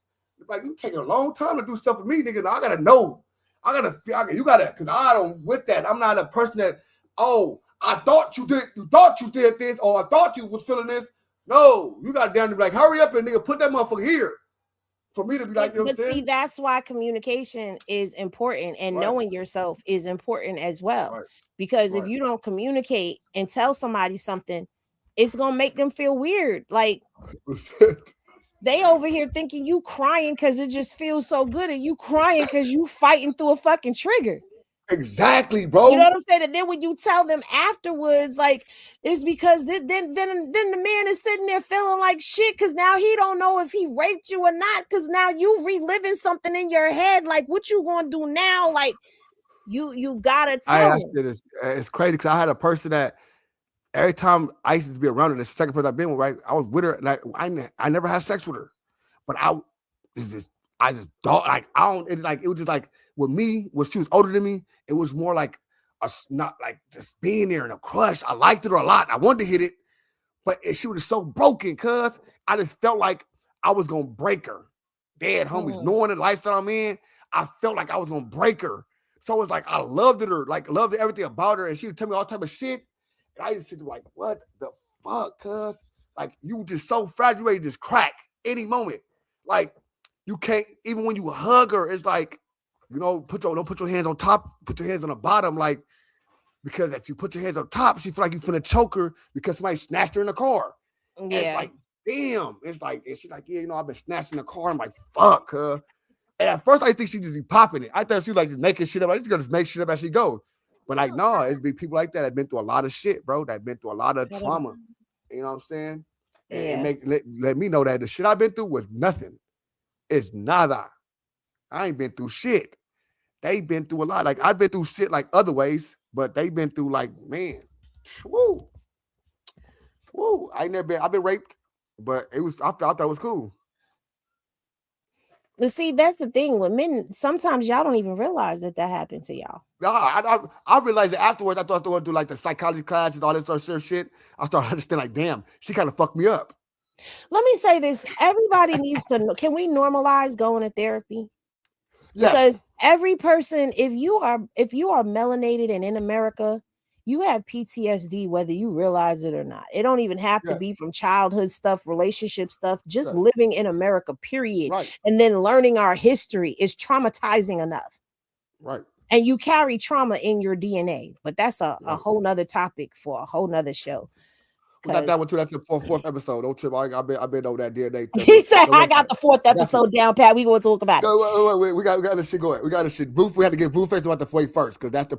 you take a long time to do stuff with me, nigga. Now I gotta know. You gotta, cause I don't with that. I'm not a person that, I thought you did this, or I thought you was feeling this. No, you got down to be like, hurry up and nigga put that motherfucker here. For me to be like, you know what I'm saying? See, that's why communication is important, and knowing yourself is important as well. Right. Because if you don't communicate and tell somebody something, it's gonna make them feel weird. Like they over here thinking you crying because it just feels so good, and you crying because you fighting through a fucking trigger. Exactly, bro. You know what I'm saying? And then when you tell them afterwards, like it's because then the man is sitting there feeling like shit because now he don't know if he raped you or not, because now you reliving something in your head. Like what you gonna do now? Like you gotta tell him. It's crazy because I had a person that every time I used to be around her, this is the second person I've been with, right? I was with her and I never had sex with her, but I just don't like. I don't. It's like it was just like with me when she was older than me. It was more like not like just being there in a crush. I liked her a lot. I wanted to hit it, but she was so broken because I just felt like I was gonna break her. Dead homies, knowing the lifestyle I'm in, I felt like I was gonna break her. So it's like I loved her, like loved everything about her, and she would tell me all type of shit. And I used to sit there like, what the fuck, cuz? Like you just so fragile, you just crack any moment. Like you can't, even when you hug her, it's like, you know, don't put your hands on top, put your hands on the bottom, like, because if you put your hands on top, she feel like you finna choke her because somebody snatched her in the car. Yeah. And it's like, damn. It's like, and she's like, yeah, you know, I've been snatched in the car. I'm like, fuck, huh? And at first I think she just be popping it. I thought she was like just making shit up. I just gonna just make shit up as she goes. But like, no, it's be people like that that been through a lot of shit, bro. That been through a lot of trauma. You know what I'm saying? And let me know that the shit I've been through was nothing. It's nada. I ain't been through shit. They've been through a lot. Like I've been through shit like other ways, but they've been through like, man, woo. I've been raped, but I thought it was cool. But see, that's the thing with men. Sometimes y'all don't even realize that happened to y'all. No, I realized that afterwards. I thought I was going to do like the psychology classes, all this sort of shit. I started to understand, like, damn, she kind of fucked me up. Let me say this: everybody needs to know. Can we normalize going to therapy? Yes. Because every person, if you are melanated and in America, you have PTSD, whether you realize it or not. It don't even have to be from childhood stuff, relationship stuff, just living in America, period. Right. And then learning our history is traumatizing enough. Right. And you carry trauma in your DNA, but that's a whole nother topic for a whole nother show. We got that one too. That's the fourth episode. Don't trip. I've been on that DNA. He said, "I got the fourth episode down, Pat. We gonna talk about it." Wait. We got this shit going. We got this shit. We had to get Blueface about the way first because that's the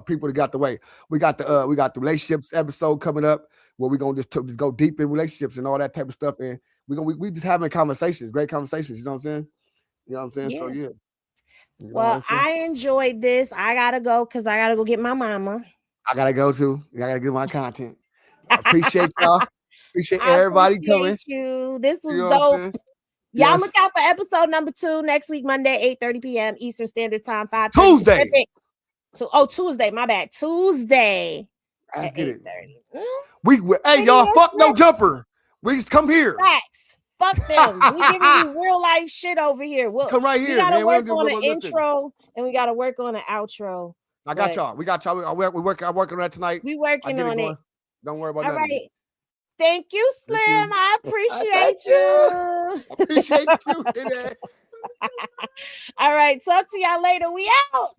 people that got the way. We got the relationships episode coming up where we gonna just go deep in relationships and all that type of stuff. And we just having conversations, great conversations. You know what I'm saying? You know what I'm saying? Yeah. So yeah. Well, I enjoyed this. I gotta go because I gotta go get my mama. I gotta go too. I gotta get my content. I appreciate y'all. Appreciate everybody coming. You. This was dope. Y'all look out for episode number 2 next week, Monday, 8:30 p.m. Eastern Standard Time, 5 Tuesday. Tuesday. My bad. Tuesday. Let's get it. Hey, y'all, fuck no jumper. We just come here. Facts. Fuck them. We giving you real life shit over here. Come right here. We gotta work on an intro and we gotta work on an outro. I got y'all. We got y'all. I'm working on that tonight. We working on it. Don't worry about that. All nothing. right. Thank you, Slim. I appreciate you. I appreciate you. All right. Talk to y'all later. We out.